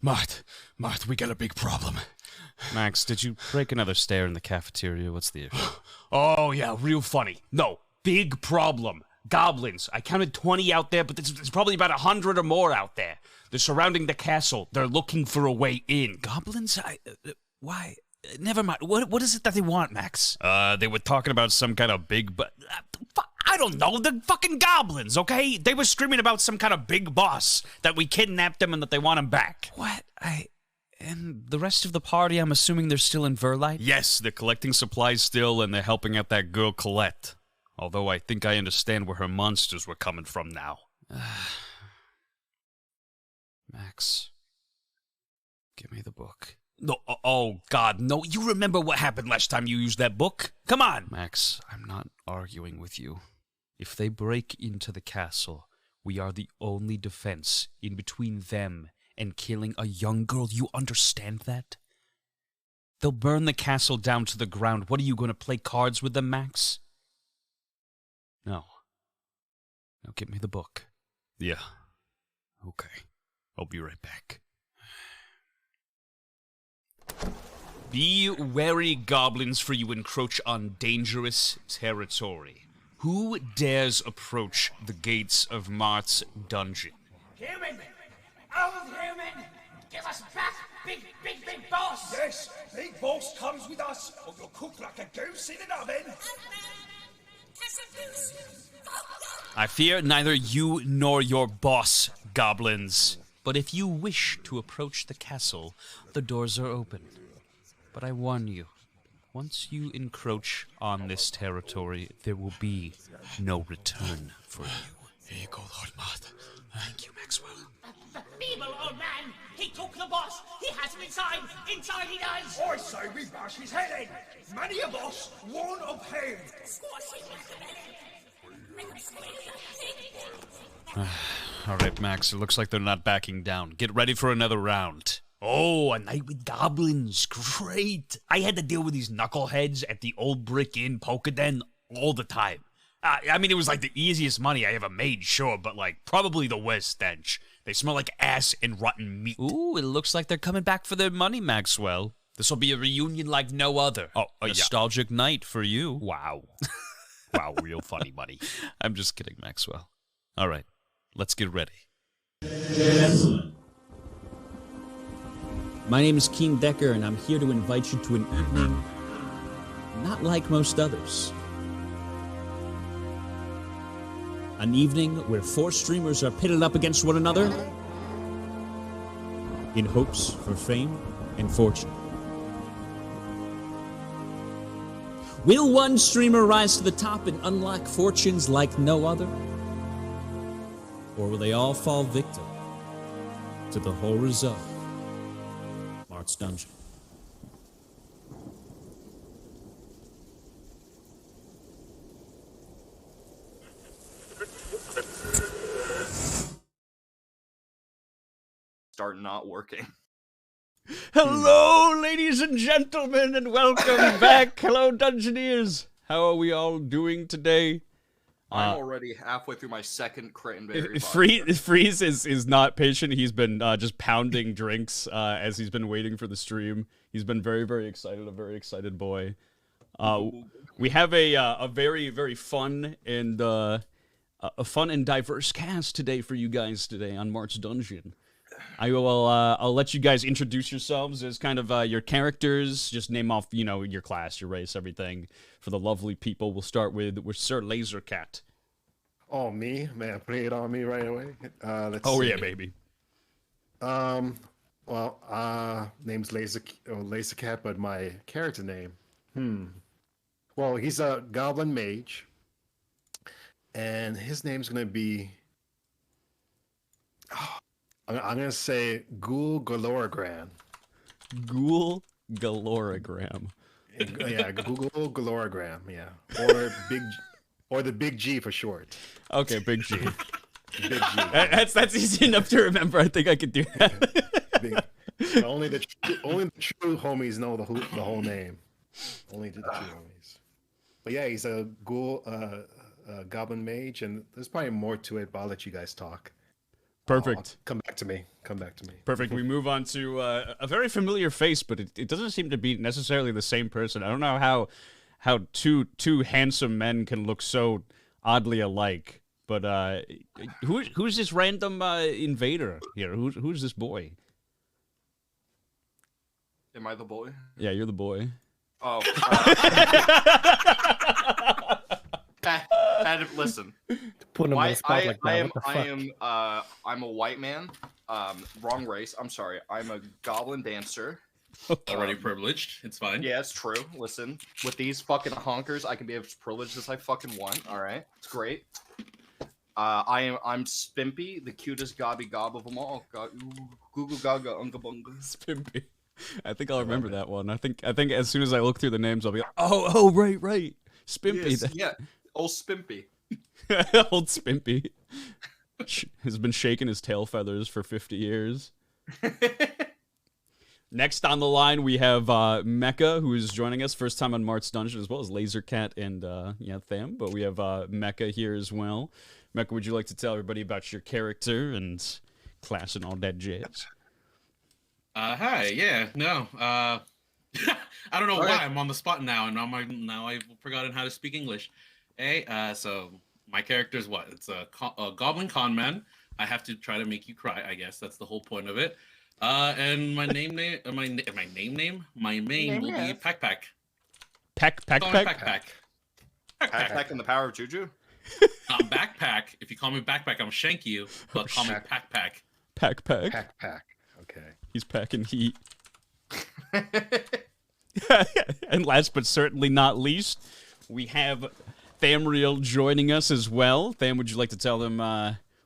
Marth, we got a big problem. Max, did you break another stair in the cafeteria? What's the issue? Oh, yeah, real funny. No, big problem. Goblins. I counted 20 out there, but there's probably about 100 or more out there. They're surrounding the castle. They're looking for a way in. Goblins? Why? Never mind. What is it that they want, Max? They were talking about some kind of big... I don't know. They're fucking goblins, okay? They were screaming about some kind of big boss, that we kidnapped them and that they want him back. What? And the rest of the party, I'm assuming they're still in Verlight? Yes, they're collecting supplies still, and they're helping out that girl Colette. Although I think I understand where her monsters were coming from now. Max, give me the book. No, oh God, no. You remember what happened last time you used that book? Come on. Max, I'm not arguing with you. If they break into the castle, we are the only defense in between them and killing a young girl. You understand that? They'll burn the castle down to the ground. What are you going to play cards with them, Max? No. Now give me the book. Yeah. Okay. I'll be right back. Be wary, goblins, for you encroach on dangerous territory. Who dares approach the gates of Marth's dungeon? Human! Old human! Give us back, big boss! Yes, big boss comes with us, or you'll cook like a goose in an oven. I fear neither you nor your boss, goblins. But if you wish to approach the castle, the doors are open. But I warn you, once you encroach on this territory, there will be no return for you. Here you go, Lord Marth. Thank you, Maxwell. The feeble old man! He took the boss! He has him inside! Inside he does! I say we bash his head in. Many a boss, one of hand. All right, Max, it looks like they're not backing down. Get ready for another round. Oh, a night with goblins. Great. I had to deal with these knuckleheads at the Old Brick Inn Polka Den all the time. I mean, it was like the easiest money I ever made, sure, but like probably the worst stench. They smell like ass and rotten meat. Ooh, it looks like they're coming back for their money, Maxwell. This will be a reunion like no other. Oh, a nostalgic night for you. Wow. Wow, real funny, buddy. I'm just kidding, Maxwell. All right, let's get ready. My name is Keen Decker, and I'm here to invite you to an evening not like most others. An evening where 4 streamers are pitted up against one another in hopes for fame and fortune. Will one streamer rise to the top and unlock fortunes like no other? Or will they all fall victim to the horrors of Marth's dungeon? Start not working. Hello, ladies and gentlemen, and welcome back. Hello, Dungeoneers. How are we all doing today? I'm already halfway through my second cranberry. Freeze is not patient. He's been just pounding drinks as he's been waiting for the stream. He's been very, very excited, a very excited boy. We have a very, very fun and diverse cast today for you guys today on Marth's Dungeon. I'll let you guys introduce yourselves as kind of your characters. Just name off, your class, your race, everything. For the lovely people, we'll start with Sir Lasercat. Oh, me? Man, putting it on me right away. Let's see. Yeah, baby. Name's Lasercat, but my character name. Well, he's a goblin mage, and his name's gonna be. I'm gonna say Ghoul Galoragram. Ghoul Galoragram. Yeah, Google Galoragram. Yeah, or the Big G for short. Okay, Big G. Big G. That's easy enough to remember. I think I could do that. Only the true homies know the whole name. Only the true homies. But yeah, he's a ghoul, goblin mage, and there's probably more to it. But I'll let you guys talk. Perfect. Come back to me. Come back to me. Perfect. We move on to a very familiar face, but it doesn't seem to be necessarily the same person. I don't know how two handsome men can look so oddly alike. But who's this random invader here? Who's this boy? Am I the boy? Yeah, you're the boy. Oh. Listen. Put him on the spot like that. What the fuck? I'm a white man. Wrong race. I'm sorry. I'm a goblin dancer. Already privileged. It's fine. Yeah, it's true. Listen, with these fucking honkers, I can be as privileged as I fucking want. All right, it's great. I'm Spimpy, the cutest gobby gob of them all. Google gaga unga bunga. Spimpy. I think I'll remember that one. I think as soon as I look through the names, I'll be like, oh, right. Spimpy. Yes, yeah, old Spimpy. Old Spimpy. Has been shaking his tail feathers for 50 years. Next on the line, we have Mecha, who is joining us first time on Marth's Dungeon, as well as Lasercat and Tham. But we have Mecha here as well. Mecha, would you like to tell everybody about your character and class and all that jazz? Hi. Yeah. No. I don't know why I'm on the spot now, and now I've forgotten how to speak English. Hey. So my character is what? It's a goblin con man. I have to try to make you cry. I guess that's the whole point of it. And my main will be Pack. Backpack and the power of Juju. Not Backpack. If you call me Backpack, I'm shank you. But call me Pack. Pack. Okay. He's packing heat. And last but certainly not least, we have Thamriel joining us as well. Tham, would you like to tell them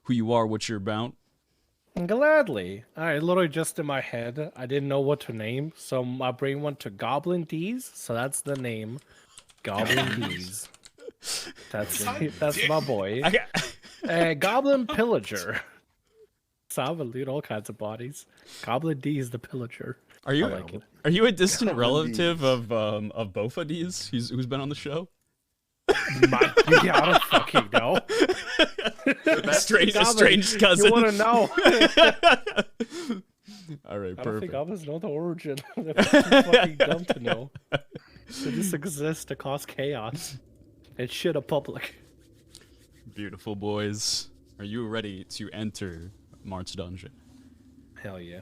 who you are, what you're about? Gladly. Alright, literally just in my head, I didn't know what to name, so my brain went to Goblin D's, so that's the name. Goblin D's. That's my boy. Goblin Pillager. So I'm gonna lead all kinds of bodies. Goblin D is the Pillager. Are you a distant relative of Bofa D's, who's been on the show? I don't fucking know. A strange cousin. You want to know? All right, perfect. I don't think goblins know the origin. They're fucking dumb to know. They just exist to cause chaos and shit a public. Beautiful boys. Are you ready to enter Marth's Dungeon? Hell yeah.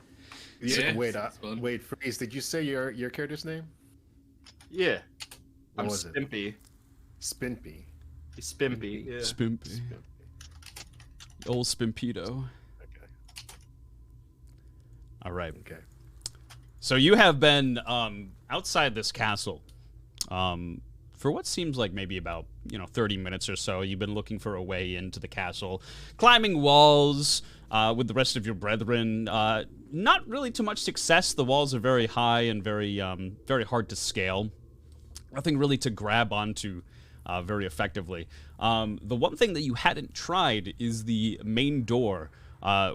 Yeah. Wait, Freeze. Did you say your character's name? Yeah. What I'm was it? Spimpy. Spimpy. He's Spimpy. Yeah. Spimpy. Old Spimpedo. Okay. All right. Okay. So you have been outside this castle for what seems like maybe about 30 minutes or so. You've been looking for a way into the castle, climbing walls with the rest of your brethren. Not really too much success. The walls are very high and very hard to scale. Nothing really to grab onto very effectively. The one thing that you hadn't tried is the main door,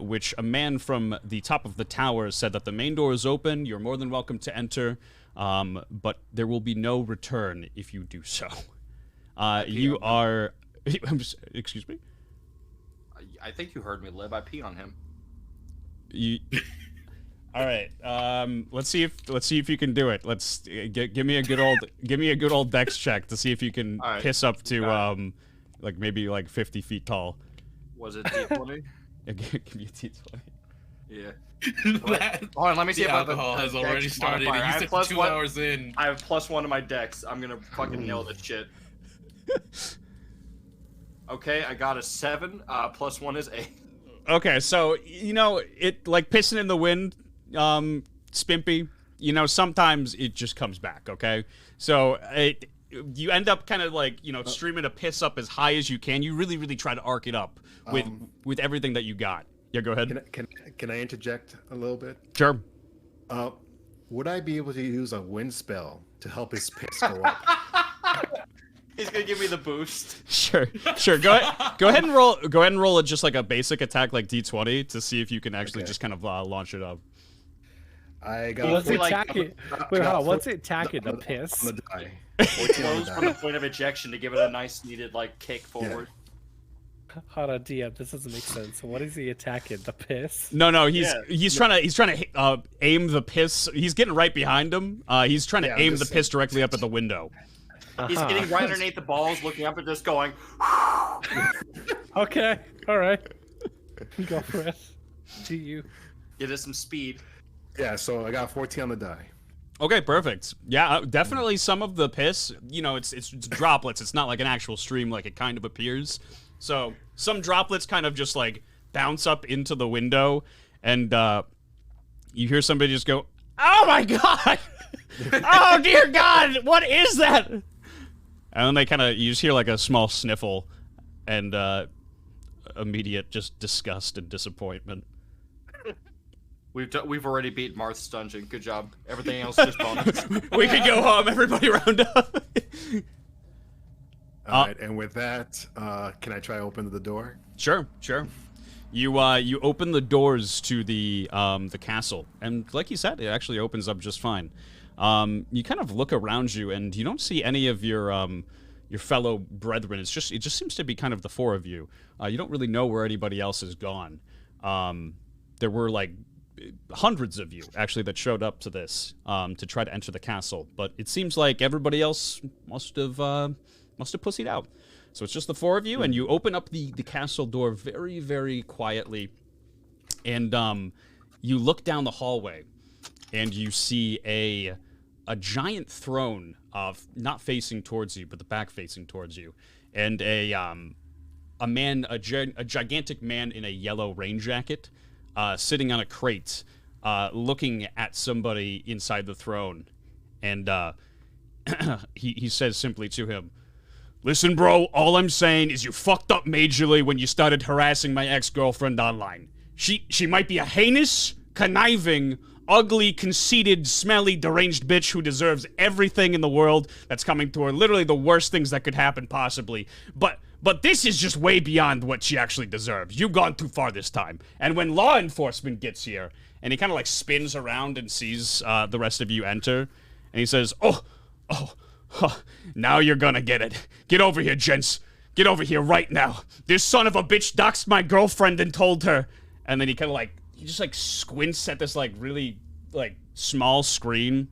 which a man from the top of the tower said that the main door is open. You're more than welcome to enter, but there will be no return if you do so. You are... Excuse me? I think you heard me, Lib. I pee on him. All right. Let's see if you can do it. Let's give me a good old dex check to see if you can piss up to maybe 50 feet tall. Was it D20? Give me a D20. Yeah. Hold on, let me see if alcohol has already started. You said 2 hours in. I have +1 to my dex. I'm gonna fucking nail this shit. Okay, I got a 7. +1 is 8. Okay, so it like pissing in the wind, Spimpy. Sometimes it just comes back. Okay, so you end up kind of streaming a piss up as high as you can. You really try to arc it up with everything that you got. Yeah, go ahead. Can I interject a little bit? Sure. Would I be able to use a wind spell to help his piss go up? He's gonna give me the boost. Sure. Go ahead and roll. Go ahead and roll it just like a basic attack, like D20, to see if you can actually just kind of launch it up. I got. What's it attacking? Wait, hold on. What's it attacking? The piss. I'm gonna die. Close from the point of ejection to give it a nice needed kick forward. Hold on, DM. This doesn't make sense. What is he attacking? The piss? No, he's trying to aim the piss. He's getting right behind him. He's trying to aim the piss directly up at the window. He's getting right underneath the balls, looking up and just going. Okay, all right. Go for it. Do you? Get us some speed. Yeah, so I got 14 on the die. Okay, perfect. Yeah, definitely some of the piss, you know, it's droplets. It's not like an actual stream like it kind of appears. So some droplets kind of just like bounce up into the window, and you hear somebody just go, "Oh my god! Oh dear God! What is that?" And then you just hear like a small sniffle, and immediate just disgust and disappointment. We've already beat Marth's dungeon. Good job. Everything else is bonus. We can go home. Everybody round up. All right, and with that, can I try open the door? Sure. You open the doors to the castle, and like you said, it actually opens up just fine. You kind of look around you, and you don't see any of your fellow brethren. It just seems to be kind of the four of you. You don't really know where anybody else has gone. There were like hundreds of you actually that showed up to this to try to enter the castle, but it seems like everybody else must have pussied out. So it's just the four of you, and you open up the castle door very, very quietly, and you look down the hallway, and you see a giant throne not facing towards you, but the back facing towards you, and a gigantic man in a yellow rain jacket, sitting on a crate, looking at somebody inside the throne, and he says simply to him, "Listen, bro, all I'm saying is you fucked up majorly when you started harassing my ex-girlfriend online. She might be a heinous, conniving, ugly, conceited, smelly, deranged bitch who deserves everything in the world that's coming to her. Literally the worst things that could happen, possibly. But this is just way beyond what she actually deserves. You've gone too far this time. And when law enforcement gets here," and he kind of like spins around and sees the rest of you enter, and he says, Oh, now you're gonna get it. Get over here, gents. Get over here right now. This son of a bitch doxed my girlfriend and told her. And then he kind of like, he just like squints at this like really like small screen.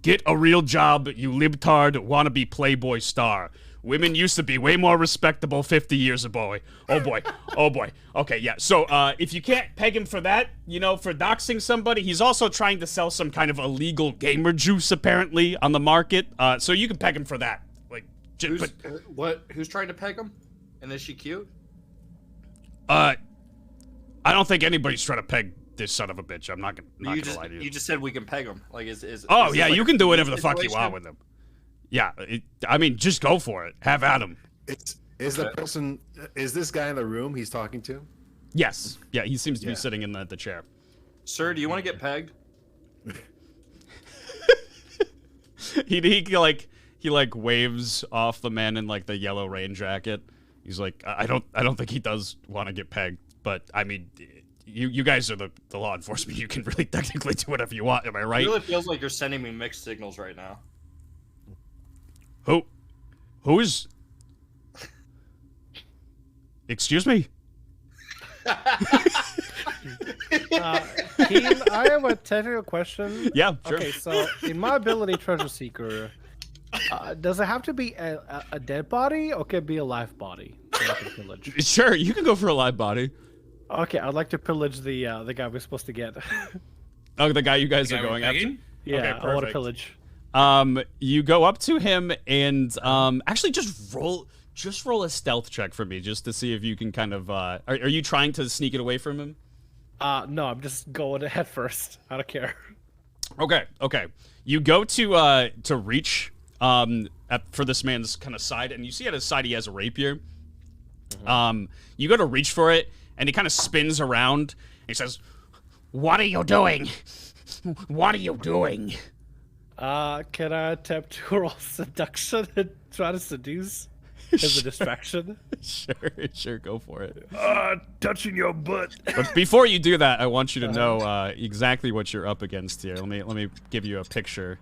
"Get a real job, you libtard wannabe Playboy star. Women used to be way more respectable 50 years ago. Oh boy. Okay, yeah. So if you can't peg him for that, you know, for doxing somebody, he's also trying to sell some kind of illegal gamer juice apparently on the market. So you can peg him for that. Like, Who's trying to peg him? And is she cute? I don't think anybody's trying to peg this son of a bitch. I'm not gonna lie to you. You just said we can peg him. Like, is Oh is yeah, like you can do whatever the fuck you situation? want with him. Yeah, I mean, just go for it. Have at him. Is this guy in the room he's talking to? Yes. Yeah, he seems to be sitting in the chair. Sir, do you want to get pegged? he waves off the man in like the yellow rain jacket. He's like, I don't think he does want to get pegged, but I mean, you guys are the law enforcement. You can really technically do whatever you want. Am I right? It really feels like you're sending me mixed signals right now. Who is? Excuse me? Keen, I have a technical question. Yeah, sure. Okay, so in my ability Treasure Seeker, does it have to be a dead body or can it be a live body that I can pillage? Sure, you can go for a live body. Okay, I'd like to pillage the guy we're supposed to get. Oh, the guy you guys are going after? Yeah, okay, I want to perfect. pillage. You go up to him and actually just roll a stealth check for me just to see if you can kind of are you trying to sneak it away from him? No, I'm just going head first. I don't care. Okay. You go to reach for this man's kind of side, and you see at his side he has a rapier. Mm-hmm. You go to reach for it, and he kind of spins around. And he says, "What are you doing? What are you doing?" Can I attempt to roll seduction and try to seduce as a distraction? Sure, go for it. Touching your butt. But before you do that, I want you to know exactly what you're up against here. Let me give you a picture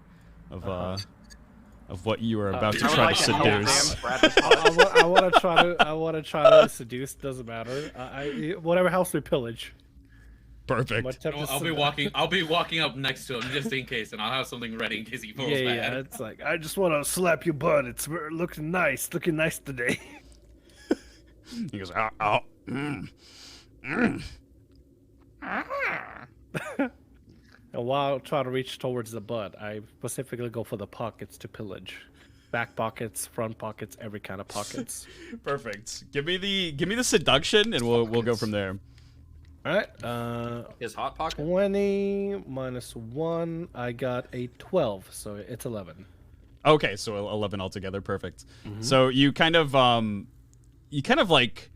of of what you are about to I would try like to to help seduce. them grab his butt. I want to try to. I want to try to seduce. Doesn't matter. Whatever helps me pillage. Perfect. My attempt is I'll to- be walking up next to him just in case, and I'll have something ready in case he falls Yeah, bad. yeah. It's like I just want to slap your butt. It's looking nice today. He goes, oh, And while I try to reach towards the butt, I specifically go for the pockets to pillage. Back pockets, front pockets, every kind of pockets. Perfect. Give me the seduction, and we'll go from there. All right. His hot pocket. 20 minus 1. I got a 12, so it's 11. Okay, so 11 altogether. Perfect. So you kind of like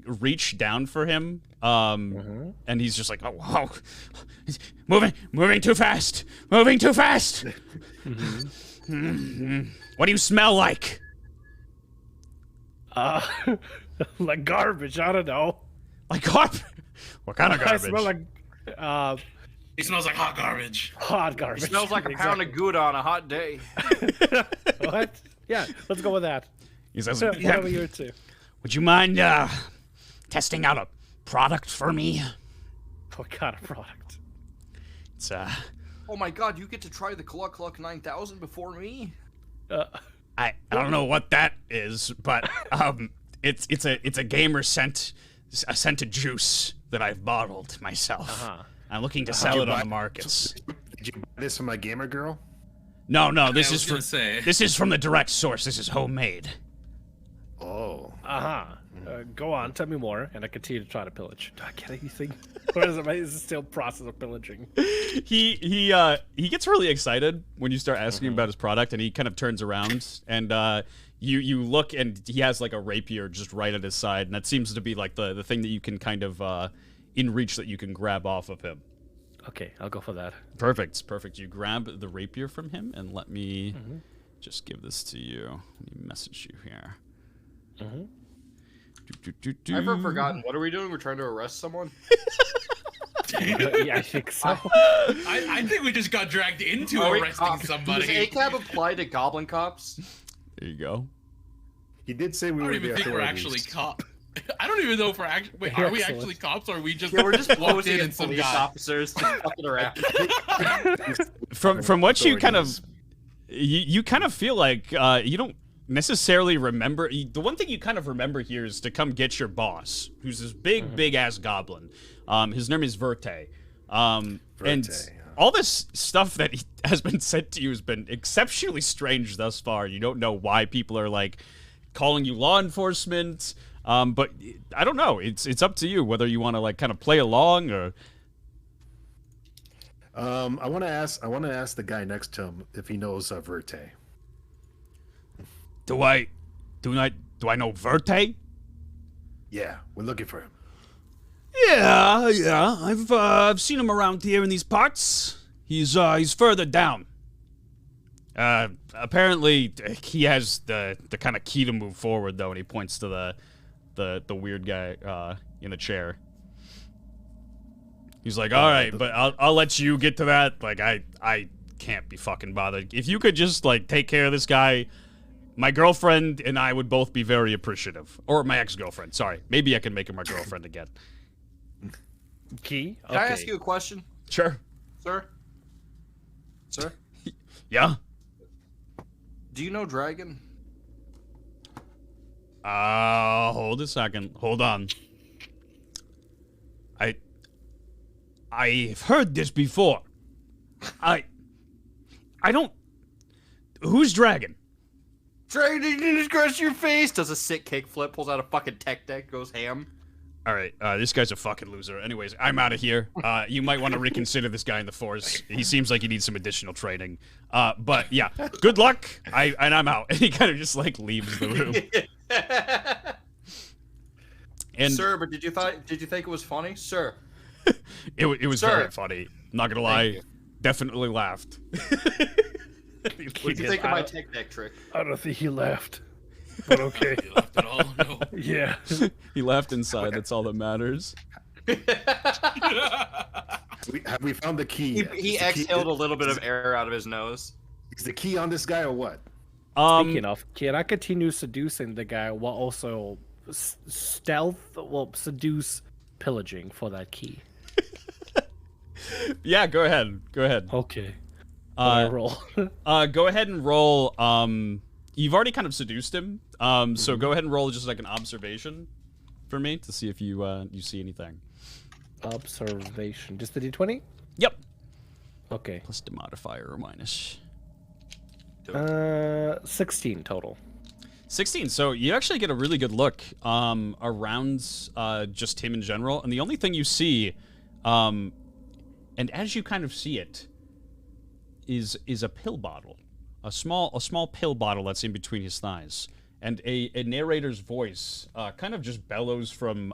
reach down for him, and he's just like, oh, wow, moving too fast, What do you smell like? Like garbage. I don't know. Like garbage? What kind of I garbage? smell like He smells like hot garbage. hot garbage. It smells like a pound of Gouda on a hot day. What? Yeah, let's go with that. He says, Whatever you're to. would you mind testing out a product for me? What kind of product? It's Oh my god, you get to try the Cluck 9000 before me? I don't know what that is, but it's a gamer scented juice that I've bottled myself. I'm looking to sell it on the markets. Did you buy this from my gamer girl? No, this I is was gonna say. this is from the direct source. This is homemade. Oh. Go on, tell me more, and I continue to try to pillage. Do I get anything? Or is it still process of pillaging? He gets really excited when you start asking him about his product, and he kind of turns around and you look, and he has like a rapier just right at his side, and that seems to be like the thing that you can kind of in reach that you can grab off of him. Okay, I'll go for that. Perfect. You grab the rapier from him, and let me just give this to you. Let me message you here. I've ever forgotten. What are we doing? We're trying to arrest someone? Yeah, I think so. I think we just got dragged into arresting Does somebody. ACAB apply to goblin cops? There you go. He did say we I were don't even the think we're authorities. actually cops. I don't even know if we're actually. Wait, are we Excellent. actually cops, or are we just? Yeah, we're just walked posing in as and some police guy? officers just fucking around. From what you kind of Authorities. you kind of feel like you don't necessarily remember. The one thing you kind of remember here is to come get your boss, who's this big ass goblin. His name is Verte. And all this stuff that has been said to you has been exceptionally strange thus far. You don't know why people are like calling you law enforcement. But I don't know. It's up to you whether you want to like kind of play along or. I want to ask the guy next to him if he knows Verte. Do I know Verte? Yeah, we're looking for him. Yeah. I've seen him around here in these parts. He's further down. Apparently he has the kind of key to move forward though, and he points to the weird guy in the chair. He's like, all right, but I'll let you get to that. Like I can't be fucking bothered. If you could just like take care of this guy, my girlfriend and I would both be very appreciative. Or my ex-girlfriend. Sorry, maybe I can make her my girlfriend again. Key? Can I ask you a question, Sure. sir? Sir? Yeah. Do you know Dragon? Hold a second. Hold on. I've heard this before. I don't. Who's Dragon? Dragon didn't scratch your face! Does a sick kickflip, pulls out a fucking tech deck, goes ham. All right, this guy's a fucking loser. Anyways, I'm out of here. You might want to reconsider this guy in the force. He seems like he needs some additional training. But yeah, good luck. I'm out. And he kind of just like leaves the room. And Sir, but did you think it was funny? Sir. it was Sir. very funny. Not gonna lie, you. definitely laughed. What did you think of my tech deck trick? I don't think he laughed. But okay. You left it all? No. Yeah. He laughed inside. That's all that matters. Have we found the key? He yet? Is the key- exhaled a little bit of air out of his nose. Is the key on this guy or what? Speaking of, can I continue seducing the guy while also seduce pillaging for that key? Yeah, go ahead. Go ahead. Okay. Roll. Go ahead and roll. You've already kind of seduced him. So go ahead and roll just like an observation for me to see if you see anything. Observation. Just the d20? Yep. Okay. Plus the modifier or minus. 16 total. 16. So you actually get a really good look around just him in general, and the only thing you see, and as you kind of see it, is a pill bottle, a small pill bottle that's in between his thighs, and a narrator's voice kind of just bellows from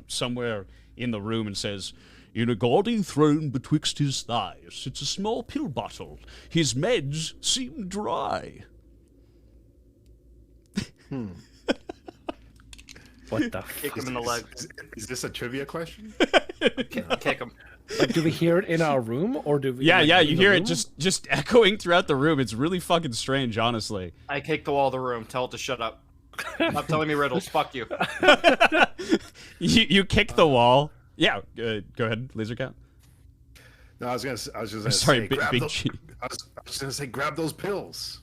somewhere in the room and says, "In a gaudy throne betwixt his thighs sits a small pill bottle. His meds seem dry." What the Kick him in the leg. Is this a trivia question? Kick him. Like, do we hear it in our room, or do we? Yeah, like, yeah, in you the hear room? it just echoing throughout the room. It's really fucking strange, honestly. I kick the wall of the room. Tell it to shut up. Stop telling me riddles. Fuck you. You kick the wall. Yeah, go ahead, laser cat. No, I was just gonna Sorry, say, big grab G. I was just gonna say, grab those pills.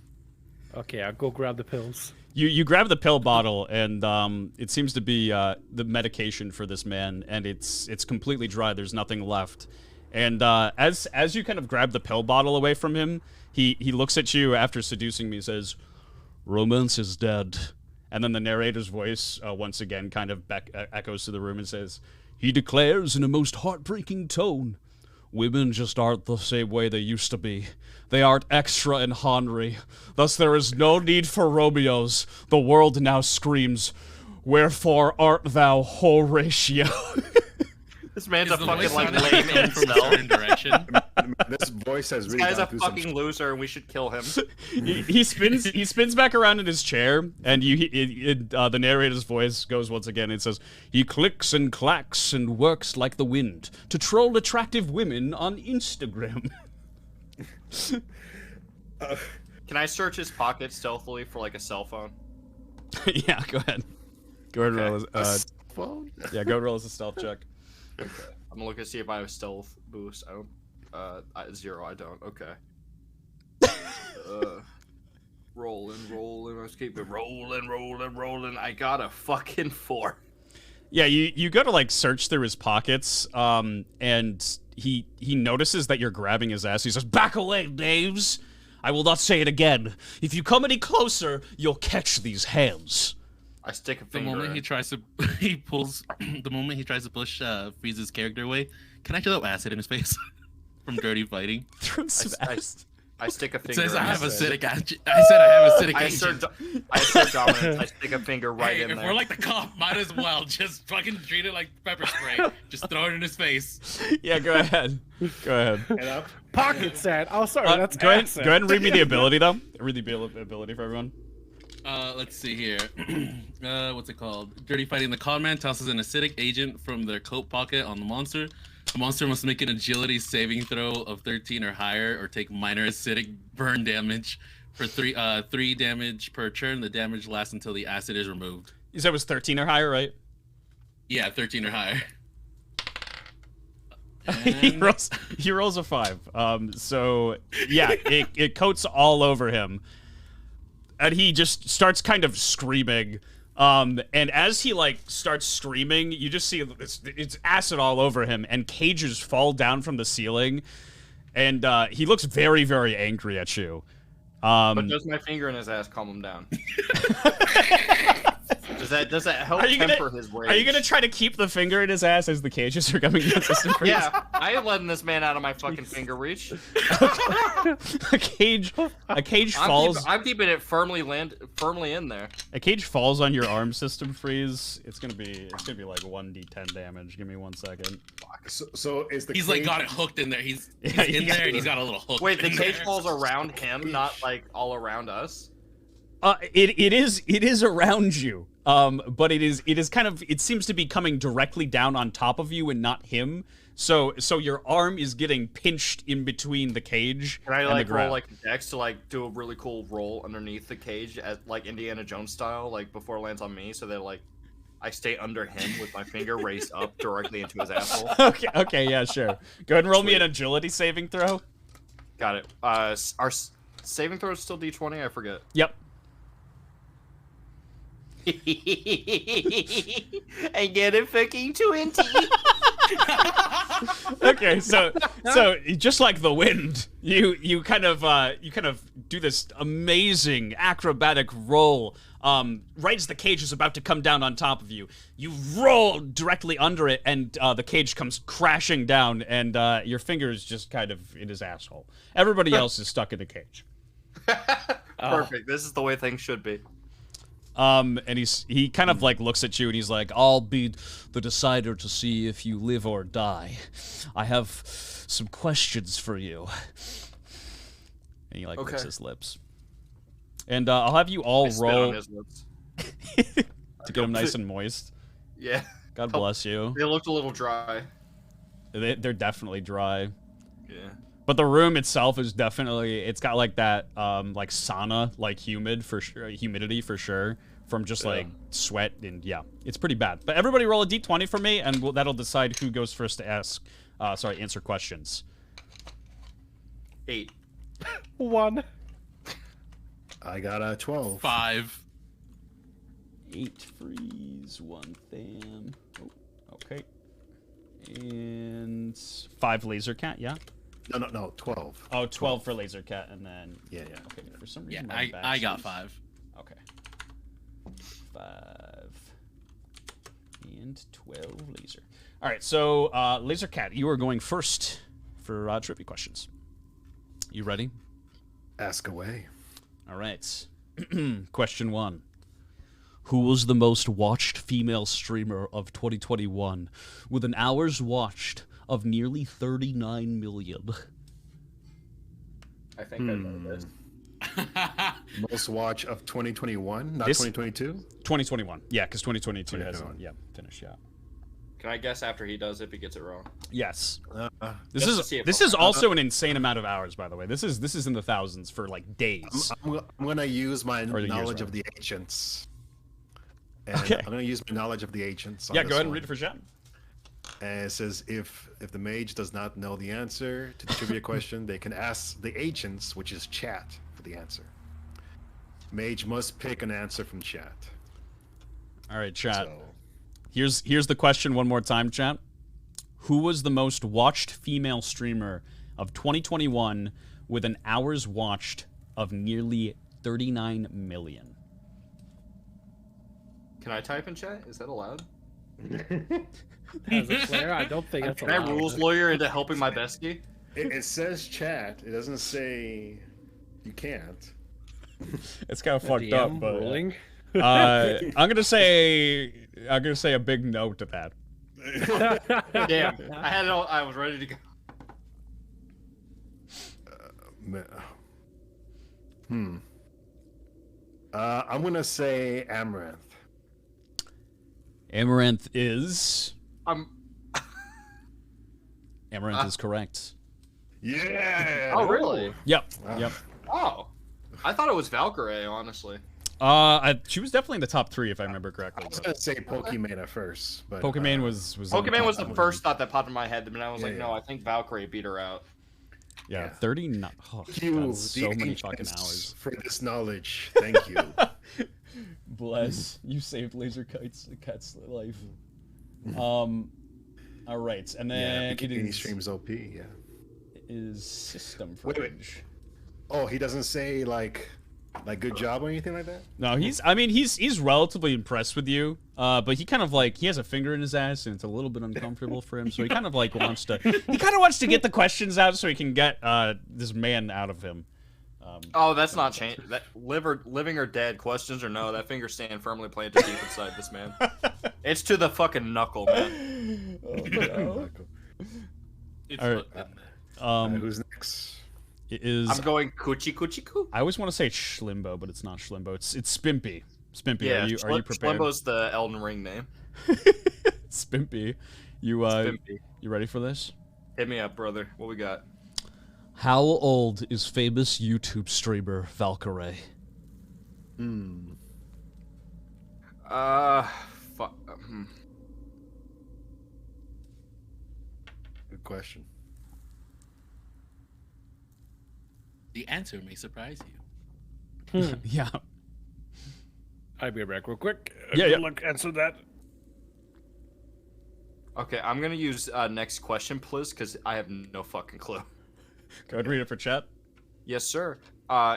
Okay, I'll go grab the pills. You grab the pill bottle, and it seems to be the medication for this man, and it's completely dry. There's nothing left. And as you kind of grab the pill bottle away from him, he looks at you after seducing me, says, "Romance is dead." And then the narrator's voice once again kind of echoes to the room and says, "He declares in a most heartbreaking tone, women just aren't the same way they used to be. They aren't extra and Henry. Thus there is no need for Romeos. The world now screams, wherefore art thou Horatio?" This man's Is a the fucking voice like sounding lame from a incel. certain direction? This voice has This really guy's a gone through some fucking loser, and we should kill him. he spins back around in his chair, and the narrator's voice goes once again and says, "He clicks and clacks and works like the wind to troll attractive women on Instagram." Can I search his pockets stealthily for like a cell phone? Yeah, go ahead. Go ahead and roll as, phone. yeah, go roll as a stealth check. Okay. I'm gonna look and see if I have stealth boost. I don't. 0. I don't. Okay. Rolling. Let's keep it rolling. I got a fucking 4. Yeah, you go to like search through his pockets, and he notices that you're grabbing his ass. He says, "Back away, knaves! I will not say it again. If you come any closer, you'll catch these hands." I stick a The finger moment in. he tries to, he pulls. The moment he tries to push Frieza's character away, can I throw acid in his face from dirty fighting? Throw some ass. I stick a It finger says in. I have his- acidic. I said I have acidic. I agent. assert dominance. I stick a finger right Hey, in if there. we're like the cop, might as well just fucking treat it like pepper spray. Just throw it in his face. Yeah, go ahead. Go ahead. And up. Pocket sand. Oh, sorry, that's go ahead. acid. Go ahead and read me the ability though. Read the ability for everyone. Let's see here. What's it called? Dirty fighting. The con man tosses an acidic agent from their coat pocket on the monster. The monster must make an agility saving throw of 13 or higher, or take minor acidic burn damage for 3 damage per turn. The damage lasts until the acid is removed. You said it was 13 or higher, right? Yeah, 13 or higher. he And- rolls a 5. So yeah, it coats all over him, and he just starts kind of screaming. And as he like starts screaming, you just see it's acid all over him, and cages fall down from the ceiling, and he looks very, very angry at you. But does my finger in his ass calm him down? Does that help temper his rage? Are you gonna try to keep the finger in his ass as the cages are coming against him? Yeah, I ain't letting this man out of my fucking finger reach. a cage falls. I'm keeping it firmly in there. A cage falls on your arm system freeze. It's gonna be like 1d10 damage. Give me 1 second. So is the He's cage... like got it hooked in there. He's Yeah, in there and he's got a little hook. Wait, the in cage there. falls around him, not like all around us. It is around you. But it is kind of, it seems to be coming directly down on top of you and not him. So your arm is getting pinched in between the cage Can I and like the ground. roll like Dex to like do a really cool roll underneath the cage, as like Indiana Jones style, like before it lands on me, so that like I stay under him with my finger raised up directly into his asshole. Okay, yeah, sure. Go ahead and roll me an agility saving throw. Got it. Our saving throw is still D20. I forget. Yep. I get it fucking 20. Okay, so just like the wind, you kind of do this amazing acrobatic roll. Right as the cage is about to come down on top of you, you roll directly under it, and the cage comes crashing down, and your finger is just kind of in his asshole. Everybody else is stuck in the cage. Perfect. This is the way things should be. And he kind of like looks at you and he's like, I'll be the decider to see if you live or die. I have some questions for you. And he like licks his lips. And I'll have you all roll on his lips. to get them nice and moist. Yeah. God bless you. They looked a little dry. They're definitely dry. Yeah. But the room itself is definitely, it's got like that like sauna, like humidity for sure, from just like sweat, and yeah, it's pretty bad. But everybody roll a d20 for me, and that'll decide who goes first to answer questions. 8. 1. I got a 12. 5. 8 freeze, 1 tham. Oh, okay. And 5 laser cat, yeah? No, 12. Oh, 12 for laser cat, and then... Yeah. Okay, for some Yeah, reason I got 5. Okay. 5. And 12 laser. Alright, so, laser cat, you are going first for trivia questions. You ready? Ask away. Alright. Question 1. Who was the most watched female streamer of 2021 with an hours watched of nearly 39 million? I think I know this. Most watch of 2021, not This- 2022? 2021. Yeah, because 2022 has 2021. finished, yeah. Can I guess after he does if he gets it wrong? Yes. Just to see if This I'm- is also an insane amount of hours, by the way. This is in the thousands for like days. I'm going to use my Or the years, knowledge rather. of the ancients. And Okay. I'm going to use my knowledge of the ancients. on Yeah, this go ahead and one. read it for chat. And it says if the mage does not know the answer to the trivia question, they can ask the ancients, which is chat, for the answer. Mage must pick an answer from chat. All right, chat. So, Here's the question one more time, chat. Who was the most watched female streamer of 2021 with an hours watched of nearly 39 million? Can I type in chat? Is that allowed? As a player, I don't think that's Can I allowed. rules lawyer into helping my bestie? it says chat. It doesn't say you can't. It's kind of fucked DM up, but ruling. I'm gonna say a big no to that. Damn, I had it all. I was ready to go. I'm going to say Amaranth. Amaranth is I'm. is correct. Yeah! Oh really? Yep. Yep. Oh, I thought it was Valkyrie. Honestly. She was definitely in the top 3 if I remember correctly. I was but going to say Pokemon at first. But, Pokemon was in Pokemon was top the 3. first thought that popped in my head, but then I was like, Yeah, no, yeah. I think Valkyrie beat her out. Yeah, 39. Oh, Thank you, that's so the many fucking ancients, hours. for this knowledge. Thank you. Bless. You saved Laser Cat's life. All right, and Yeah, then it Bikini is, streams OP, yeah. is system Wait, wait. footage. Oh, he doesn't say, like good job or anything like that? No, he's relatively impressed with you, but he kind of like he has a finger in his ass and it's a little bit uncomfortable for him, so he kind of like wants to get the questions out so he can get this man out of him. Oh, that's not changed. That living or dead, questions or no, that finger staying firmly planted deep inside this man. It's to the fucking knuckle, man. Oh, no. It's All right. fucking- Who's next? It is. I'm going coochie coochie coo. I always want to say Schlimbo, but it's not Schlimbo. It's Spimpy. Spimpy, Yeah, are you prepared? Schlimbo's the Elden Ring name. Spimpy, You Spimpy. you ready for this? Hit me up, brother. What we got? How old is famous YouTube streamer Valkyrie? Fuck. Good question. The answer may surprise you. Yeah. I'll be back real quick. Yeah, yeah. Look, answer that. Okay, I'm gonna use next question, please, because I have no fucking clue. Go ahead and read it for chat. Yes, sir.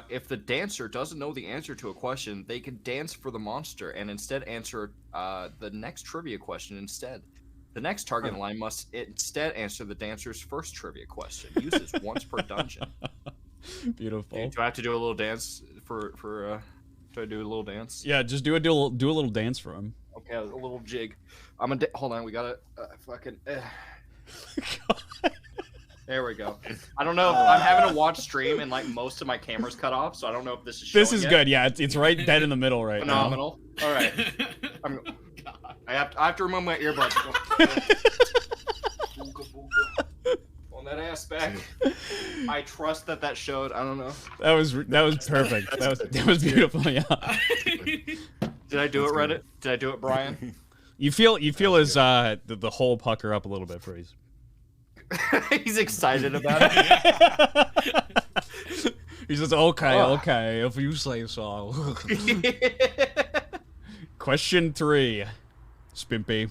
If the dancer doesn't know the answer to a question, they can dance for the monster and instead answer the next trivia question instead. The next target line must instead answer the dancer's first trivia question. Uses once per dungeon. Beautiful. Do I have to do a little dance for do I do a little dance? Yeah, just do a little dance for him. Okay, a little jig. Hold on, we gotta fucking. There we go. I don't know if I'm having to watch stream and like most of my camera's cut off, so I don't know if this is. This is yet. good. Yeah, it's right dead in the middle right Phenomenal. All right. I have to remove my earbuds. On that aspect, I trust that showed. I don't know. now. That was perfect. that was beautiful. Yeah. Did I do it, Reddit? Did I do it, Brian? You feel his the whole pucker up a little bit, Freeze. He's excited about it. He says, okay, if you say so. Question 3. Spimpy.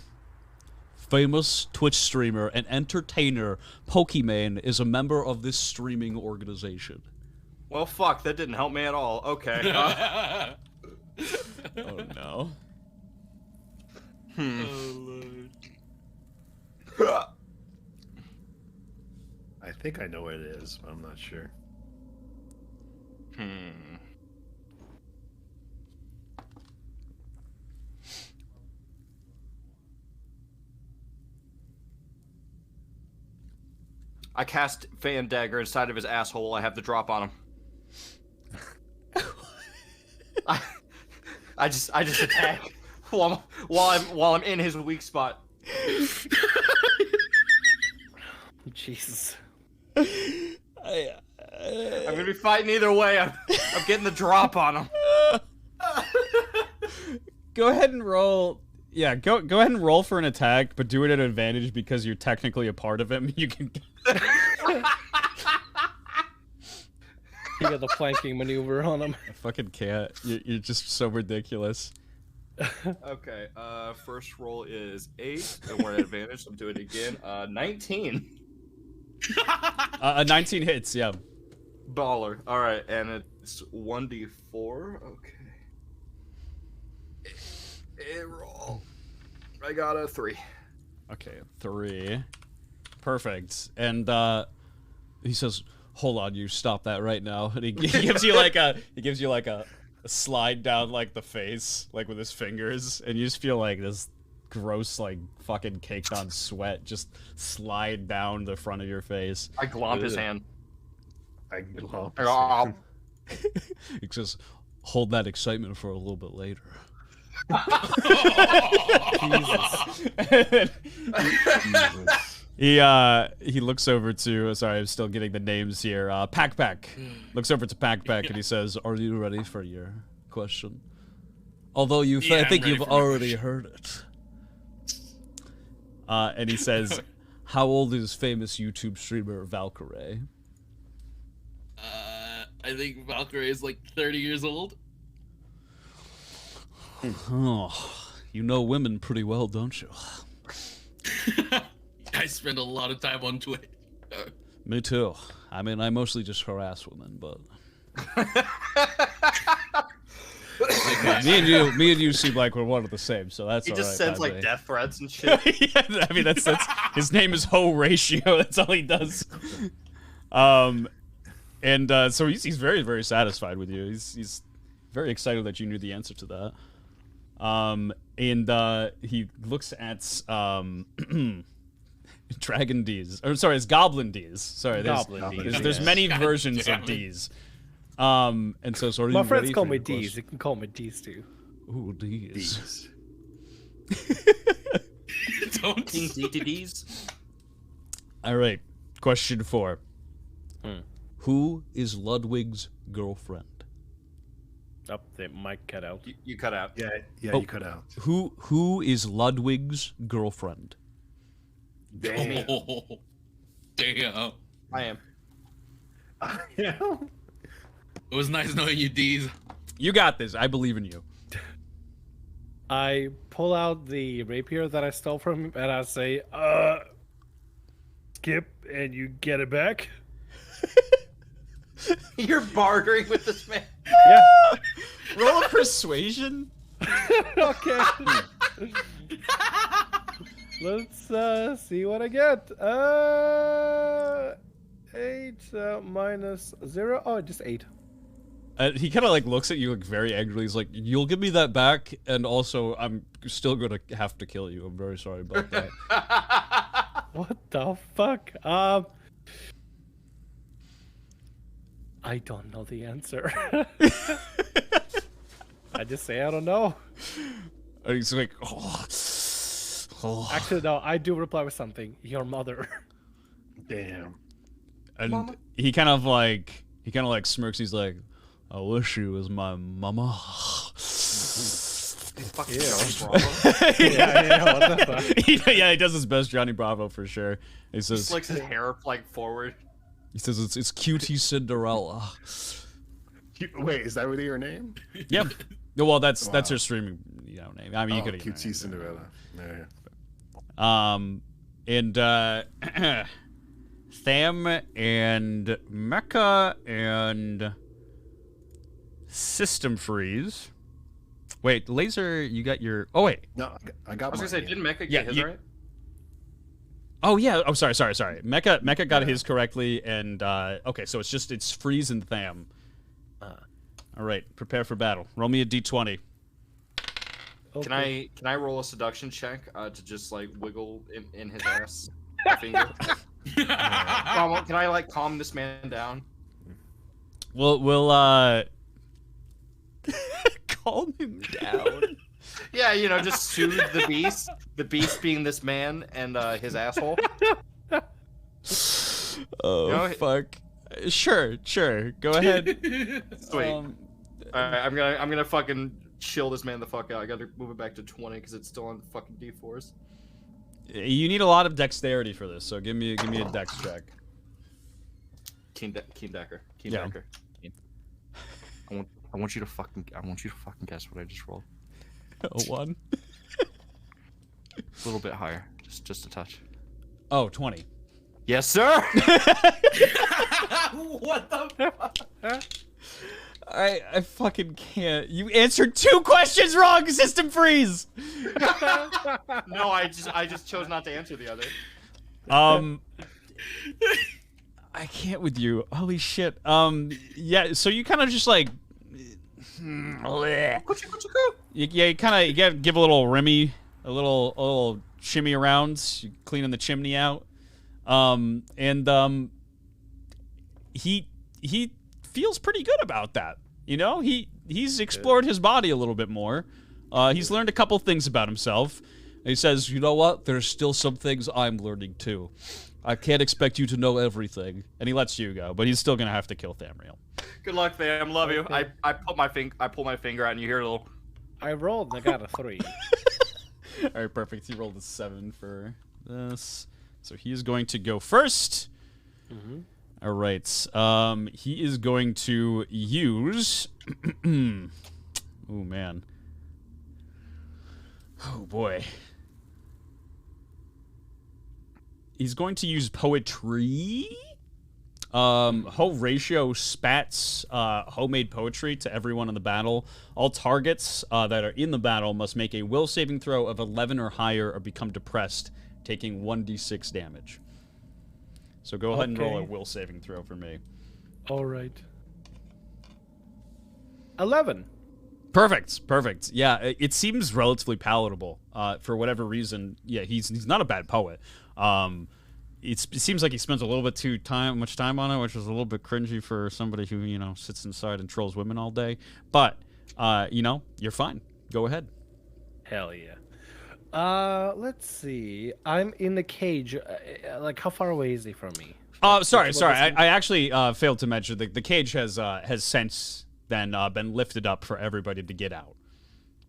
Famous Twitch streamer and entertainer Pokimane is a member of this streaming organization. Well, fuck, that didn't help me at all. Okay. Oh, no. I think I know what it is, but I'm not sure. I cast Fan Dagger inside of his asshole. I have the drop on him. I just attack while I'm in his weak spot. Jesus. I'm gonna be fighting either way. I'm getting the drop on him. Go ahead and roll. Yeah, go ahead and roll for an attack, but do it at advantage because you're technically a part of him. You can. You got the flanking maneuver on him. I fucking can't. You're just so ridiculous. Okay. First roll is 8, and we're at advantage. So I'm doing it again. 19. 19 hits. Yeah. Baller. All right, and it's 1d4. Okay. Roll. I got a 3. Okay, 3. Perfect. And he says, "Hold on, you stop that right now." And he gives you like a slide down like the face, like with his fingers, and you just feel like this gross, like fucking caked on sweat just slide down the front of your face. I glomp his hand. I glomp his hand. He says, "Hold that excitement for a little bit later." Jesus. He looks over to sorry, I'm still getting the names here. Pack looks over to Pack and he says, "Are you ready for your question?" Although I think you've already heard it. And he says, "How old is famous YouTube streamer Valkyrie?" I think Valkyrie is like 30 years old. Oh, you know women pretty well, don't you? I spend a lot of time on Twitch. Me too. I mean, I mostly just harass women, but me and you seem like we're one of the same, so that's He all just right sends by like me. death threats and shit. Yeah, I mean, that's his name is Horatio. That's all he does. So he's very, very satisfied with you. He's very excited that you knew the answer to that. He looks at Dragon D's. Or sorry, it's Goblin D's. Sorry, there's many versions of D's. And so sort of My friends call me D's. You can call me D's too. Ooh, D's. Don't. King DTDs. All right. Question 4. Hmm. Who is Ludwig's girlfriend? Up, they might cut out. You cut out. Yeah, Oh. you cut out. Who is Ludwig's girlfriend? Damn. Oh, damn. I am. Yeah. It was nice knowing you, D's. You got this. I believe in you. I pull out the rapier that I stole from him, and I say, skip, and you get it back. You're bartering with this man. Yeah. Roll a persuasion. Okay. Let's see what I get. 8 minus 0. Oh, just 8. He kind of like looks at you like very angrily. He's like, "You'll give me that back, and also I'm still gonna have to kill you. I'm very sorry about that." What the fuck? I don't know the answer. I just say I don't know. And he's like, oh. Actually, no, I do reply with something. Your mother. Damn. And Mama. he kind of like smirks. He's like, "I wish she was my mama." Fucking Ew. Johnny Bravo. Yeah, what the fuck? Yeah, he does his best Johnny Bravo for sure. He He says, slicks his hair like forward. it's cutie Cinderella. Wait, is that really your name? Yep. Well, that's Wow. her streaming name. I mean, you Oh, could have cutesy Cinderella. Yeah. And Tham and Mecha and System Freeze. Wait, Laser, you got your... Oh, wait. No, I got I was gonna say, mine, didn't Mecha Yeah, get his you- right? Oh, yeah. Oh, sorry. Mecha got his correctly, and... okay, so it's Freeze and Tham. All right, prepare for battle. Roll me a d20. Can I roll a seduction check to just like wiggle in his ass? My finger. Can I like calm this man down? We'll calm him down. Yeah, you know, just soothe the beast. The beast being this man and his asshole. Oh, You know, fuck. Sure. Go ahead. Sweet. All right, I'm gonna fucking chill this man the fuck out. I gotta move it back to 20 because it's still on fucking D4s. You need a lot of dexterity for this, so give me a dex check. Keen Decker. Yeah. I want you to fucking guess what I just rolled. A 1. A little bit higher, just a touch. Oh, 20. Yes, sir. What the fuck? I fucking can't. You answered 2 questions wrong, System Freeze! No, I just chose not to answer the other. I can't with you. Holy shit. Yeah, so you kind of just like... you gotta give a little Remy, a little shimmy around, you cleaning the chimney out. He feels pretty good about that. You know, he's explored his body a little bit more. He's learned a couple things about himself. He says, "You know what? There's still some things I'm learning too. I can't expect you to know everything." And he lets you go, but he's still gonna have to kill Thamriel. Good luck, fam. Love you. I pull my finger out, and you hear a little. I rolled and I got a 3. All right, perfect. He rolled a 7 for this, so he is going to go first. Mm-hmm. All right. He is going to use. Oh man. Oh boy. He's going to use poetry. Horatio spats homemade poetry to everyone in the battle. All targets that are in the battle must make a will saving throw of 11 or higher or become depressed, taking 1d6 damage. So go ahead and roll a will saving throw for me. All right. 11. Perfect. Yeah, it seems relatively palatable. For whatever reason, yeah, he's not a bad poet. It seems like he spends a little bit much time on it, which is a little bit cringy for somebody who sits inside and trolls women all day. But you're fine. Go ahead. Hell yeah. Let's see. I'm in the cage. Like, how far away is he from me? Oh, sorry. I actually failed to mention the cage has since then been lifted up for everybody to get out.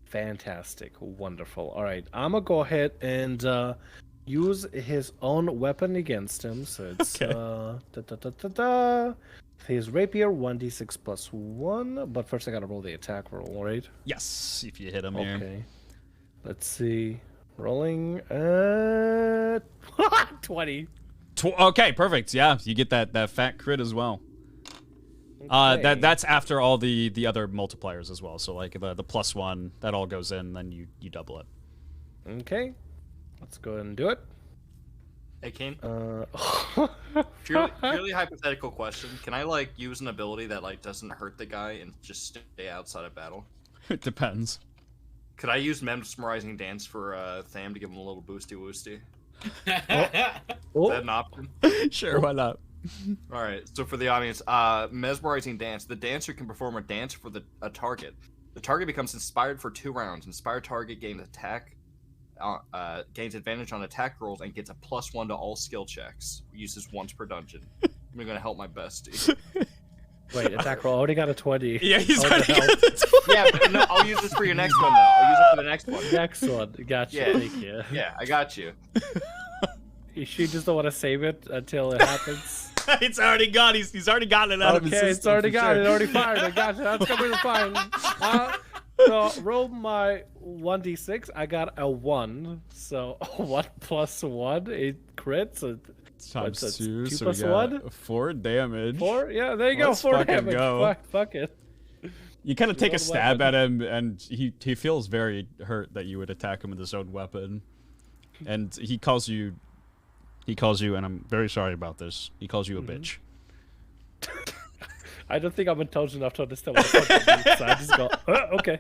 Fantastic. Wonderful. All right. I'm going to go ahead and use his own weapon against him. So it's his rapier, 1d6 plus 1. But first I got to roll the attack roll, right? Yes, if you hit him Okay. here. Let's see. Rolling 20. Okay, perfect. Yeah, you get that fat crit as well. Okay. That's after all the other multipliers as well. So like the +1, that all goes in, then you double it. Okay. Let's go ahead and do it. Hey, Kane. Uh, Purely hypothetical question. Can I like use an ability that like doesn't hurt the guy and just stay outside of battle? It depends. Could I use Mesmerizing Dance for Tham to give him a little boosty woosty? Is Oh, that an option? Sure, why not? All right. So for the audience, Mesmerizing Dance. The dancer can perform a dance for a target. The target becomes inspired for 2 rounds. Inspired target gains advantage on attack rolls and gets a +1 to all skill checks. Uses once per dungeon. I'm gonna help my bestie. wait, attack roll. I already got a 20. Yeah, he's What already the hell? got the Yeah, but no, I'll use this for your next one though. I'll use it for the next one. Next one. Gotcha. Yeah. Thank you. Yeah, I got you. You just don't want to save it until it happens. It's already gone. He's already gotten it out of his system. Okay, it's already for got sure. it. Already fired. I got you. That's gonna be fine. So roll my 1d6. I got a 1. So 1 plus 1, 8 crits. So Times what's that, 2, 2 so plus we got 1? 4 damage. 4? Yeah, there you Let's go. 4 fucking damage. go. Fuck it. You kind of take a own stab weapon. at him, and he feels very hurt that you would attack him with his own weapon. And he calls you, and I'm very sorry about this, he calls you a bitch. I don't think I'm intelligent enough to understand what the fuck it means, so I just go, okay.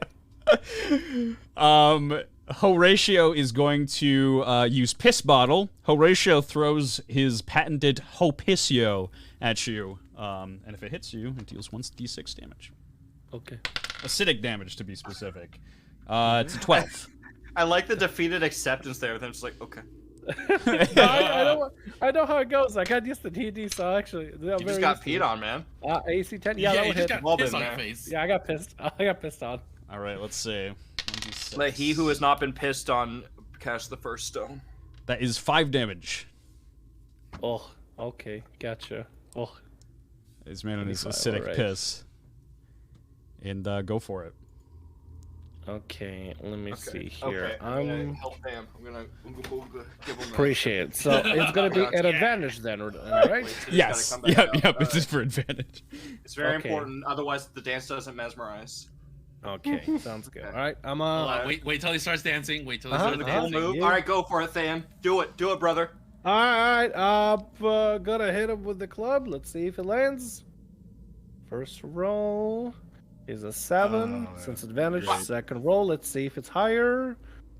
Horatio is going to use Piss Bottle. Horatio throws his patented Hopissio at you, and if it hits you, it deals 1d6 damage. Okay. Acidic damage, to be specific. It's a 12. I like the defeated acceptance there. With him just like, okay. I know how it goes. I got used to D&D, so actually, You just got peed on, man. AC 10. Yeah, that you would just hit. got Well piss done, on your man. face. Yeah, I got pissed. I got pissed on. All right, let's see. 1d6. Let he who has not been pissed on cast the first stone. That is 5 damage. Oh, okay, gotcha. Oh, He's made on his 25, acidic alright. piss. And go for it. okay. Let me see Okay. here. I'm gonna I'm help Tham. I'm gonna give him appreciate it. So it's gonna be an advantage then, right? Yes. Yep. This is for advantage. It's very Okay. important. Otherwise, the dance doesn't mesmerize. Okay, sounds good. All right, I'm Hold on, wait till he starts dancing. Wait till he Uh-huh, starts Cool dancing. move. yeah. All right, go for it, Tham. Do it, brother. All right, I'm gonna hit him with the club. Let's see if it lands. First roll is a 7. Oh, Since yeah. advantage. Great. Second roll, let's see if it's higher.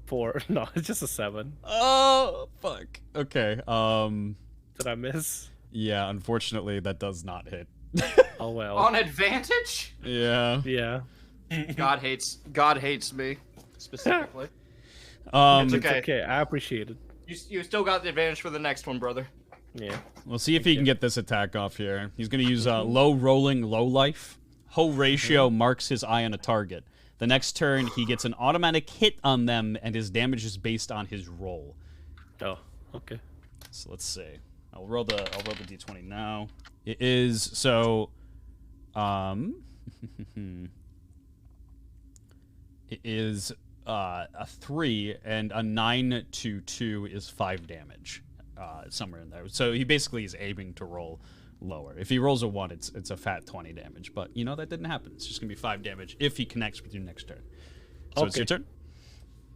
4. No, it's just a 7. Oh, fuck. Okay. Did I miss? Yeah, unfortunately, that does not hit. Oh well. On advantage? Yeah. Yeah. God hates me specifically. Um, It's okay. Okay, I appreciate it. You still got the advantage for the next one, brother. Yeah. we'll see if he can get this attack off here. He's going to use low rolling, low life. Horatio marks his eye on a target. The next turn, he gets an automatic hit on them, and his damage is based on his roll. Oh, okay. So let's see. I'll roll the d20 now. It is so. It is a 3, and a 9 to 2 is 5 damage. Somewhere in there. So he basically is aiming to roll lower. If he rolls a 1, it's a fat 20 damage. But you know that didn't happen. It's just gonna be 5 damage if he connects with you next turn. So it's Okay. your turn.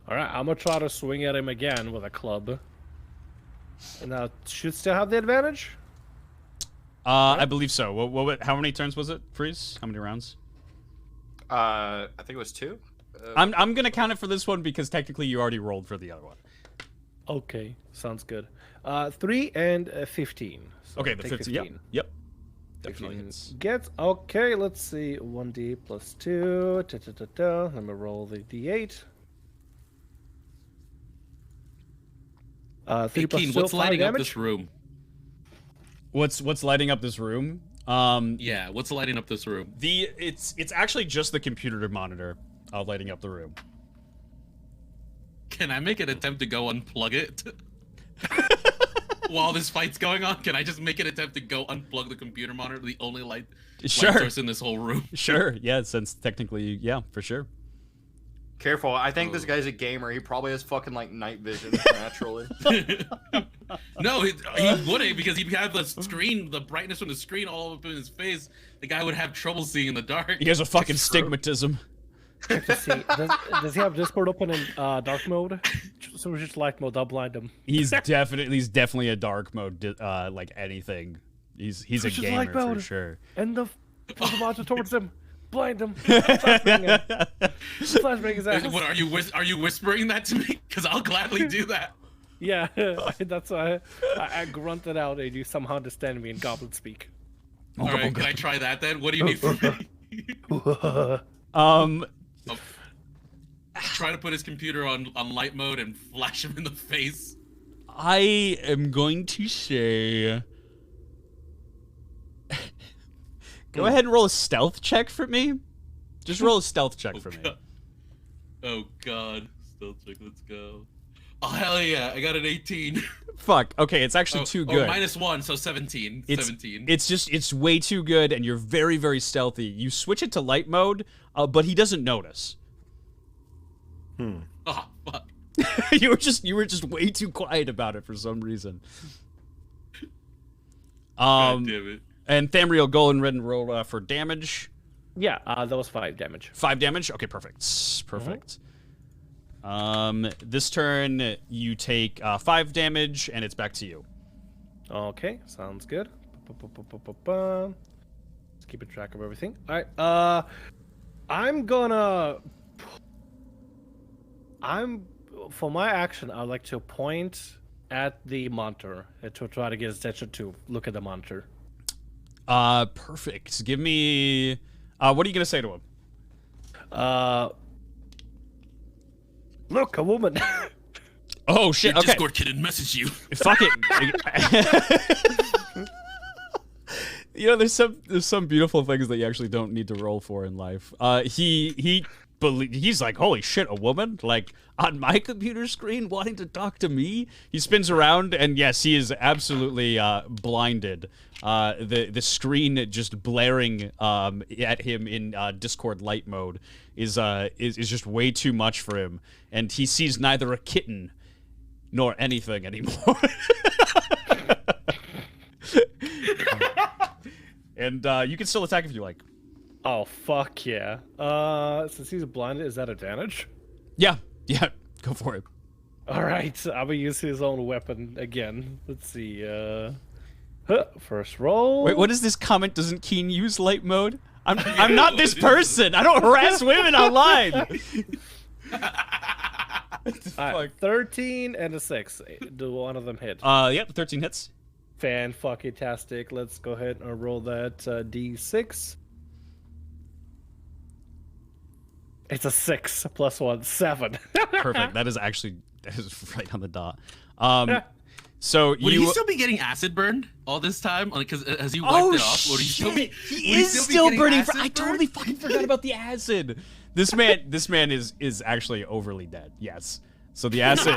All right, I'm gonna try to swing at him again with a club. And I should still have the advantage. I believe so. How many turns was it, Freeze? How many rounds? I think it was 2. I'm gonna count it for this one because technically you already rolled for the other one. Okay, sounds good. 3 and 15. So Okay, the take 15. Yep. Definitely 15 hits. gets okay. Let's see, 1d plus 2. Let me roll the d8. 3 plus Keen, still what's 5 lighting up damage. this room? What's lighting up this room? Yeah, what's lighting up this room? It's actually just the computer monitor lighting up the room. Can I make an attempt to go unplug it? While this fight's going on, can I just make an attempt to go unplug the computer monitor, the only light source in this whole room? Sure, yeah, since technically, yeah, for sure. Careful, I think this guy's a gamer. He probably has fucking like night vision naturally. No, he wouldn't, because he'd have the screen, the brightness from the screen all up in his face. The guy would have trouble seeing in the dark. He has a fucking stigmatism. Let's see. Does he have Discord open in dark mode? So just light mode. I'll blind him. He's definitely a dark mode, like anything. He's a Switch to gamer light for mode. sure. And the monitor towards him. Blind him. Flashbang his ass. What are you whispering that to me? Because I'll gladly do that. Yeah, that's why I grunted out and you somehow understand me in goblin speak. All right, can I try that then? What do you need from me? Try to put his computer on light mode and flash him in the face. I am going to say... Go ahead and roll a stealth check for me. Just roll a stealth check for me. Oh god. Stealth check, let's go. Oh hell yeah, I got an 18. Fuck, okay, it's actually too good. -1, so 17. 17. It's way too good, and you're very, very stealthy. You switch it to light mode, but he doesn't notice. Oh fuck. you were just way too quiet about it for some reason. God damn it. And Thamriel, go and roll for damage. Yeah, that was 5 damage. 5 damage? Okay, perfect. Perfect. This turn, you take 5 damage, and it's back to you. Okay, sounds good. Let's keep a track of everything. Alright, for my action, I'd like to point at the monitor to try to get his attention to look at the monitor. Perfect. Give me... what are you going to say to him? Look, a woman. Oh, shit, Your okay. Discord kid didn't message you. Fuck it. You know, there's some beautiful things that you actually don't need to roll for in life. He's like, holy shit, a woman? Like, on my computer screen wanting to talk to me? He spins around, and yes, he is absolutely blinded. The screen just blaring at him in Discord light mode is just way too much for him. And he sees neither a kitten nor anything anymore. And you can still attack if you like. Oh, fuck yeah. Since he's blinded, is that advantage? Yeah, go for it. Alright, I'm gonna use his own weapon again. Let's see, first roll. Wait, what is this comment? Doesn't Keen use light mode? I'm not this person. I don't harass women online. Alright, 13 and a 6. Do one of them hit? Yep, 13 hits. Fan-fucking-tastic. Let's go ahead and roll that D6. It's a 6 plus 1, 7. Perfect. That is right on the dot. So Would he still be getting acid burned all this time? Because as you wiped it off, would he still be? He is still burning. I totally fucking forgot about the acid. This man is actually overly dead. Yes. So the acid,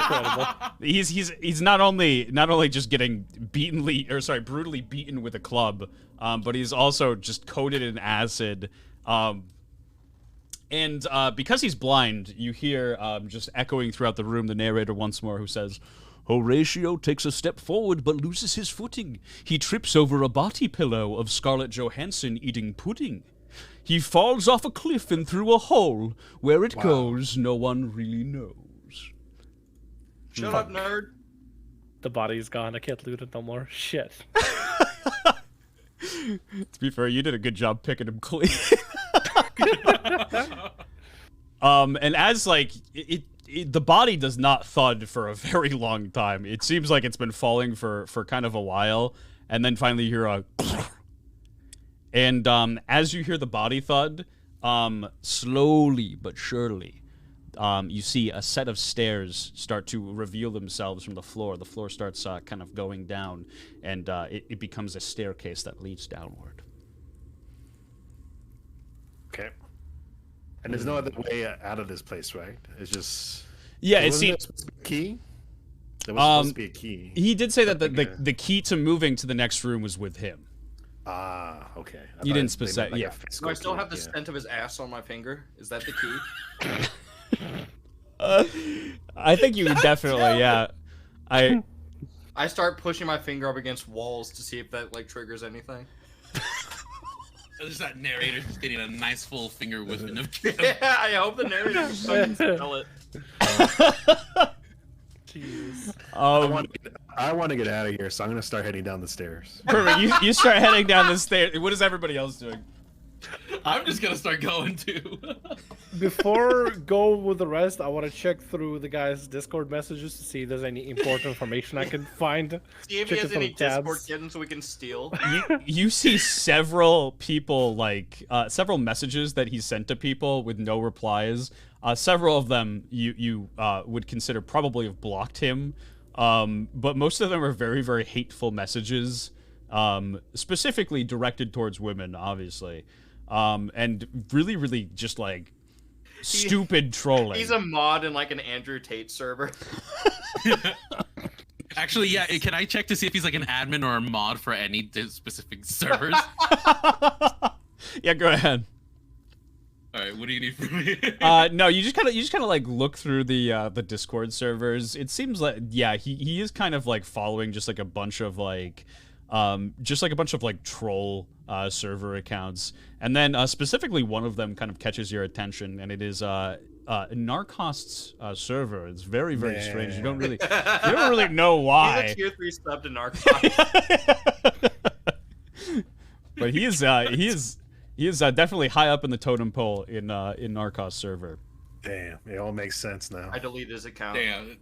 he's not only just getting brutally beaten with a club, but he's also just coated in acid. And because he's blind, you hear just echoing throughout the room the narrator once more, who says, Horatio takes a step forward but loses his footing. He trips over a body pillow of Scarlett Johansson eating pudding. He falls off a cliff and through a hole. Where it goes, no one really knows. Shut up, nerd. The body's gone. I can't loot it no more. Shit. To be fair, you did a good job picking him clean. And as like the body does not thud for a very long time. It seems like it's been falling for kind of a while, and then finally you hear a and as you hear the body thud, slowly but surely you see a set of stairs start to reveal themselves from the floor. The floor starts kind of going down, and it becomes a staircase that leads downward. Okay. And there's no other way out of this place, right? It's just... Yeah, it wasn't seems... there supposed to be a key? There was supposed to be a key. He did say that the key to moving to the next room was with him. Ah, okay. You didn't specify, yeah. Do I still have the scent of his ass on my finger? Is that the key? I think you definitely, yeah. I start pushing my finger up against walls to see if that like triggers anything. There's that narrator just getting a nice full finger whipping of Yeah, I hope the narrator can fucking smell it. Jeez. I want to get out of here, so I'm going to start heading down the stairs. Perfect. You start heading down the stairs. What is everybody else doing? I'm just gonna start going too. Before go with the rest, I want to check through the guy's Discord messages to see if there's any important information I can find. See if he has any Discord kittens we can steal. You see several people, like, several messages that he sent to people with no replies. Several of them you would consider probably have blocked him. But most of them are very, very hateful messages, specifically directed towards women, obviously. And really, really just, like, stupid trolling. He's a mod in, like, an Andrew Tate server. Actually, yeah, can I check to see if he's, like, an admin or a mod for any specific servers? Yeah, go ahead. Alright, what do you need from me? No, you just kind of like look through the Discord servers. It seems like, yeah, he is kind of like following just like a bunch of like troll server accounts, and then specifically one of them kind of catches your attention, and it is Narcost's server. It's very, very strange. You don't really know why. He's a tier 3 sub to Narcost. But he is definitely high up in the totem pole in Narcos server. Damn, it all makes sense now. I deleted his account. Damn.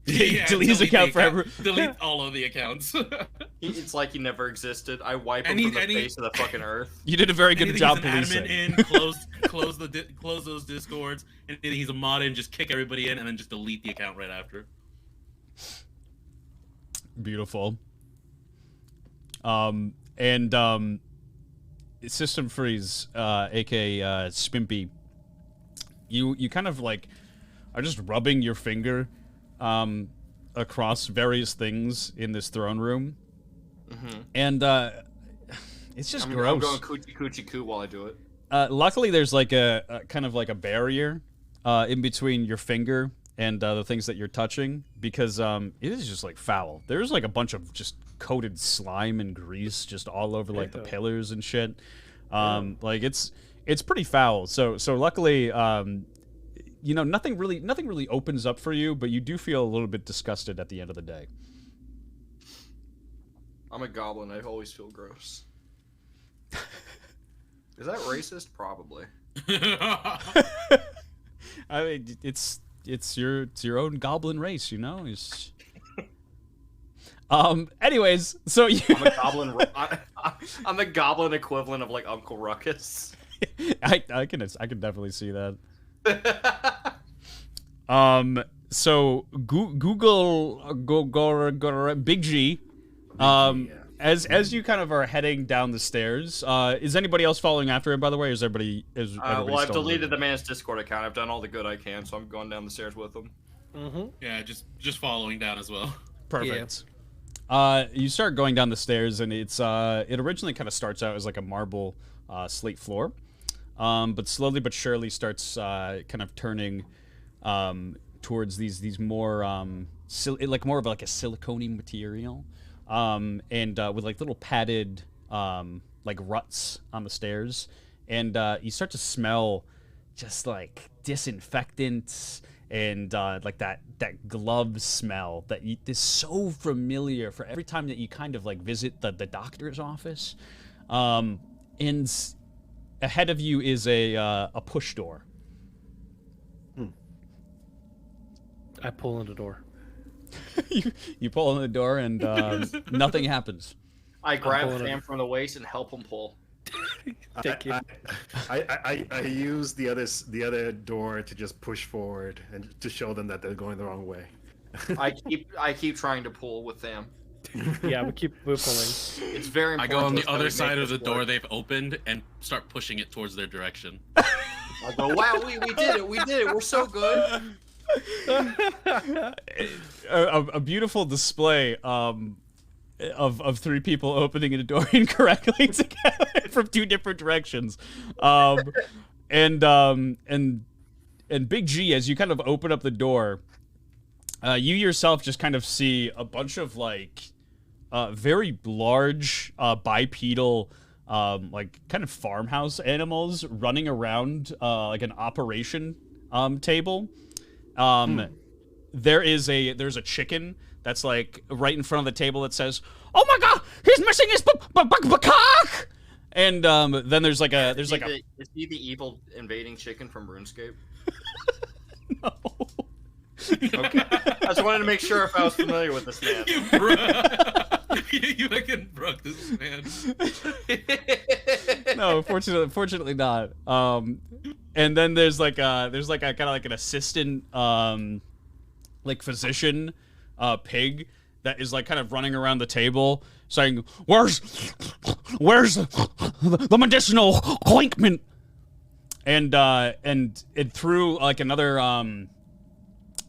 Yeah, delete his account forever. Delete all of the accounts. It's like he never existed. I wipe him from the face of the fucking earth. You did a very good job policing. Admin in, close those discords, and he's a mod in, just kick everybody in, and then just delete the account right after. Beautiful. System Freeze, aka Spimpy, you kind of like are just rubbing your finger across various things in this throne room, and it's just gross. I'm going coochie coochie coo while I do it. Luckily, there's like a kind of like a barrier in between your finger and the things that you're touching, because it is just like foul. There's like a bunch of just coated slime and grease just all over like the pillars and shit. Like it's pretty foul. So luckily, you know, nothing really opens up for you, but you do feel a little bit disgusted at the end of the day. I'm a goblin. I always feel gross. Is that racist? Probably. I mean, it's your own goblin race, you know. Anyways, so you... I'm a goblin. I'm the goblin equivalent of like Uncle Ruckus. I can definitely see that. So Google Big G. As you kind of are heading down the stairs, is anybody else following after him? By the way, is everybody? Well, I've deleted the man's Discord account. I've done all the good I can, so I'm going down the stairs with him. Yeah, just following down as well. Perfect. Yeah. You start going down the stairs, and it originally kind of starts out as like a marble slate floor, but slowly but surely starts kind of turning towards these more like more of like a silicone material, and with like little padded like ruts on the stairs, and you start to smell just like disinfectants and like that glove smell that is so familiar for every time that you kind of like visit the doctor's office. And ahead of you is a push door. I pull in the door. you pull in the door and nothing happens. I grab Sam from the waist and help him pull. Thank you. I use the other door to just push forward and to show them that they're going the wrong way. I keep trying to pull with them. Yeah, we're pulling. It's very I important. go on to the us that other we side make of the this door work. they've opened and start pushing it towards their direction. I go, wow, we did it. We did it. We're so good. A beautiful display of 3 people opening a door incorrectly together from 2 different directions. And Big G, as you kind of open up the door, you yourself just kind of see a bunch of like very large bipedal like kind of farmhouse animals running around like an operation table. There's a chicken that's like right in front of the table that says, "Oh my god, he's missing his cock!" And then there's like a Is he the evil invading chicken from RuneScape? No. Okay. I just wanted to make sure if I was familiar with this man. You fucking broke this man. No, fortunately not. And then there's like a kind of like an assistant like physician pig that is like kind of running around the table saying, Where's the medicinal ointment?" And through like another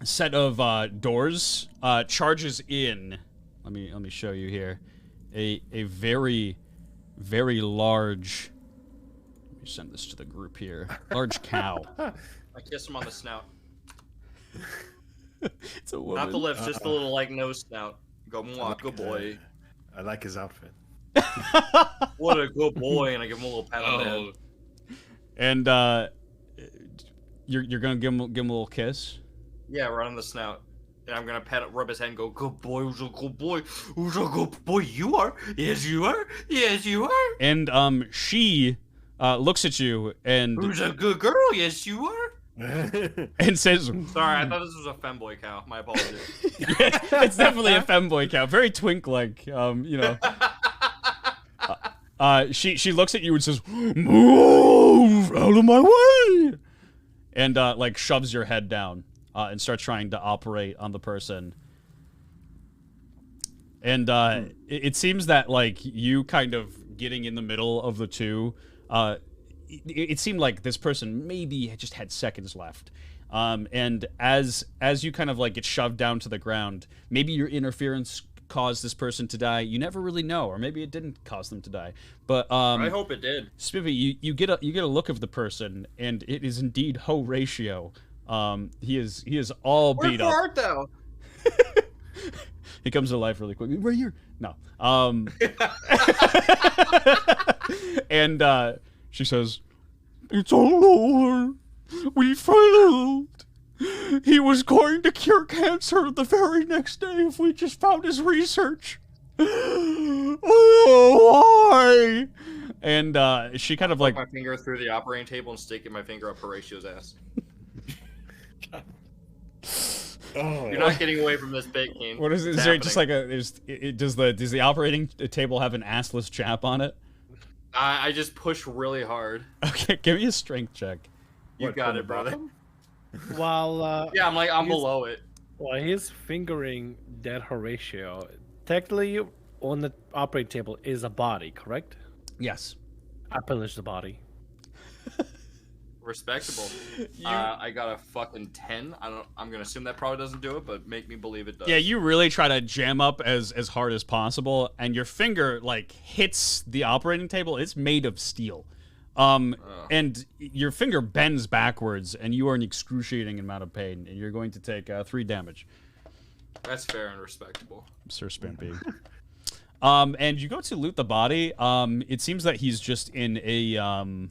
set of doors charges in. Let me show you here. A very, very large. Let me send this to the group here. Large cow. I kiss him on the snout. It's a woman. Not the lips, just the little like nose snout. Go, mwah, good boy. I like his outfit. What a good boy, and I give him a little pat on the head. And you're gonna give him a little kiss. Yeah, right on the snout. And I'm gonna rub his head and go, good boy, who's a good boy? Who's a good boy? You are? Yes, you are? Yes, you are? And she looks at you and Who's a good girl? Yes, you are? and says, Sorry, I thought this was a femboy cow. My apologies. it's definitely a femboy cow. Very twink-like, you know. She looks at you and says, "Move out of my way!" And like shoves your head down and starts trying to operate on the person. And it seems that like you kind of getting in the middle of the two, it seemed like this person maybe just had seconds left. And as you kind of like get shoved down to the ground, maybe your interference caused this person to die. You never really know, or maybe it didn't cause them to die. But I hope it did. Spiffy, you get a look of the person, and it is indeed Horatio. He is all beat up. Where's Art though? He comes to life really quickly. Right here. No. And she says, "It's all over. We failed. He was going to cure cancer the very next day if we just found his research. Oh, why?" And she kind of like... my finger through the operating table and sticking my finger up Horatio's ass. Oh, You're not getting away from this bit, Kane. What is it? Is there just like a... does the operating table have an assless chap on it? I just push really hard. Okay, give me a strength check. You got it, brother. While Yeah, I'm below it. while he's fingering dead Horatio, technically on the operating table is a body, correct? Yes. I pillaged the body. Respectable. I got a fucking 10. I'm gonna assume that probably doesn't do it, but make me believe it does. Yeah, you really try to jam up as hard as possible, and your finger like hits the operating table. It's made of steel. And your finger bends backwards, and you are in excruciating amount of pain, and you're going to take 3 damage. That's fair and respectable. Sir Spimpy. And you go to loot the body. It seems that he's just in a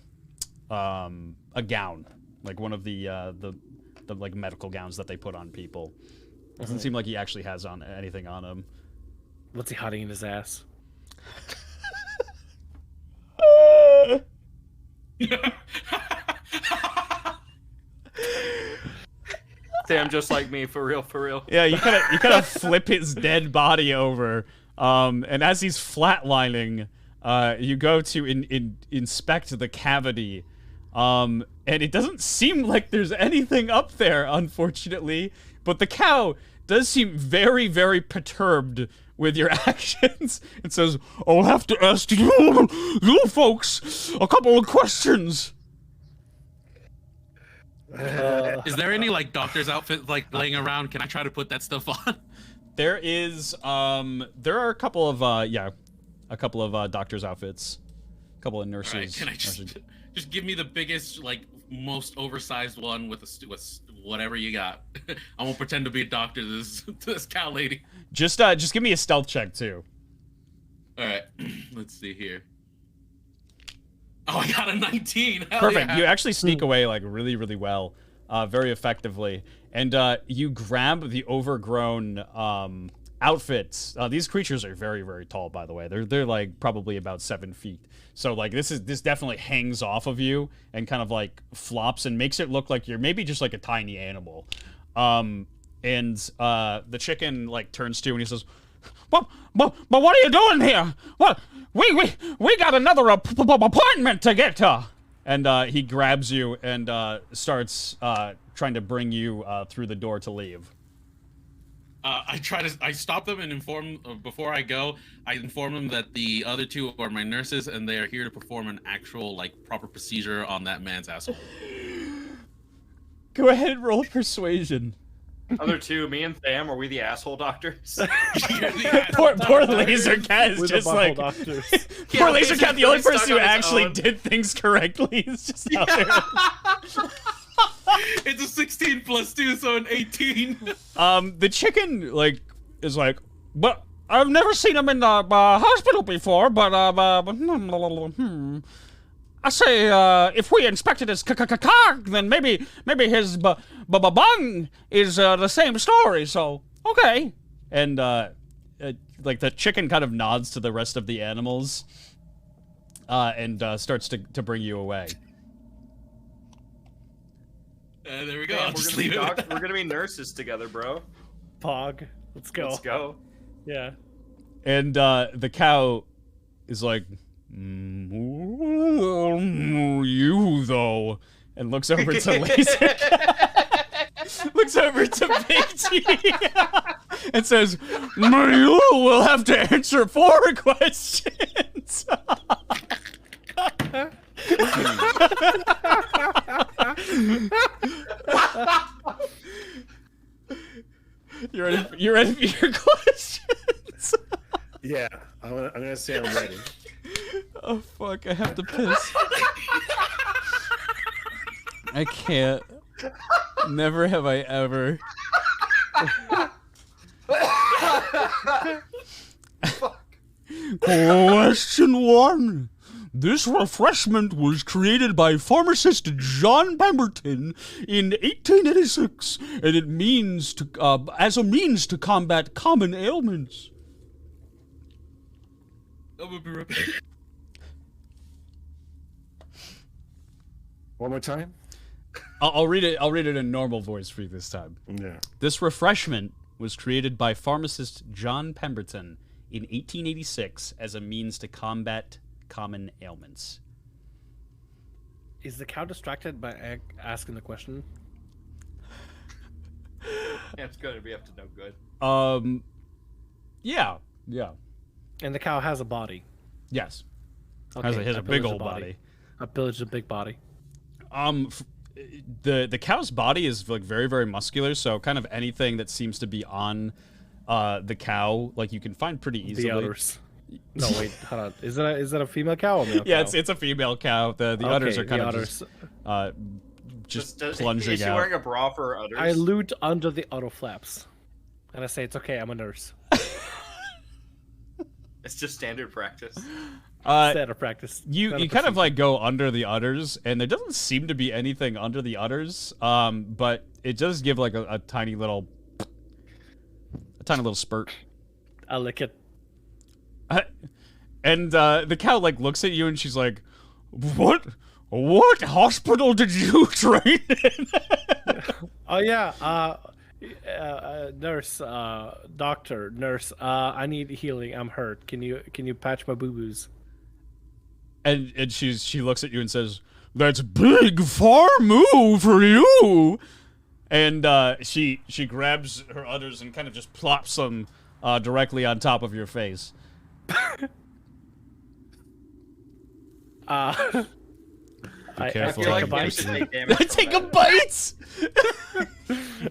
gown, like one of the like medical gowns that they put on people. Doesn't seem like he actually has on anything on him. What's he hiding in his ass? Damn, just like me, for real, for real. Yeah, you kind of flip his dead body over, and as he's flatlining, You go to inspect the cavity, and it doesn't seem like there's anything up there, unfortunately. But the cow does seem very, very perturbed with your actions. It says, "I'll have to ask you folks a couple of questions." Is there any like doctor's outfit like laying around? Can I try to put that stuff on? There is, there are a couple of, doctor's outfits, a couple of nurses. Right, can I just give me the biggest, like, most oversized one with whatever you got? I won't pretend to be a doctor to this cow lady. Just give me a stealth check too. All right, let's see here. Oh, I got a 19. Hell Perfect. yeah. You actually sneak away like really, really well, very effectively, and you grab the overgrown outfits. These creatures are very, very tall, by the way. They're like probably about 7 feet. So like this definitely hangs off of you and kind of like flops and makes it look like you're maybe just like a tiny animal. And the chicken like turns to you and he says, But what are you doing here? What? We got another appointment to get to. And he grabs you and starts trying to bring you through the door to leave. I stop them and inform before I go. I inform them that the other two are my nurses and they are here to perform an actual like proper procedure on that man's asshole. Go ahead and roll persuasion. Other two, me and Tham, are we the asshole doctors? Poor Laser Cat is just like poor Laser Cat, the only person who actually did things correctly is just out there. It's a 16 plus 2, so an 18. The chicken like is like, but I've never seen him in the hospital before. But I say, if we inspected his cock, then maybe his bung is the same story. So okay, and like the chicken kind of nods to the rest of the animals, and starts to bring you away. There we go. Yeah, I'll just leave it. We're gonna be nurses together, bro. Pog, let's go. Let's go. Yeah. And the cow is like, you though, and looks over to Laser, looks over to Big T, and says, "You will have to answer 4 questions." You ready for your questions? Yeah, I'm gonna say I'm ready. Oh fuck, I have to piss. I can't. Never have I ever. Question 1. This refreshment was created by pharmacist John Pemberton in 1886, and it means to, as a means to combat common ailments. I will be right back. One more time. I'll read it. I'll read it in normal voice for you this time. Yeah. This refreshment was created by pharmacist John Pemberton in 1886 as a means to combat common ailments. Is the cow distracted by asking the question? Yeah, it's gonna be up to no good. Yeah. And the cow has a body. Yes. Okay, Has a big old body. I pillaged a big body. The cow's body is like very, very muscular, so kind of anything that seems to be on the cow, like you can find pretty easily. The udders. No, wait, hold on. Is that a female cow or male Yeah, cow? it's a female cow. The udders are kind of just plunging Is she out. wearing a bra for her udders? I loot under the udder flaps. And I say, it's okay, I'm a nurse. It's just standard practice. Standard practice. You kind of like go under the udders, and there doesn't seem to be anything under the udders, but it does give like a tiny little spurt. I lick it. And the cow like looks at you, and she's like, "What hospital did you train in?" Oh yeah, nurse, doctor, nurse. I need healing. I'm hurt. Can you patch my boo boos? And she looks at you and says, "That's big far move for you." And she grabs her udders and kind of just plops them directly on top of your face. I careful. take a you bite. should take damage from Take a that. bite!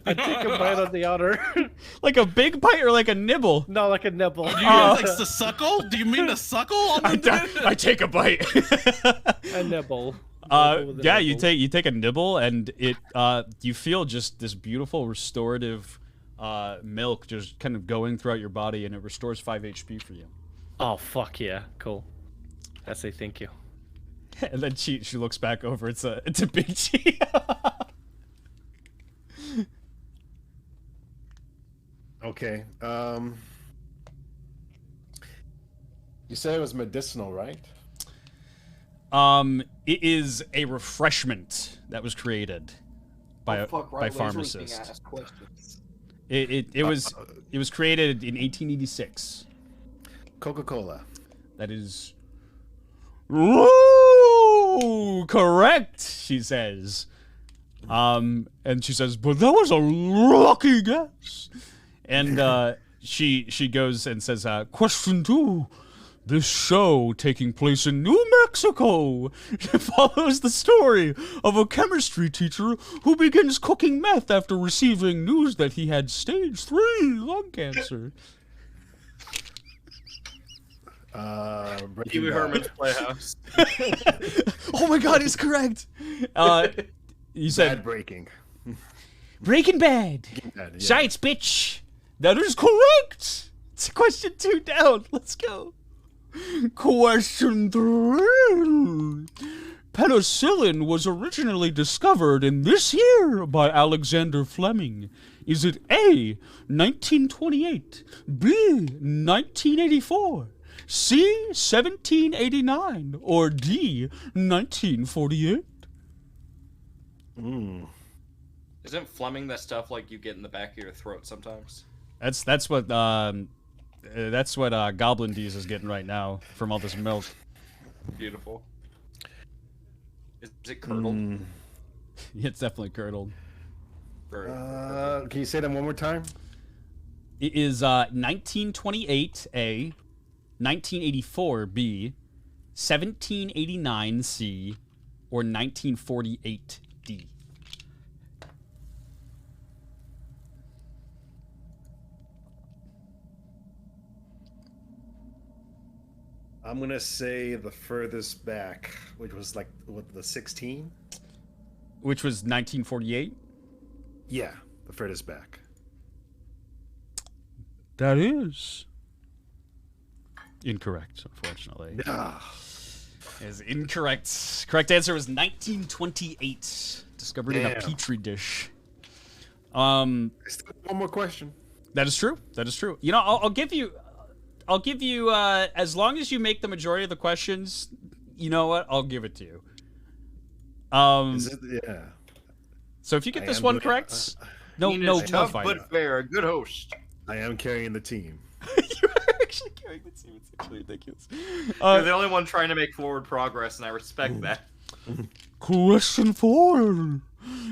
I take a bite of the other. Like a big bite or like a nibble? No, like a nibble. Do you mean like to suckle? Do you mean to suckle? On the I take a bite. A nibble. Nibble with a Yeah, nibble. you take a nibble, and it you feel just this beautiful restorative milk just kind of going throughout your body, and it restores 5 HP for you. Oh fuck yeah, cool. I say thank you. And then she looks back over. It's a big G. Okay. You said it was medicinal, right? It is a refreshment that was created by Oh, fuck, by right, lasers being pharmacists. asked questions. It was created in 1886. Coca-Cola. That is. Ooh, correct, she says. And she says, but that was a lucky guess. And she goes and says, question 2. This show, taking place in New Mexico, follows the story of a chemistry teacher who begins cooking meth after receiving news that he had stage 3 lung cancer. Breaking Pee Wee Bad. Herman's Playhouse. Oh my god, it's correct! You said Bad breaking. Breaking Bad. Bad, yeah. Science, bitch. That is correct. It's question 2 down. Let's go. Question 3. Penicillin was originally discovered in this year by Alexander Fleming. Is it A, 1928, B, 1984, C, 1789, or D, 1948? Isn't Fleming that stuff like you get in the back of your throat sometimes? That's what Goblin D's is getting right now from all this milk. Beautiful. Is it curdled? It's definitely curdled. Or- Can you say that one more time? It is 1928 A, 1984 B, 1789 C, or 1948 D. I'm gonna say the furthest back, which was like what, the 16? Which was 1948? Yeah, the furthest back. That is incorrect, unfortunately. Is incorrect. Correct answer was 1928. Discovered in a Damn. petri dish. One more question. That is true. That is true. You know, I'll give you as long as you make the majority of the questions. You know what? I'll give it to you. Is it? Yeah. So if you get I this am one doing- correct, no Nina's tough fight. but fair, a good host. I am carrying the team. You're actually carrying the team. It's actually ridiculous. You're the only one trying to make forward progress, and I respect that. Question 4.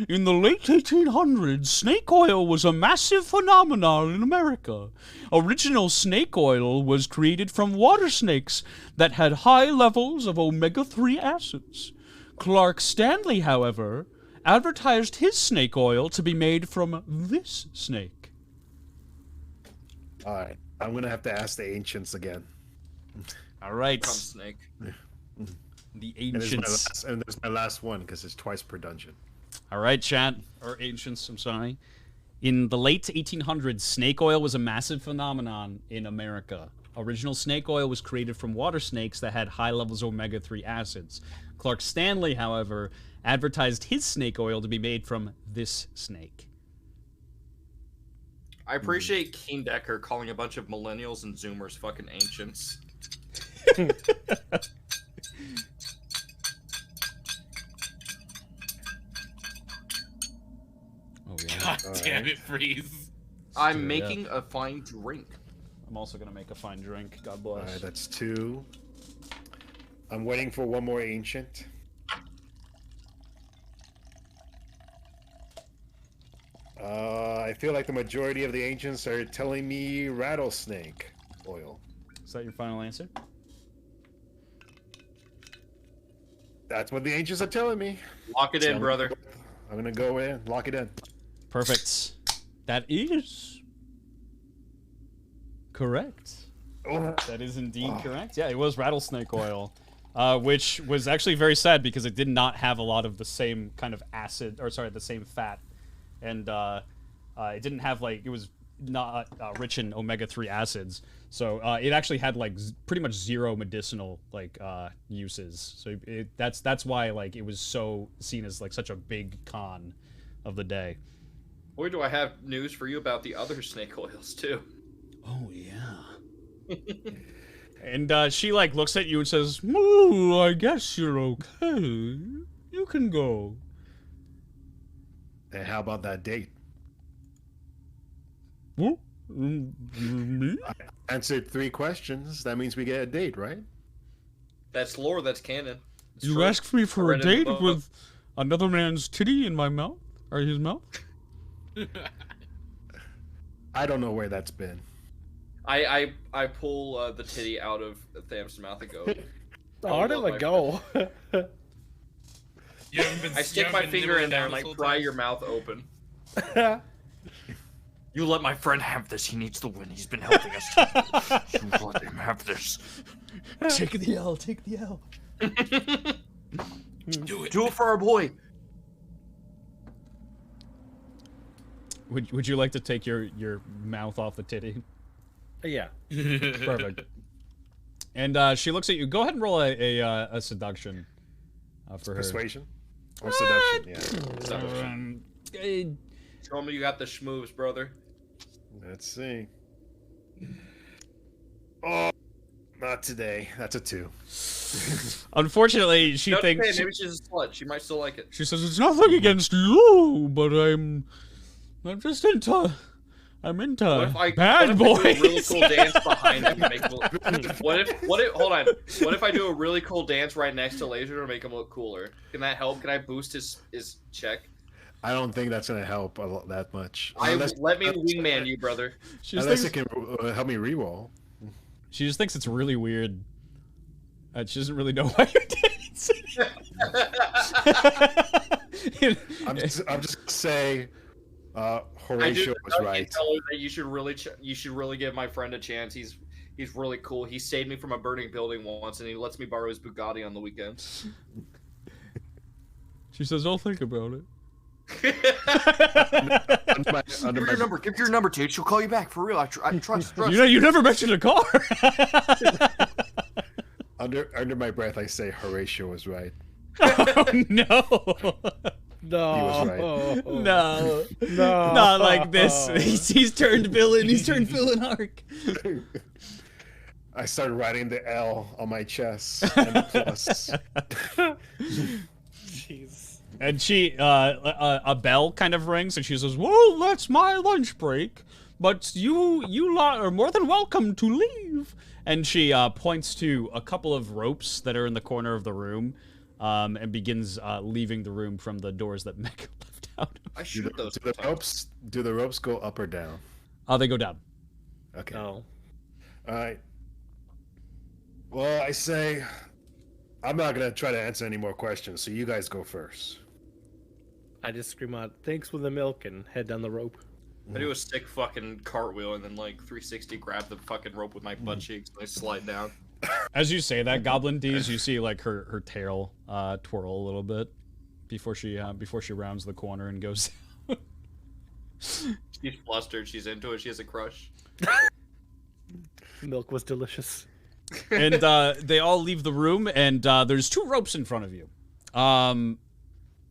In the late 1800s, snake oil was a massive phenomenon in America. Original snake oil was created from water snakes that had high levels of omega-3 acids. Clark Stanley, however, advertised his snake oil to be made from this snake. All right, I'm gonna have to ask the ancients again. All right. Come snake. The And this is my ancients. last, and this is my last one because it's twice per dungeon. All right, chat. Or ancients, I'm sorry. In the late 1800s, snake oil was a massive phenomenon in America. Original snake oil was created from water snakes that had high levels of omega-3 acids. Clark Stanley, however, advertised his snake oil to be made from this snake. I appreciate Keen Decker calling a bunch of millennials and Zoomers fucking ancients. Oh, yeah. God damn it, Freeze. I'm do it, making a fine drink. I'm also going to make a fine drink. God All bless. right, that's 2. I'm waiting for one more ancient. I feel like the majority of the ancients are telling me rattlesnake oil. Is that your final answer? That's what the ancients are telling me. Lock it in, brother. I'm gonna go in, lock it in. Perfect. That is correct. Oh. That is indeed correct. Yeah, it was rattlesnake oil, which was actually very sad because it did not have a lot of the same kind of acid, or sorry, the same fat, and it didn't have like, it was not rich in omega-3 acids, so it actually had like pretty much zero medicinal like uses. So that's why like it was so seen as like such a big con of the day. Boy, do I have news for you about the other snake oils too. Oh yeah. And she like looks at you and says, "Ooh, I guess you're okay. You can go." And how about that date? What? Me? I answered 3 questions. That means we get a date, right? That's lore. That's canon. It's You true. asked me for I a read it in the date book. with another man's titty in my mouth, or his mouth? I don't know where that's been. I pull the titty out of Tham's mouth and go. How did it go? You haven't been, I stick my finger in there and like pry your mouth open. You let my friend have this. He needs to win. He's been helping us. You let him have this. Take the L. Take the L. Do it. Do it for our boy. Would you like to take your mouth off the titty? Yeah. Perfect. And she looks at you. Go ahead and roll a seduction for her. Persuasion? Or seduction, yeah. Seduction. Show me you got the schmoves, brother. Let's see. Oh, not today. That's a 2. Unfortunately, she No, thinks... okay, maybe she's a slut. She might still like it. She says, "It's nothing against you, but I'm just into... I'm into bad what if I do a really boys." cool dance behind him to make him look... What if, hold on. What if I do a really cool dance right next to Laser to make him look cooler? Can that help? Can I boost his check? I don't think that's gonna help that much. Let me wingman you, brother. Unless it can help me reroll. She just thinks it's really weird. She doesn't really know why you're dancing. I'm just gonna say, Horatio was right. Tell her that you should really give my friend a chance. He's really cool. He saved me from a burning building once, and he lets me borrow his Bugatti on the weekends. She says, "I'll think about it." Give her your number, Tate. She'll call you back for real. I trust. You know, you never mentioned a car. Under my breath, I say Horatio was right. Oh, no. No. He was right. No. No. Not like this. He's turned villain. He's turned villain arc. I started writing the L on my chest and the plus. Jeez. And she, a bell kind of rings, and she says, "Well, that's my lunch break, but you are more than welcome to leave." And she points to a couple of ropes that are in the corner of the room, and begins leaving the room from the doors that Mecca left out. I shoot those. Do the ropes go up or down? They go down. Okay. No. All right. Well, I say I'm not gonna try to answer any more questions, so you guys go first. I just scream out, "Thanks for the milk," and head down the rope. I do a sick fucking cartwheel and then like 360 grab the fucking rope with my butt cheeks and I slide down. As you say that, Goblin D's, you see like her tail twirl a little bit before she rounds the corner and goes. She's flustered. She's into it. She has a crush. Milk was delicious. And they all leave the room, and there's 2 ropes in front of you.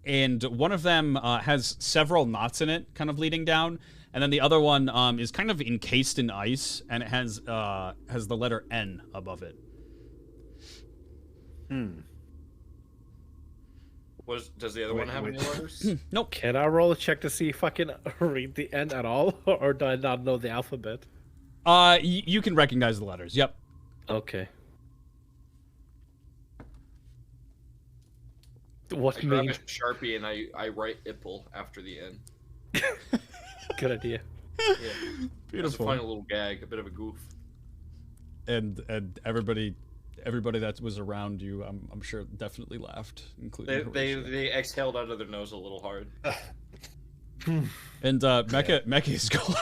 And one of them has several knots in it, kind of leading down, and then the other one is kind of encased in ice, and it has the letter N above it. Does the other one have any letters? Nope. Can I roll a check to see if I can read the N at all, or do I not know the alphabet? You can recognize the letters. Yep. Okay. What I grab mean? a Sharpie and I write Ipple after the N. Good idea. Yeah. It's a Beautiful. funny little gag, a bit of a goof. And everybody that was around you, I'm sure, definitely laughed, including Horatio. They exhaled out of their nose a little hard. And Mecha is gone.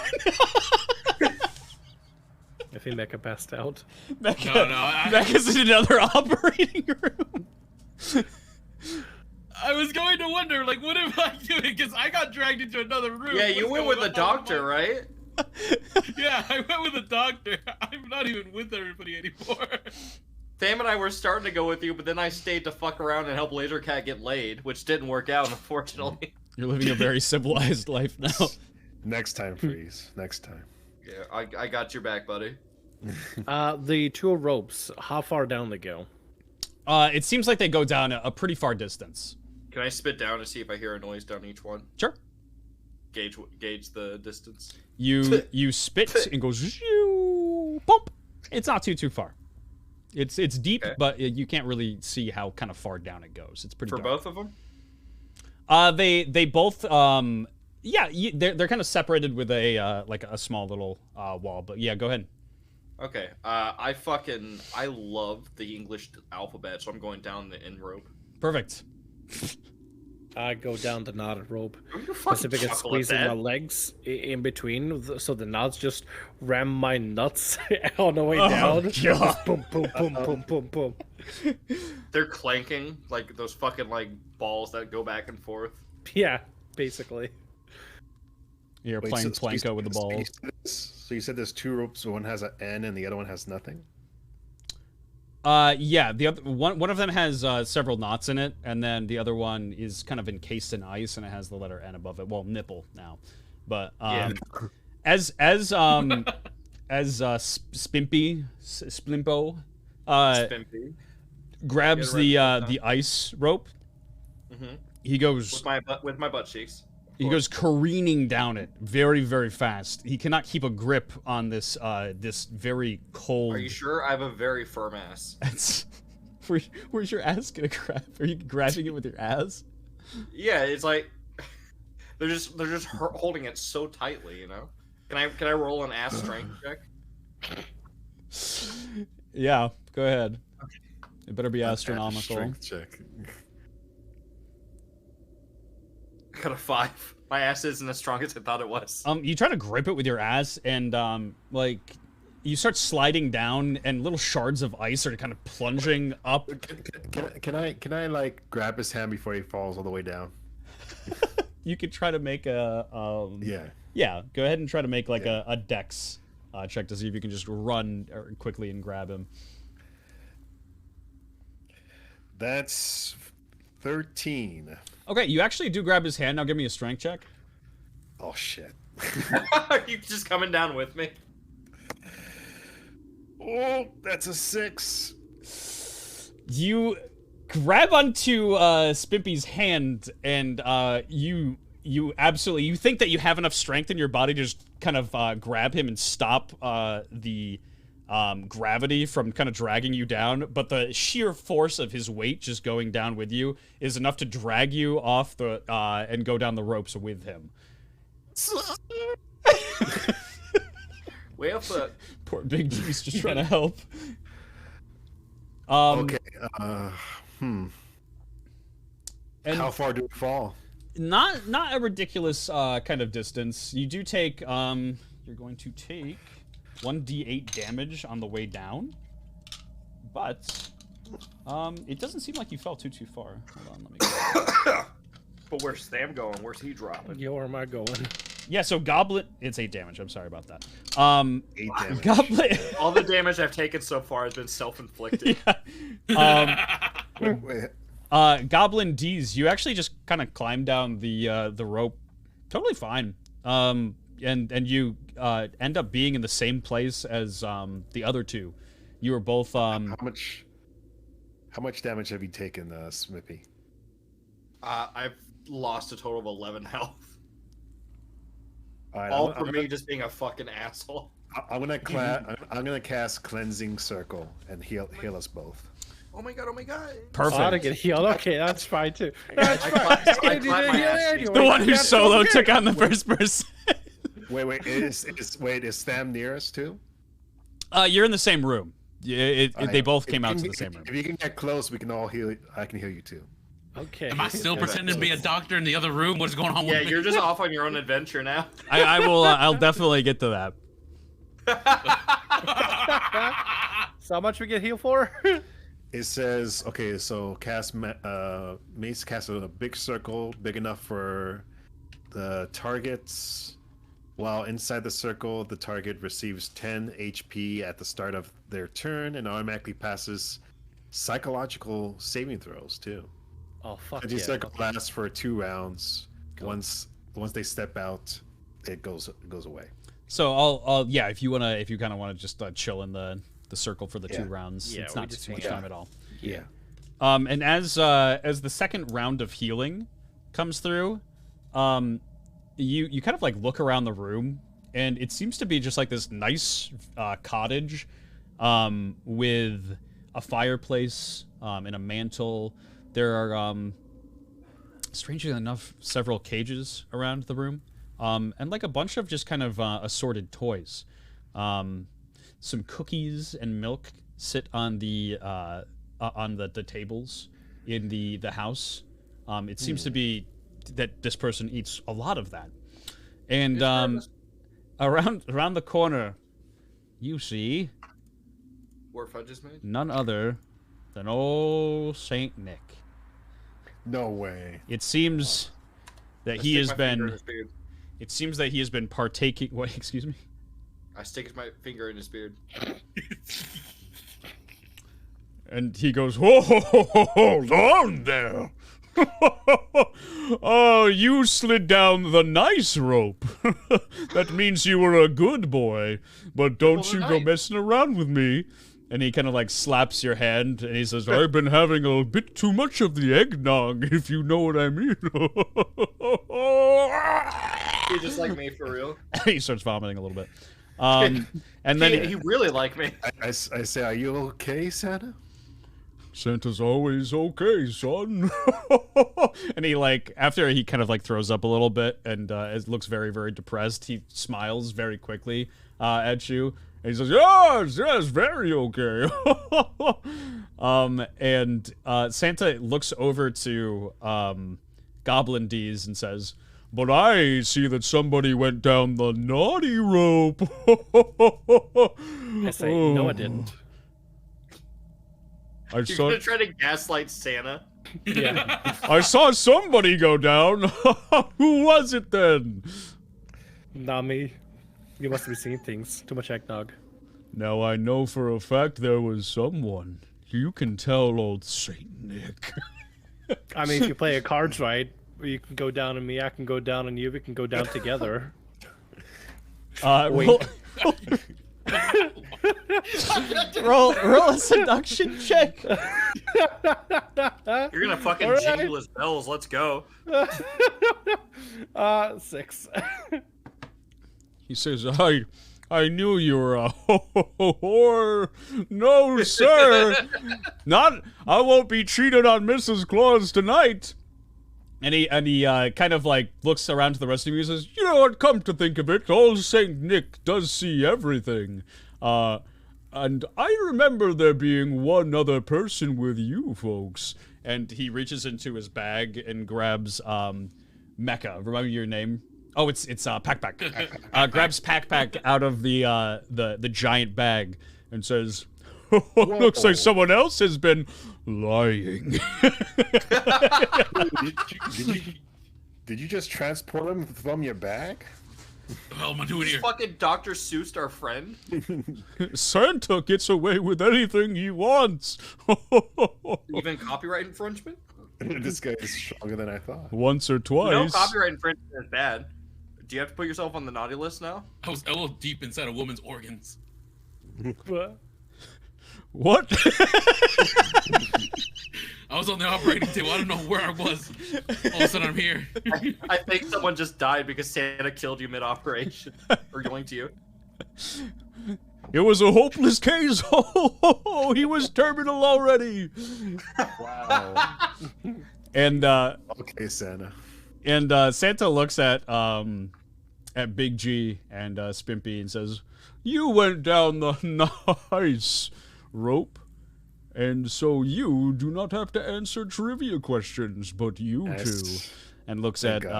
I think Mecha passed out. Mecha's in another operating room. I was going to wonder, like, what am I doing? Because I got dragged into another room. Yeah, you What's went going with the on? doctor, right? Yeah, I went with the doctor. I'm not even with everybody anymore. Sam and I were starting to go with you, but then I stayed to fuck around and help Lasercat get laid, which didn't work out, unfortunately. You're living a very civilized life now. Next time, Freeze. Next time. Yeah, I got your back, buddy. The two ropes, how far down they go? It seems like they go down a pretty far distance. Can I spit down to see if I hear a noise down each one? Sure. Gauge the distance. You spit and goes shoo, bump. It's not too far. It's deep, Okay. but you can't really see how kind of far down it goes. It's pretty For dark. both of them? They both they're kind of separated with a like a small little wall. But yeah, go ahead. Okay. I love the English alphabet, so I'm going down the N rope. Perfect. I go down the knotted rope. You fucking Specifically chuckle at squeezing that. my legs in between, so the knots just ram my nuts on the way down. God. Just boom, boom, boom, boom, boom, boom. They're clanking like those fucking like balls that go back and forth. Yeah, basically. You're Wait, playing so you Planko with the ball. So you said there's two ropes. One has an N and the other one has nothing. Yeah, the other one of them has several knots in it, and then the other one is kind of encased in ice, and it has the letter N above it. Well, nipple now, but as Spimpy Splimpo Spimpy. grabs Yeah, the ice rope, Mhm. he goes With my butt cheeks. he goes careening down it very, very fast. He cannot keep a grip on this this very cold. Are you sure? I have a very firm ass. Where's your ass gonna grab? Are you grabbing it with your ass? Yeah, it's like they're just holding it so tightly, you know. Can I roll an ass strength check? Yeah, go ahead. It better be astronomical. Strength check. I got a 5. My ass isn't as strong as I thought it was. You try to grip it with your ass, and like you start sliding down, and little shards of ice are kind of plunging up. Can I like grab his hand before he falls all the way down? You could try to make a Yeah. Go ahead and try to make like a dex check to see if you can just run quickly and grab him. That's 13. Okay, you actually do grab his hand. Now give me a strength check. Oh shit. Are you just coming down with me? Oh, that's a 6. You grab onto Spimpy's hand, and you absolutely think that you have enough strength in your body to just kind of grab him and stop the gravity from kind of dragging you down, but the sheer force of his weight just going down with you is enough to drag you off the and go down the ropes with him. Way up the. Poor Big G's just trying to help. Okay. And How far do we fall? not a ridiculous kind of distance. You do take you're going to take 1d8 damage on the way down, but it doesn't seem like you fell too far. Hold on, let me go. But where's Sam going? Where's he dropping? Yo, where am I going? Yeah, so Goblin, it's 8 damage. I'm sorry about that. 8 damage. Goblin. All the damage I've taken so far has been self-inflicted. Wait. Goblin D's, you actually just kind of climb down the rope, totally fine. And you end up being in the same place as the other two. You were both. How much damage have you taken, Smippy? I've lost a total of 11 health. All right, All I'm for gonna- me just being a fucking asshole. I'm gonna cast cleansing circle and heal us both. Oh my god, oh my god. Perfect. Oh, to get healed. Okay, that's fine too. That's fine. I clap my ass. The one who That's solo okay. took on the first person. Wait, is Sam near us too? You're in the same room. They both came out to the same room. If you can get close, we can all heal. I can heal you too. Okay. Am I still pretending to be a doctor in the other room? What's going on Yeah, with me? you're just off on your own adventure now. I will. I'll definitely get to that. So how much we get healed for? It says, okay, so Mace casts a big circle, big enough for the targets. While inside the circle, the target receives 10 HP at the start of their turn and automatically passes psychological saving throws too. Oh fuck The yeah. circle lasts for 2 rounds. Once they step out, it goes away. So I'll if you kind of wanna just chill in the circle for the 2 rounds. Yeah, it's we not just too much hang out. time at all. Yeah. And as the second round of healing comes through, you kind of like look around the room, and it seems to be just like this nice cottage with a fireplace and a mantle. There are strangely enough several cages around the room, and like a bunch of just kind of assorted toys. Some cookies and milk sit on the tables in the house. It seems to be that this person eats a lot of that. And around the corner, you see Where fudge is made? none other than old Saint Nick. No way. It seems that I he stick has my finger in been. his beard. It seems that he has been partaking. What? Excuse me. I stick my finger in his beard. And he goes, "Whoa, hold on there! Oh, you slid down the nice rope. That means you were a good boy. But don't you go messing around with me." And he kind of like slaps your hand, and he says, "I've been having a bit too much of the eggnog, if you know what I mean." He just like me for real. He starts vomiting a little bit. And then He really like me. I say, are you okay, Santa? Santa's always okay, son. And he like, after he kind of like throws up a little bit and it looks very, very depressed, he smiles very quickly at you. And he says, yes, very okay. And Santa looks over to Goblin D's and says, "But I see that somebody went down the naughty rope." I say, no, I didn't. You're gonna try to gaslight Santa? Yeah. I saw somebody go down. Who was it then? Not me. You must be seeing things. Too much eggnog. Now I know for a fact there was someone. You can tell old Saint Nick. I mean, if you play your cards right, you can go down on me, I can go down on you, we can go down together. Roll a seduction check. You're gonna fucking jingle his bells. Let's go. 6. He says, I knew you were a whore. No, sir. I won't be cheated on Mrs. Claus tonight. And he kind of like looks around to the rest of you and says, "You know what, come to think of it, old Saint Nick does see everything. And I remember there being one other person with you folks." And he reaches into his bag and grabs Mecca. Remember your name? Oh, it's Pac-Pac. Grabs Pac-Pac out of the giant bag and says, "Looks like someone else has been lying." Did you just transport him from your bag? What am I doing here? Fucking Dr. Seuss, our friend. Santa gets away with anything he wants. Even copyright infringement? This guy is stronger than I thought. Once or twice. No, copyright infringement is bad. Do you have to put yourself on the naughty list now? I was a little deep inside a woman's organs. What? I was on the operating table. I don't know where I was. All of a sudden, I'm here. I think someone just died because Santa killed you mid-operation. Or going to you. It was a hopeless case. He was terminal already. Wow. And Okay, Santa. and Santa looks at Big G and Spimpy and says, "You went down the nice rope, and so you do not have to answer trivia questions, but you Yes. two." And looks Thank at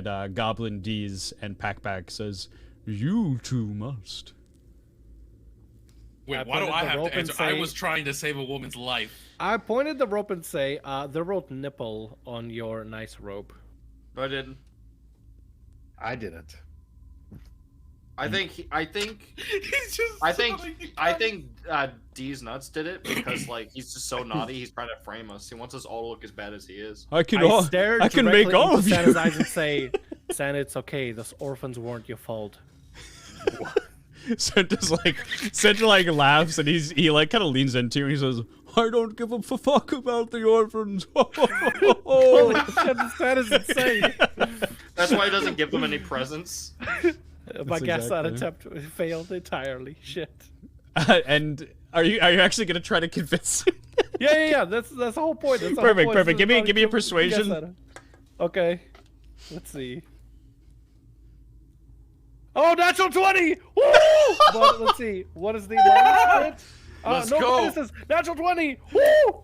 God. Goblin D's and Pack says, "You two must." Wait, I why do pointed I the have rope to and answer? I say- was trying to save a woman's life. I pointed the rope and say, the wrote nipple on your nice rope. I didn't. I didn't. I think He's just I think so- I think D's nuts did it because like he's just so naughty. He's trying to frame us. He wants us all to look as bad as he is. I can I stare I can directly make all into of you. Santa's eyes and say, Santa, it's okay. Those orphans weren't your fault. Santa like laughs and he like kind of leans into you and he says, "I don't give a fuck about the orphans." Holy shit, Santa's insane. That's why he doesn't give them any presents. My gaslight exactly. attempt failed entirely. Shit. And are you actually gonna try to convince him? Yeah. That's the whole point. That's the whole Perfect, point. perfect. This is Give me a not persuasion. Santa. Okay. Let's see. Oh, natural 20! Woo! But let's see. What is the lowest hit? Let's no go. bonuses. Natural 20! Woo!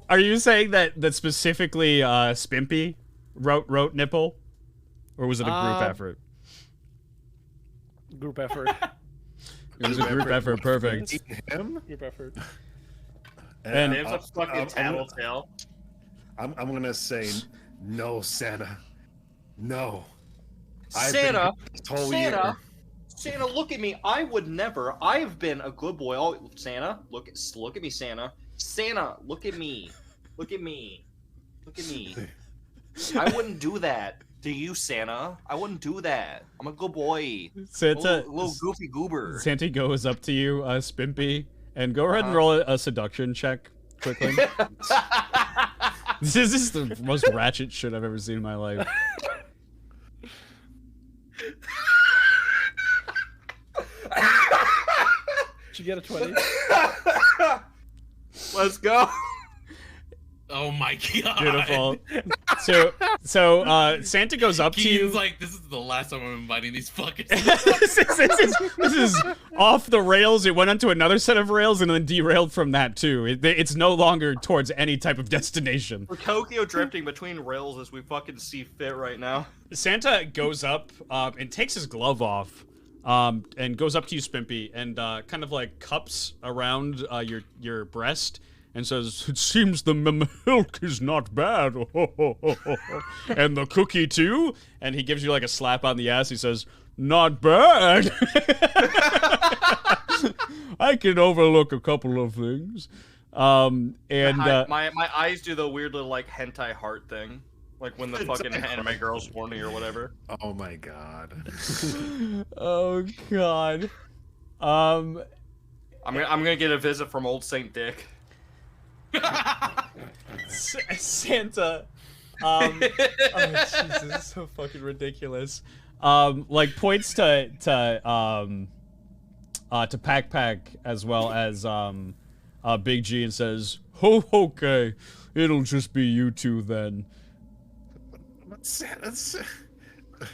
Are you saying that specifically Spimpy wrote nipple, or was it a group effort? Group effort. It was a group effort. Perfect. Him? Group effort. And Name's a fucking tattletale. I'm gonna say no, Santa. No. Santa, This whole Santa, year. Santa, look at me. I would never. I have been a good boy. Oh, Santa, look at me, Santa. Santa, look at me. Look at me. Look at me. I wouldn't do that to you, Santa. I wouldn't do that. I'm a good boy. Santa, Little goofy goober. Santa goes up to you, Spimpy, and go ahead and roll a seduction check quickly. This is the most ratchet shit I've ever seen in my life. Did you get a 20? Let's go. Oh my god. Beautiful. So Santa goes up to you. He's like, this is the last time I'm inviting these fuckers. this is off the rails. It went onto another set of rails and then derailed from that too. It's no longer towards any type of destination. We're Tokyo drifting between rails as we fucking see fit right now. Santa goes up and takes his glove off and goes up to you, Spimpy, and kind of like cups around your breast and says, "It seems the milk is not bad." And the cookie too. And he gives you like a slap on the ass. He says, "Not bad." I can overlook a couple of things. And my eyes do the weird little like hentai heart thing. Like when the fucking anime girl's horny or whatever. Oh my god. oh god. I'm gonna get a visit from old Saint Dick. Santa. Oh Jesus, this is so fucking ridiculous. Like points to Pack as well as Big G and says, "Oh, okay, it'll just be you two then."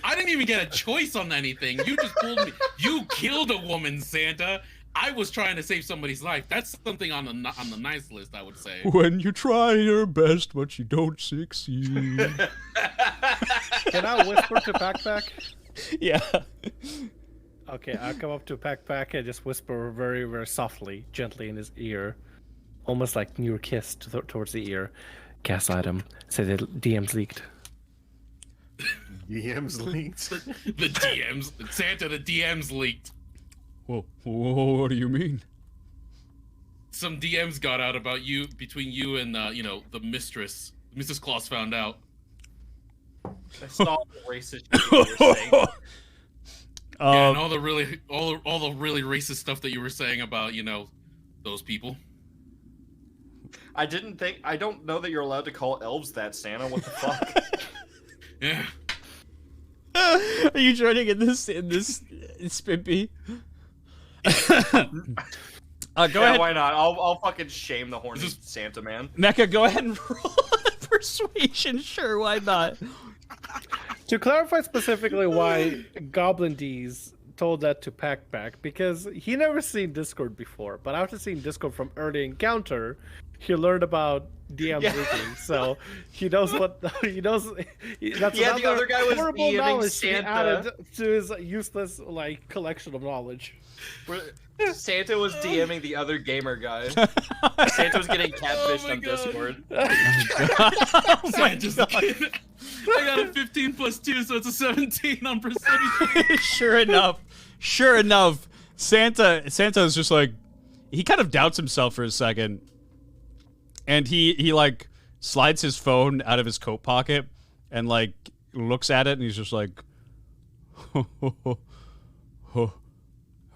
I didn't even get a choice on anything. You just pulled me. You killed a woman, Santa. I was trying to save somebody's life. That's something on the nice list, I would say. When you try your best, but you don't succeed. Can I whisper to Pack? Yeah. Okay, I come up to Pack and just whisper very, very softly, gently in his ear, almost like you were kissed towards the ear. Gaslight him. Say the DM's leaked. DM's leaked. The DMs, Santa, the DMs leaked. Whoa, what do you mean? Some DMs got out about you, between you and the mistress. Mrs. Claus found out. I saw the racist shit you were saying. Yeah, and all the really racist stuff that you were saying about those people. I don't know that you're allowed to call elves that, Santa. What the fuck? Yeah. Are you joining in this Spimpy? Go ahead. Why not? I'll fucking shame the horny Santa man. Mecha, go ahead and roll persuasion. Sure, why not? To clarify specifically why Goblin D's told that to Pack Pack, because he never seen Discord before, but after seeing Discord from early encounter, he learned about DM leaking, so he knows what he knows. That's the other guy was horrible DMing knowledge Santa. he added to his useless collection of knowledge. Santa was DMing the other gamer guy. Santa was getting catfished on Discord. Santa's the kid. I got a 15 plus 2, so it's a 17 on percentage. Sure enough, Santa is just like, he kind of doubts himself for a second, and he like slides his phone out of his coat pocket and like looks at it, and he's just like,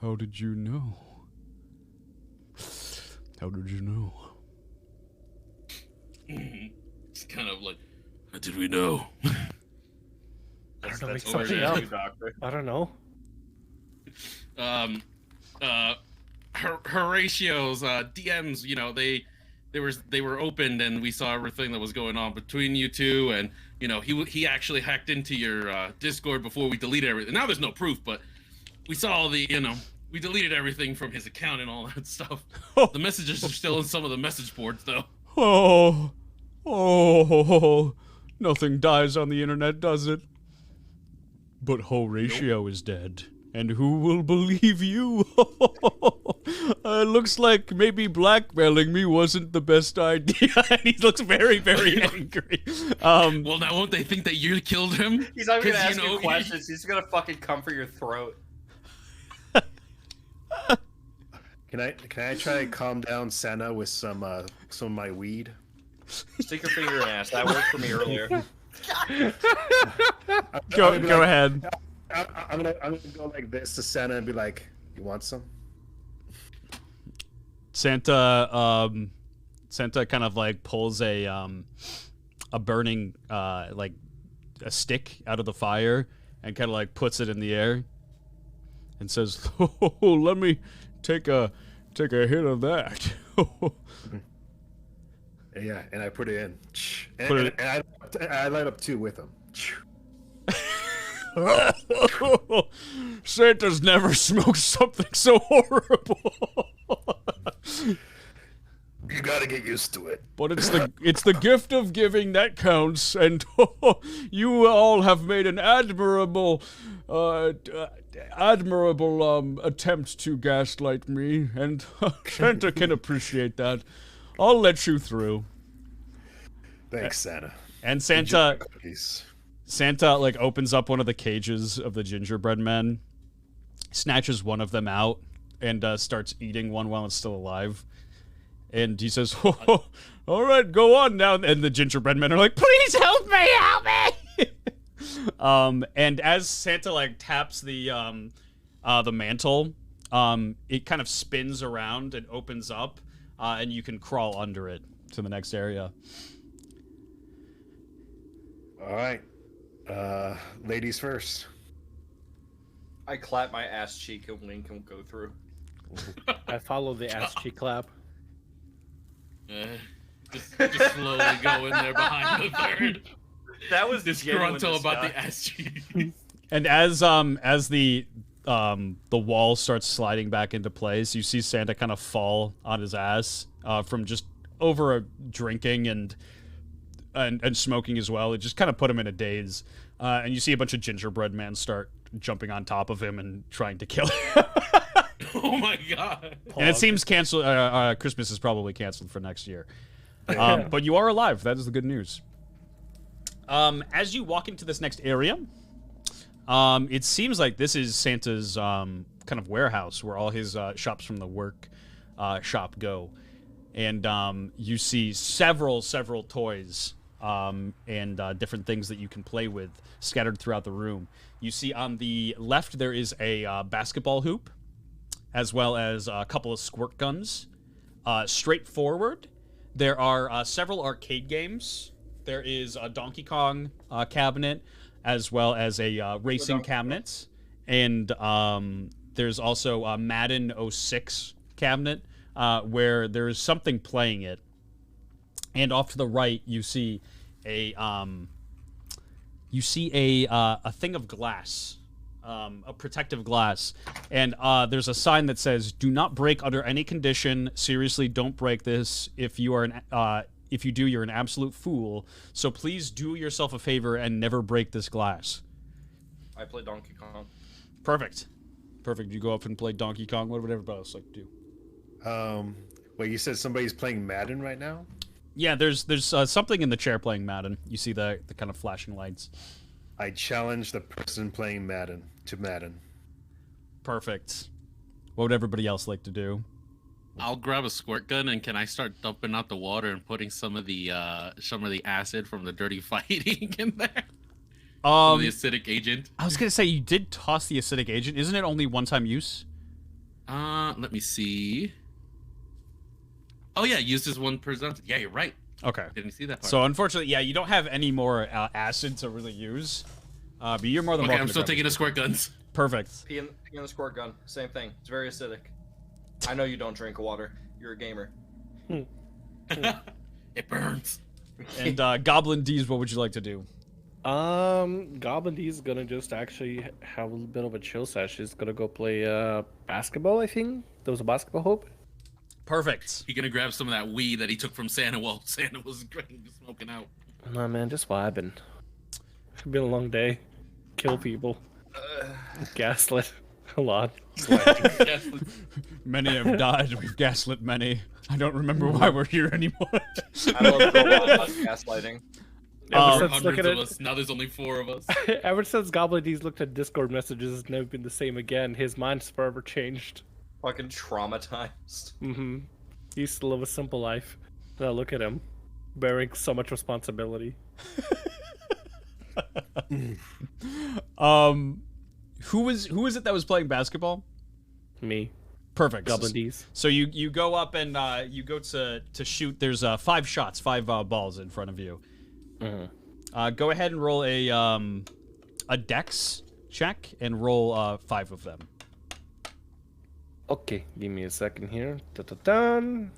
how did you know? How did you know? It's kind of like, how did we know? I don't know. Make That's something over up. you, Doctor. I don't know. Horatio's DMs, you know, they were opened, and we saw everything that was going on between you two, and you know, he actually hacked into your Discord before we deleted everything. Now there's no proof, but we saw all the, you know, we deleted everything from his account and all that stuff. The messages are still in some of the message boards, though. Oh, nothing dies on the internet, does it? But Horatio is dead. And who will believe you? Looks like maybe blackmailing me wasn't the best idea. And he looks very, very angry. Well, now won't they think that you killed him? He's not even gonna 'Cause, ask you questions. He's gonna fucking come for your throat. Can I try to calm down Santa with some of my weed? Stick your finger in ass. That worked for me earlier. Go ahead. I'm gonna go like this to Santa and be like, "You want some?" Santa kind of like pulls a burning like a stick out of the fire and kind of like puts it in the air and says, "Oh, let me take a hit of that." Yeah, and I put it in. Put And I light up two with them. Santa's never smoked something so horrible. You gotta get used to it. But it's the gift of giving that counts, and you all have made an admirable attempt to gaslight me, and Santa can appreciate that. I'll let you through. Thanks, Santa. And Enjoy Santa the cookies. Santa like opens up one of the cages of the gingerbread men, snatches one of them out, and starts eating one while it's still alive. And he says, "Oh, all right, go on now." And the gingerbread men are like, "Please help me, help me!" And as Santa like taps the mantle, it kind of spins around and opens up, and you can crawl under it to the next area. All right, ladies first. I clap my ass cheek and Link and go through. I follow the ass cheek clap. Just slowly go in there behind the third. That was disgruntled about the ass cheek. And as the wall starts sliding back into place, you see Santa kind of fall on his ass from just over drinking and smoking as well. It just kind of put him in a daze. And you see a bunch of gingerbread men start jumping on top of him and trying to kill him. Oh my god! And it seems Christmas is probably canceled for next year. But you are alive. That is the good news. As you walk into this next area, it seems like this is Santa's kind of warehouse where all his shops from the work shop go. And you see several toys and different things that you can play with scattered throughout the room. You see on the left there is a basketball hoop, as well as a couple of squirt guns. Straight forward, there are several arcade games. There is a Donkey Kong cabinet, as well as a racing cabinet, and there's also a Madden 06 cabinet where there's something playing it. And off to the right, you see a thing of glass, a protective glass, and there's a sign that says, "Do not break under any condition. Seriously, don't break this. If you do, you're an absolute fool. So please do yourself a favor and never break this glass." I play Donkey Kong. Perfect. You go up and play Donkey Kong. What would everybody else like to do? Wait, you said somebody's playing Madden right now? Yeah, there's something in the chair playing Madden. You see the kind of flashing lights. I challenge the person playing Madden to Madden. Perfect. What would everybody else like to do? I'll grab a squirt gun, and can I start dumping out the water and putting some of the acid from the dirty fighting in there? The acidic agent. I was gonna say, you did toss the acidic agent. Isn't it only one-time use? Let me see. Oh yeah, used as one present. Yeah, you're right. Okay. Didn't see that part. So unfortunately, yeah, you don't have any more acid to really use. But you're more than welcome. I'm to still grab taking the squirt guns. Perfect. Pee in the squirt gun. Same thing. It's very acidic. I know you don't drink water. You're a gamer. It burns. And Goblin D's, what would you like to do? Goblin D is gonna just actually have a little bit of a chill session. He's gonna go play basketball. I think there was a basketball hoop. Perfect. He gonna grab some of that weed that he took from Santa while Santa was smoking out. Nah, man, just vibing. It's been a long day. Kill people. Gaslit a lot. Many have died. We've gaslit many. I don't remember why we're here anymore. I love gaslighting. Hundreds of us. Now there's only 4 of us. Ever since Goblin D's looked at Discord messages, it's never been the same again. His mind's forever changed. Fucking traumatized. Mm-hmm. He used to live a simple life. Now look at him, bearing so much responsibility. Who was it that was playing basketball? Me. Perfect. Goblin D's. So you go up and you go to shoot. There's 5 shots, 5 balls in front of you. Mm-hmm. Go ahead and roll a dex check and roll 5 of them. Okay, give me a second here. Dun.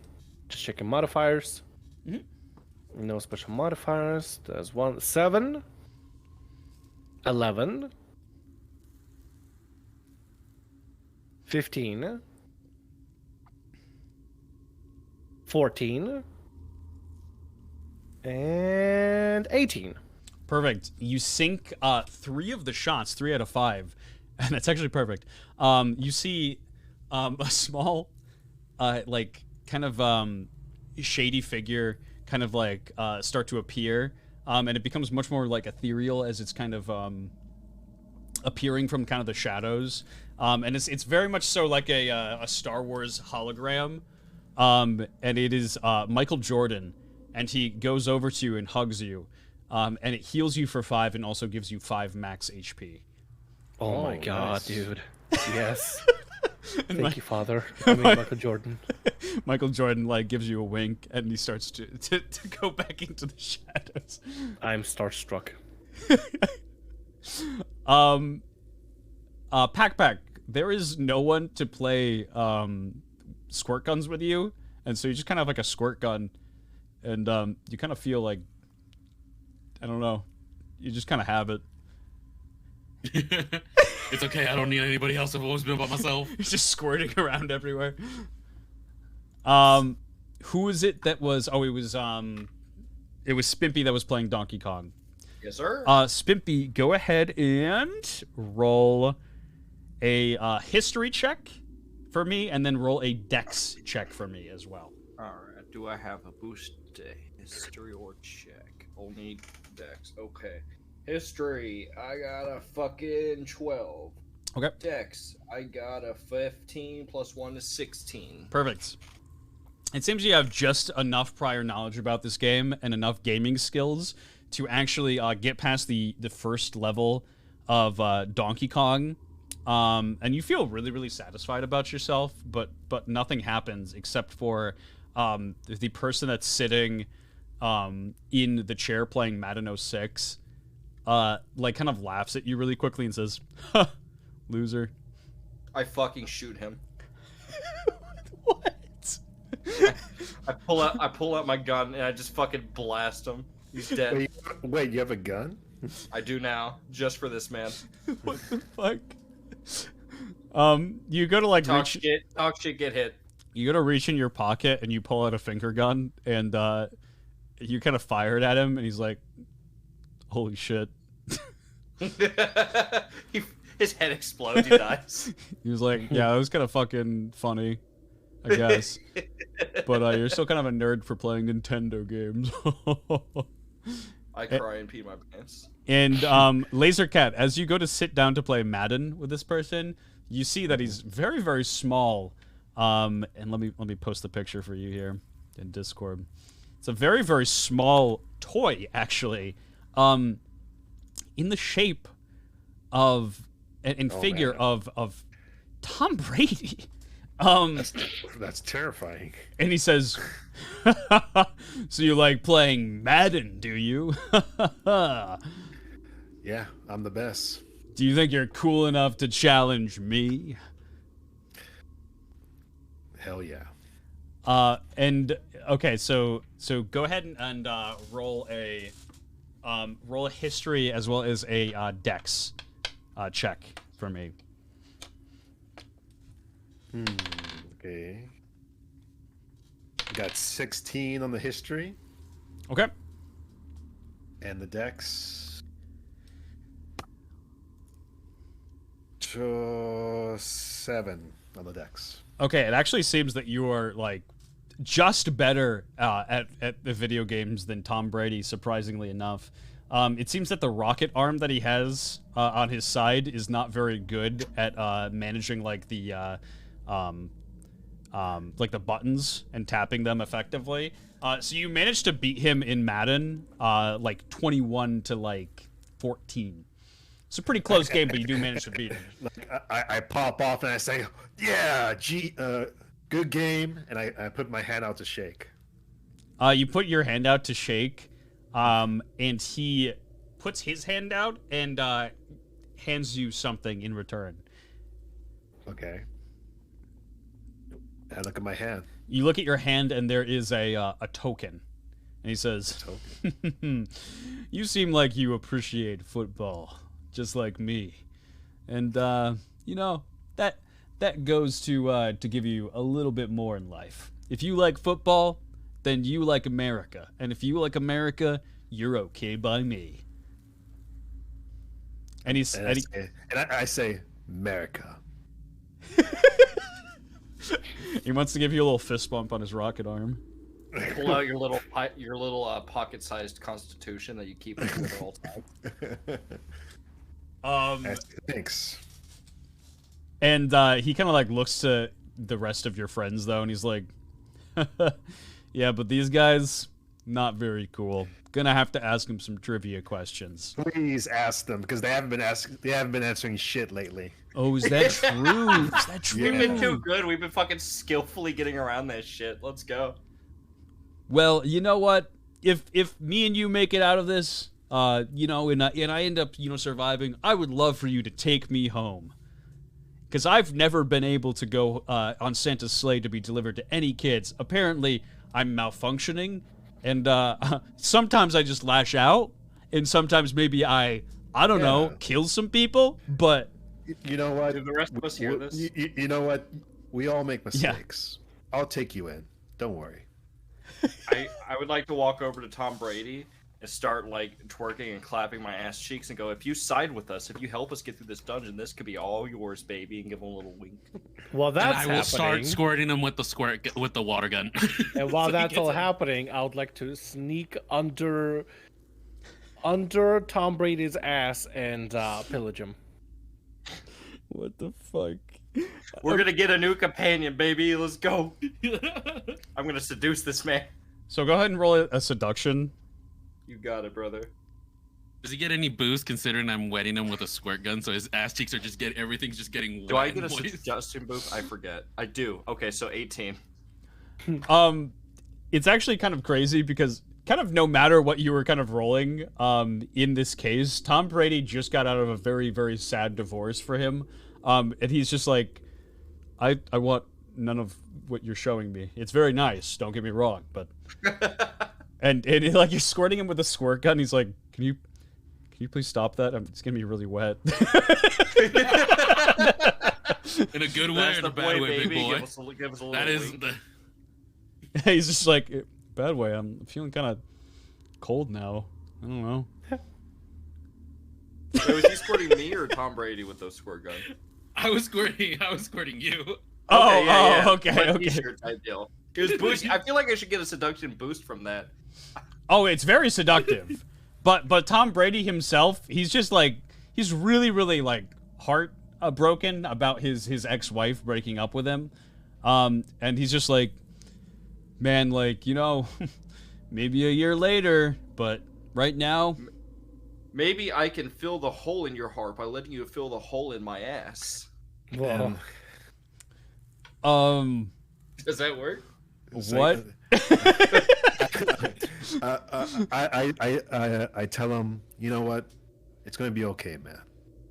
Just checking modifiers. Mm-hmm. No special modifiers. There's 7, 11, 15, 14, and 18. Perfect. You sink 3 of the shots, 3 out of 5, and that's actually perfect. You see a small, like, kind of shady figure kind of like start to appear, and it becomes much more like ethereal as it's kind of appearing from kind of the shadows, and it's very much so like a Star Wars hologram, and it is Michael Jordan, and he goes over to you and hugs you, and it heals you for 5 and also gives you 5 max HP. Oh my god, nice. dude. Yes. And you, Father. I mean, Michael Jordan. Michael Jordan like gives you a wink, and he starts to go back into the shadows. I'm starstruck. Pack, there is no one to play squirt guns with you, and so you just kind of have like a squirt gun, and you kind of feel like, I don't know, you just kind of have it. It's okay, I don't need anybody else. I've always been by myself. He's just squirting around everywhere. Who is it that was? Oh, it was Spimpy that was playing Donkey Kong. Yes, sir. Spimpy, go ahead and roll a history check for me, and then roll a dex check for me as well. All right. Do I have a boost history or check? Only dex. Okay. History, I got a fucking 12. Okay. Dex, I got a 15 plus 1 is 16. Perfect. It seems you have just enough prior knowledge about this game and enough gaming skills to actually get past the first level of Donkey Kong, and you feel really, really satisfied about yourself. But nothing happens except for the person that's sitting in the chair playing Madden 06, like kind of laughs at you really quickly and says, "Huh, loser." I fucking shoot him. What? I pull out my gun and I just fucking blast him. He's dead. Wait, you have a gun? I do now, just for this man. What the fuck? You go to like Talk shit, get hit. You go to reach in your pocket and you pull out a finger gun and you kind of fire it at him and he's like, "Holy shit!" His head explodes. He dies. He was like, "Yeah, it was kind of fucking funny, I guess." But you're still kind of a nerd for playing Nintendo games. I cry and pee my pants. And Lasercat, as you go to sit down to play Madden with this person, you see that he's very, very small. And let me post the picture for you here in Discord. It's a very, very small toy, actually, in the shape of and figure of Tom Brady. That's terrifying. And he says, "So you like playing Madden, do you?" Yeah, I'm the best. Do you think you're cool enough to challenge me? Hell yeah. And okay, so go ahead and roll a history as well as a dex check for me. Okay. Got 16 on the history. Okay. And the dex. 7 on the dex. Okay, it actually seems that you are like just better at the video games than Tom Brady, surprisingly enough. It seems that the rocket arm that he has on his side is not very good at managing like the buttons and tapping them effectively. So you managed to beat him in Madden, like 21 to like 14. It's a pretty close game, but you do manage to beat him. I pop off and I say, "Yeah, good game," and I put my hand out to shake. You put your hand out to shake, and he puts his hand out and hands you something in return. Okay. I look at my hand. You look at your hand, and there is a token. And he says, "You seem like you appreciate football, just like me. And, you know, that goes to give you a little bit more in life. If you like football, then you like America. And if you like America, you're okay by me." And I say, "America." He wants to give you a little fist bump on his rocket arm. Pull out your little pocket-sized Constitution that you keep with you at all time. Thanks. And he kind of like looks to the rest of your friends though, and he's like, "Yeah, but these guys, not very cool. Gonna have to ask them some trivia questions." Please ask them, because they haven't been answering shit lately. Oh, is that true? Is that true? We've been too good. We've been fucking skillfully getting around that shit. Let's go. Well, you know what? If me and you make it out of this, you know, and I end up, you know, surviving, I would love for you to take me home. Because I've never been able to go on Santa's sleigh to be delivered to any kids. Apparently, I'm malfunctioning, and sometimes I just lash out, and sometimes maybe I don't know, kill some people, but... You know what? Do the rest of us hear this? You know what? We all make mistakes. Yeah. I'll take you in. Don't worry. I would like to walk over to Tom Brady and start like twerking and clapping my ass cheeks and go, "If you side with us, if you help us get through this dungeon, this could be all yours, baby," and give him a little wink. Well, that's happening. I will start squirting him with the water gun. And while that's all happening, I would like to sneak under Tom Brady's ass and pillage him. What the fuck? We're gonna get a new companion, baby. Let's go. I'm gonna seduce this man. So go ahead and roll a seduction. You got it, brother. Does he get any boost considering I'm wetting him with a squirt gun, so his ass cheeks are everything's just getting wet? Do I get a suggestion boost? I forget. I do. Okay, so 18. It's actually kind of crazy because kind of no matter what you were kind of rolling, in this case, Tom Brady just got out of a very, very sad divorce for him. And he's just like, I want none of what you're showing me. It's very nice, don't get me wrong, but and like you're squirting him with a squirt gun. He's like, can you please stop that? It's gonna be really wet. In a good way or in a bad way, big boy? That is the... He's just like, bad way. I'm feeling kind of cold now. I don't know. Wait, was he squirting me or Tom Brady with those squirt guns? I was squirting you. Okay. T-shirt type deal. It was boost. I feel like I should get a seduction boost from that. Oh, it's very seductive. But Tom Brady himself, he's just like, he's really, really like heart broken about his ex-wife breaking up with him. And he's just like, man, like, you know, maybe a year later, but right now. Maybe I can fill the hole in your heart by letting you fill the hole in my ass. Well, does that work? What? I tell him, you know what? It's gonna be okay, man.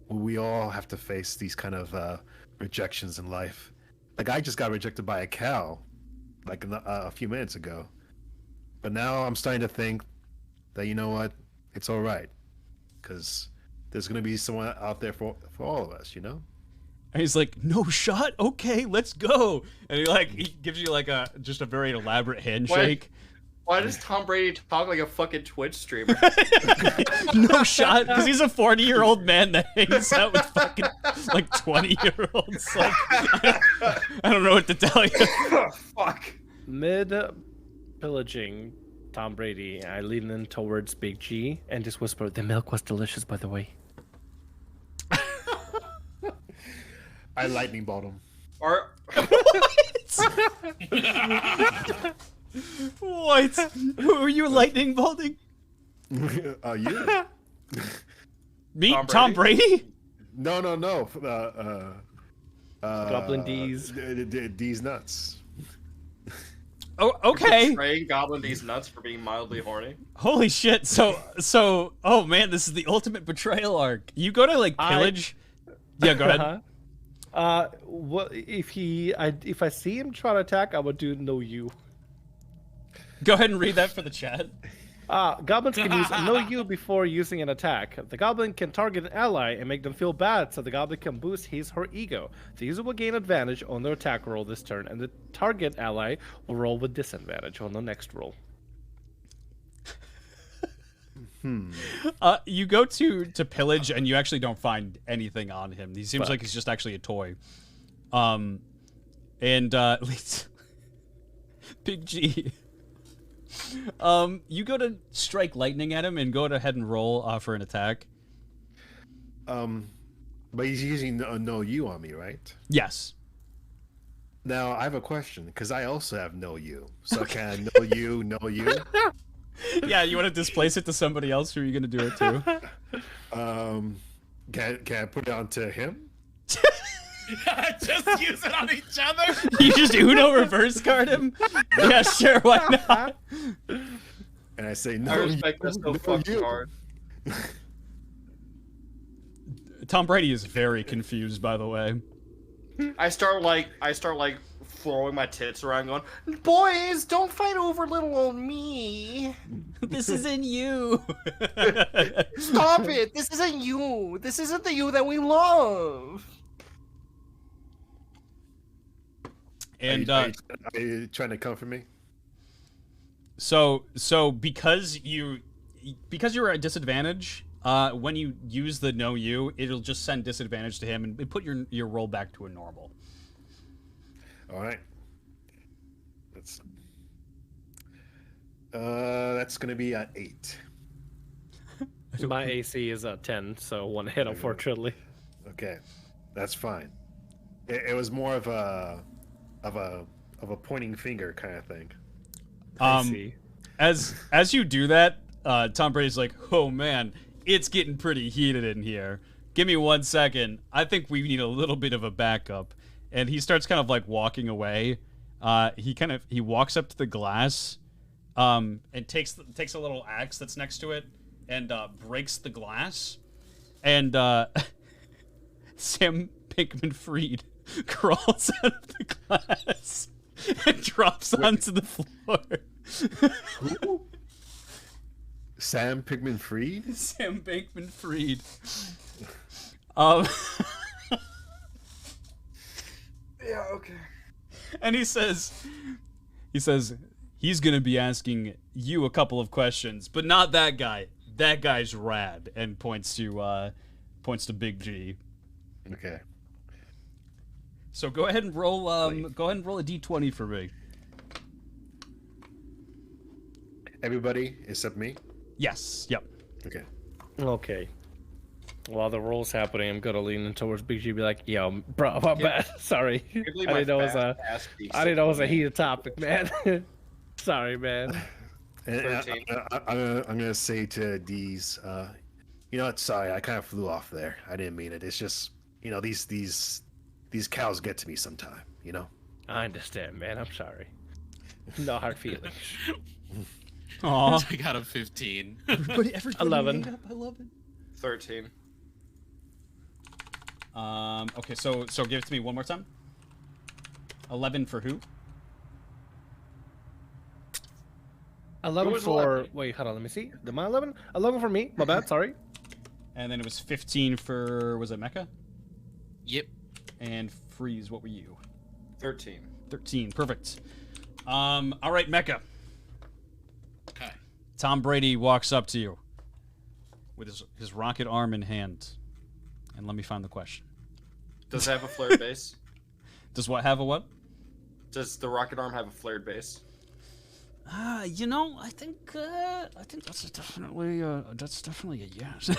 We all have to face these kind of rejections in life. Like I just got rejected by a cow, like a few minutes ago. But now I'm starting to think that you know what? It's all right, because there's gonna be someone out there for all of us, you know. And he's like, no shot? Okay, let's go. And he gives you like just a very elaborate handshake. Why does Tom Brady talk like a fucking Twitch streamer? No shot? Because he's a 40-year-old man that hangs out with fucking like 20-year-olds. Like, I don't know what to tell you. Fuck. Mid pillaging Tom Brady, I lean in towards Big G and just whisper, "The milk was delicious, by the way." I lightning bolt him. What? Who are you lightning bolting? You? Me? Tom Brady? No. Goblin D's. D's nuts. Oh, okay. Betraying Goblin D's nuts for being mildly horny. Holy shit! So, oh man, this is the ultimate betrayal arc. You go to like pillage. Yeah, go ahead. What if I see him try to attack, I would do know you. Go ahead and read that for the chat. Goblins can use know you before using an attack. The goblin can target an ally and make them feel bad, so the goblin can boost his/her ego. The user will gain advantage on their attack roll this turn, and the target ally will roll with disadvantage on the next roll. You go to pillage and you actually don't find anything on him. He seems like he's just actually a toy. Big G. You go to strike lightning at him and go ahead and roll for an attack. But he's using know you on me, right? Yes. Now I have a question because I also have know you. So can I know you? Know you? Yeah, you want to displace it to somebody else, or are you going to do it too? Can I put it onto him? Just use it on each other? You just Uno reverse card him? Yeah, sure, why not? And I say, no, I respect that so fucking hard. Tom Brady is very confused, by the way. I start throwing my tits around going, boys, don't fight over little old me. This isn't you. Stop it. This isn't you. This isn't the you that we love. And are you trying to comfort me? So because you're at a disadvantage, when you use the know you, it'll just send disadvantage to him and put your roll back to a normal. All right. That's gonna be an 8. My AC is a 10, so one hit, unfortunately. Okay, that's fine. It was more of a pointing finger kind of thing. I see. As you do that, Tom Brady's like, "Oh man, it's getting pretty heated in here. Give me 1 second. I think we need a little bit of a backup." And he starts kind of like walking away. He walks up to the glass, and takes a little axe that's next to it, and breaks the glass. And Sam Pinkman Fried crawls out of the glass and drops onto the floor. Who? Sam Pigman Fried? Sam Bankman Fried. Yeah, okay. And he says he's gonna be asking you a couple of questions, but not that guy. That guy's rad, and points to Big G. Okay. So go ahead and roll. Go ahead and roll a d20 for me. Everybody except me? Yes. Yep. Okay. Okay. While the roll's happening, I'm gonna lean in towards Big G and be like, yo, bro, my bad. Sorry. I didn't know it was a heated topic, man. Sorry, man. And I'm gonna say to D's, you know what? Sorry, I kind of flew off there. I didn't mean it. It's just, you know, these cows get to me sometime. You know. I understand, man. I'm sorry. No hard feelings. Aw. I got a 15. Everybody 11. made up. I love it. 13. Okay, so give it to me one more time. 11 for who? 11 was for 11? wait, hold on, let me see. Am I 11? 11 for me. My bad. Sorry. And then it was 15 for, was it Mecca? Yep. And Freeze, what were you? 13. 13, perfect. All right, Mecca. Okay. Tom Brady walks up to you with his rocket arm in hand. And let me find the question. Does it have a flared base? Does what have a what? Does the rocket arm have a flared base? You know, I think that's definitely a yes.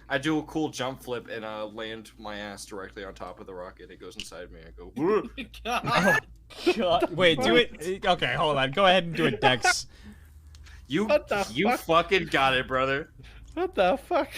I do a cool jump flip and land my ass directly on top of the rocket. It goes inside me. I go. God. Wait, do it. Okay, hold on. Go ahead and do it, Dex. You What the fuck? fucking got it, brother. What the fuck?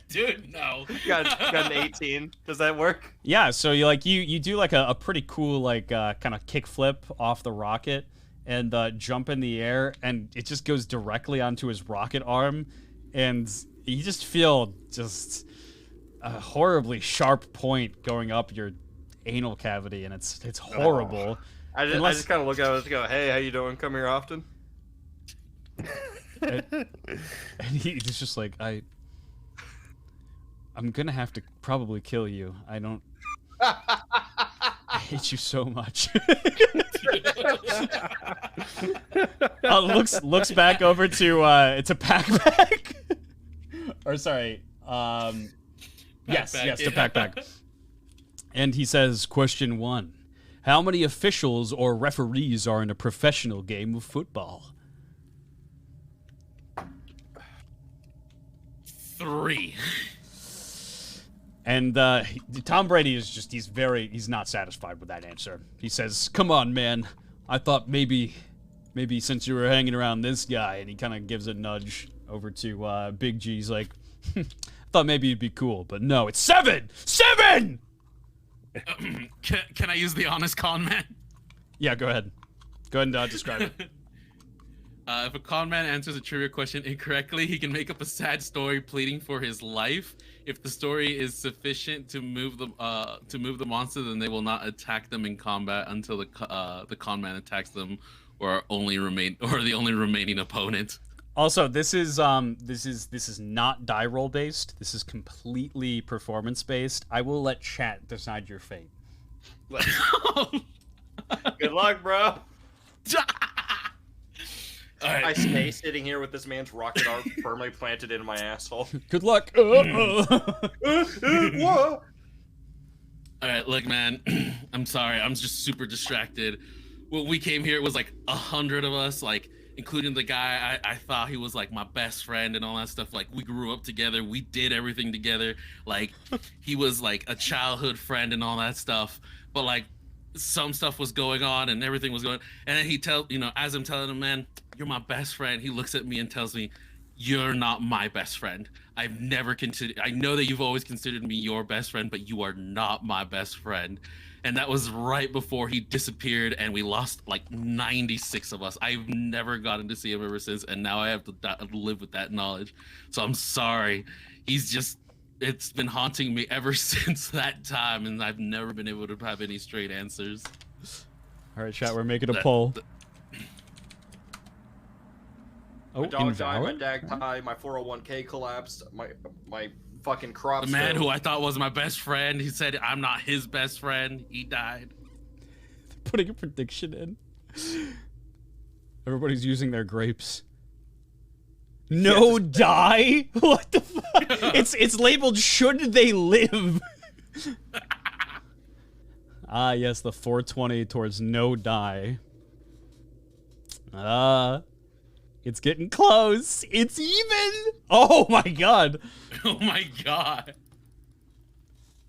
Dude, no. Got an 18. Does that work? Yeah, so you do like a pretty cool kind of kick flip off the rocket and jump in the air, and it just goes directly onto his rocket arm, and you just feel just a horribly sharp point going up your anal cavity, and it's horrible. I just kind of look at it and go, "Hey, how you doing? Come here often." And he's just like, I'm gonna have to probably kill you. I hate you so much. Looks back over to Packback. Or sorry, yes, to Packback. And he says, question 1. How many officials or referees are in a professional game of football? 3. And Tom Brady is just, he's not satisfied with that answer. He says, come on, man. I thought maybe since you were hanging around this guy, and he kind of gives a nudge over to Big G. He's like, thought maybe you'd be cool, but no, it's 7! 7! Can I use the honest con man? Yeah, go ahead. Go ahead and describe it. If a con man answers a trivia question incorrectly, he can make up a sad story pleading for his life. If the story is sufficient to move the monster, then they will not attack them in combat until the con man attacks them, or the only remaining opponent. Also, this is not die roll based. This is completely performance based. I will let chat decide your fate. Good luck, bro. All right. I stay sitting here with this man's rocket arm firmly planted in my asshole. Good luck. Whoa. All right, look, man. I'm sorry. I'm just super distracted. When we came here, it was like 100 of us, like including the guy I thought he was like my best friend and all that stuff. Like we grew up together. We did everything together. Like he was like a childhood friend and all that stuff. But like some stuff was going on and everything was going. And then as I'm telling him, man, you're my best friend. He looks at me and tells me, you're not my best friend. I've never considered. I know that you've always considered me your best friend, but you are not my best friend. And that was right before he disappeared, and we lost like 96 of us. I've never gotten to see him ever since, and now I have to live with that knowledge. So I'm sorry. It's been haunting me ever since that time, and I've never been able to have any straight answers. All right, chat, we're making a poll. My dog died, my dad died, my 401k collapsed, my fucking crops. The man who I thought was my best friend, he said I'm not his best friend. He died. Putting a prediction in. Everybody's using their grapes. No die? What the fuck? It's labeled should they live? Ah, yes, the 420 towards no die. It's getting close. It's even. Oh my god. Oh my god.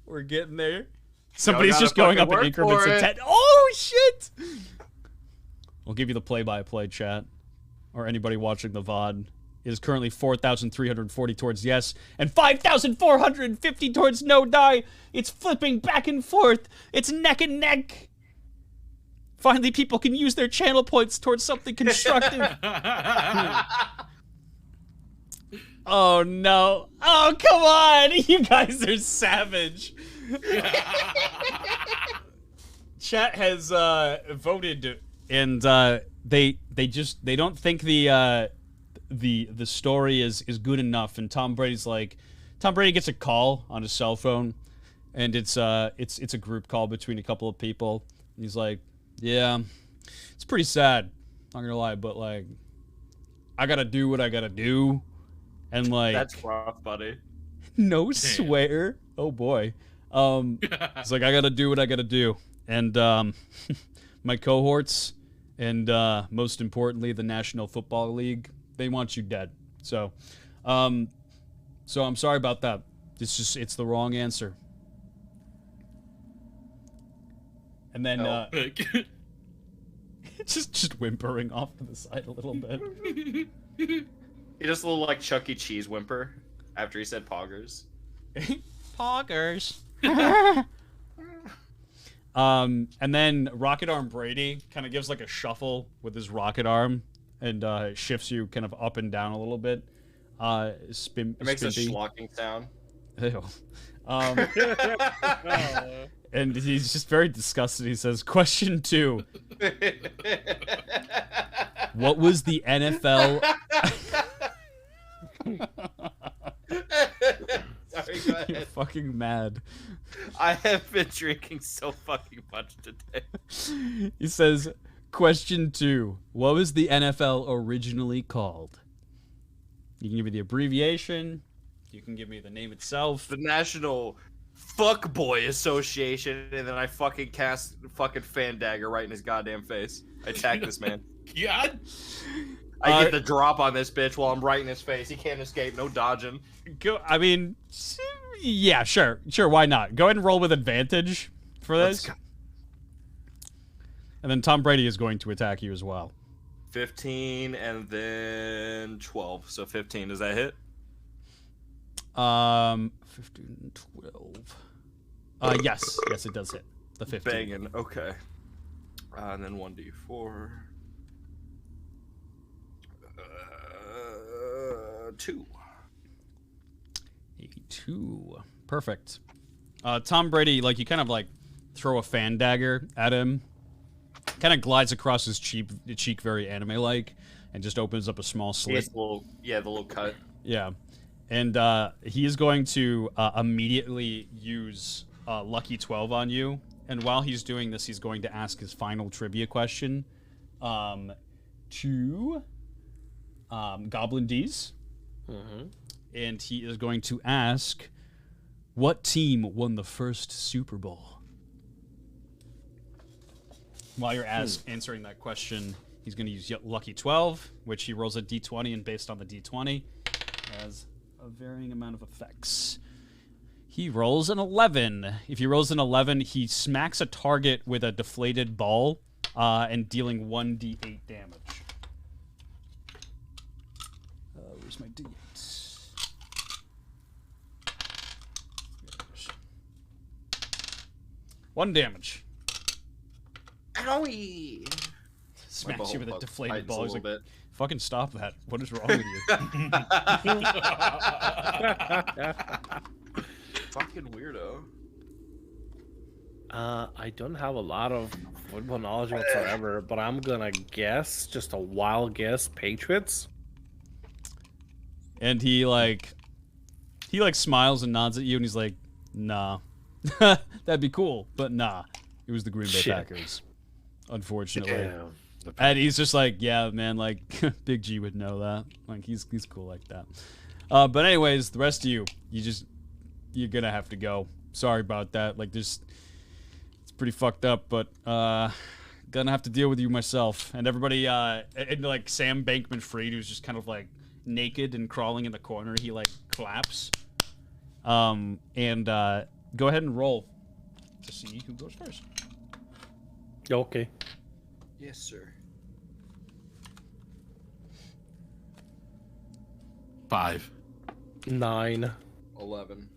We're getting there. Somebody's just going up in increments of 10. it. Oh shit. I'll give you the play-by-play, chat. Or anybody watching the VOD. It is currently 4,340 towards yes and 5,450 towards no die. It's flipping back and forth. It's neck and neck. Finally, people can use their channel points towards something constructive. Oh, no. Oh, come on. You guys are savage. Chat has voted, and they don't think the story is good enough. And Tom Brady gets a call on his cell phone, and it's a group call between a couple of people. And he's like, yeah, it's pretty sad, not gonna lie, but like, I gotta do what I gotta do, and like, that's rough, buddy. No swear. Oh boy. It's like, I gotta do what I gotta do, and my cohorts, and most importantly, the National Football League, they want you dead. So I'm sorry about that. It's the wrong answer. And then just whimpering off to the side a little bit. He just a little like Chuck E. Cheese whimper after he said poggers. Poggers. And then Rocket Arm Brady kind of gives like a shuffle with his rocket arm and shifts you kind of up and down a little bit. It makes a schlocking sound. Ew. And he's just very disgusted. He says, question 2. What was the NFL... Sorry, go ahead. You're fucking mad. I have been drinking so fucking much today. He says, question 2. What was the NFL originally called? You can give me the abbreviation. You can give me the name itself. The National Fuckboy Association, and then I fucking cast fucking fan dagger right in his goddamn face. I attack this man. God. I get the drop on this bitch while I'm right in his face. He can't escape. No dodging. I mean, yeah, sure. Why not? Go ahead and roll with advantage for this. And then Tom Brady is going to attack you as well. 15 and then 12. So 15. Does that hit? 15, 12. Yes, it does hit. The 15. Banging. Okay. And then 1d4. 2. A 2. Perfect. Tom Brady, like, you kind of like throw a fan dagger at him. Kind of glides across his cheek very anime-like, and just opens up a small slit. The little cut. Yeah. And he is going to immediately use Lucky 12 on you. And while he's doing this, he's going to ask his final trivia question to Goblin D's. Mm-hmm. And he is going to ask, what team won the first Super Bowl? While you're answering that question, he's going to use Lucky 12, which he rolls a d20, and based on the d20, has a varying amount of effects. He rolls an 11. If he rolls an 11, he smacks a target with a deflated ball and dealing 1d8 damage. Where's my D8? One damage. Owie! Smacks you with a deflated tightens ball. a He's little like, bit. fucking stop that. What is wrong with you? Fucking weirdo. I don't have a lot of football knowledge whatsoever, but I'm gonna guess, just a wild guess, Patriots. And he smiles and nods at you, and he's like, "Nah, that'd be cool, but nah." It was the Green Bay Shit. Packers, unfortunately. Damn. And he's just like, "Yeah, man, like Big G would know that. Like he's cool like that." But anyways, the rest of you, you're gonna have to go. Sorry about that. Like it's pretty fucked up, but gonna have to deal with you myself. And everybody, and like Sam Bankman-Fried, who's just kind of like naked and crawling in the corner, he like claps. And go ahead and roll to see who goes first. Okay. Yes, sir. 5. 9. 11.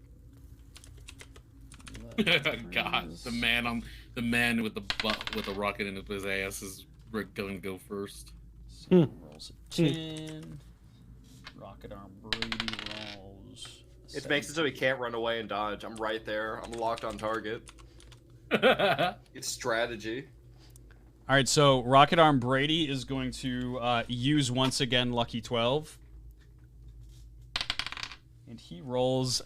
God, the man with the rocket in his ass is going to go first. Rolls a 10. Rocket Arm Brady rolls. It makes it so he can't run away and dodge. I'm right there. I'm locked on target. It's strategy. All right, so Rocket Arm Brady is going to use once again Lucky 12. And he rolls...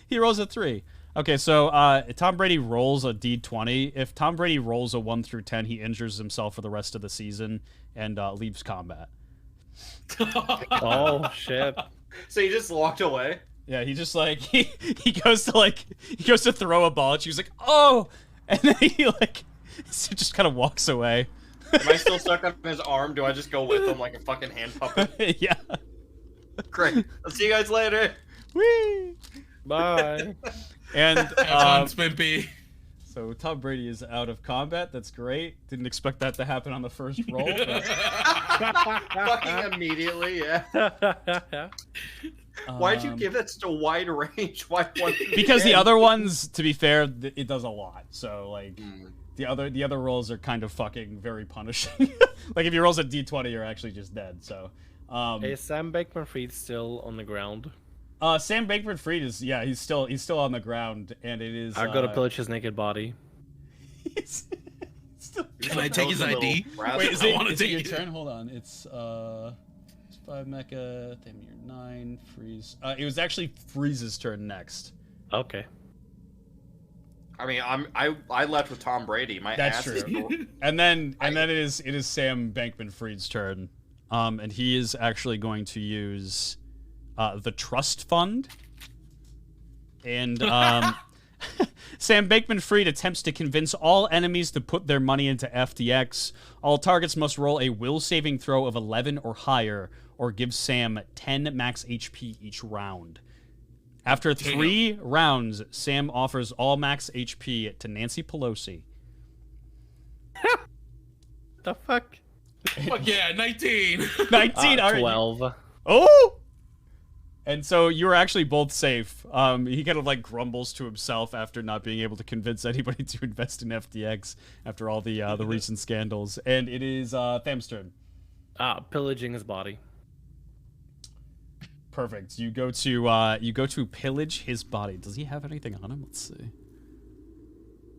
he rolls a 3. Okay, so Tom Brady rolls a D20. If Tom Brady rolls a 1 through 10, he injures himself for the rest of the season and leaves combat. Oh, shit. So he just walked away? Yeah, he just like he goes to throw a ball at you. He's like, "Oh!" And then he like just kind of walks away. Am I still stuck on his arm? Do I just go with him like a fucking hand puppet? Yeah. Great. I'll see you guys later. Whee! Bye. And Have fun, Spimpy. so Tom Brady is out of combat. That's great. Didn't expect that to happen on the first roll. But, Fucking immediately, yeah. Why'd you give that such a wide range? Why one? because the other ones, to be fair, it does a lot. So like the other rolls are kind of fucking very punishing. Like if he rolls a D20, you're actually just dead. So Is Sam Bankman-Fried still on the ground? Sam Bankman-Fried is he's still on the ground, and it is. I gotta pillage his naked body. Can I take his ID? Wait, is I wanna it your take it. turn? Hold on. It's 5 mecha. Damn, you're 9. Freeze. It was actually Freeze's turn next. Okay. I mean, I left with Tom Brady. My That's ass true. is And then it is Sam Bankman-Fried's turn, and he is actually going to use the trust fund, and Sam Bankman-Fried attempts to convince all enemies to put their money into FTX. All targets must roll a will saving throw of 11 or higher, or give Sam 10 max HP each round. After 3 rounds, Sam offers all max HP to Nancy Pelosi. The fuck? Fuck yeah, 19. 19. all right. 12. Oh! And so you were actually both safe. He kind of like grumbles to himself after not being able to convince anybody to invest in FTX after all the recent scandals. And it is Tham's turn. Pillaging his body. Perfect. You go to pillage his body. Does he have anything on him? Let's see.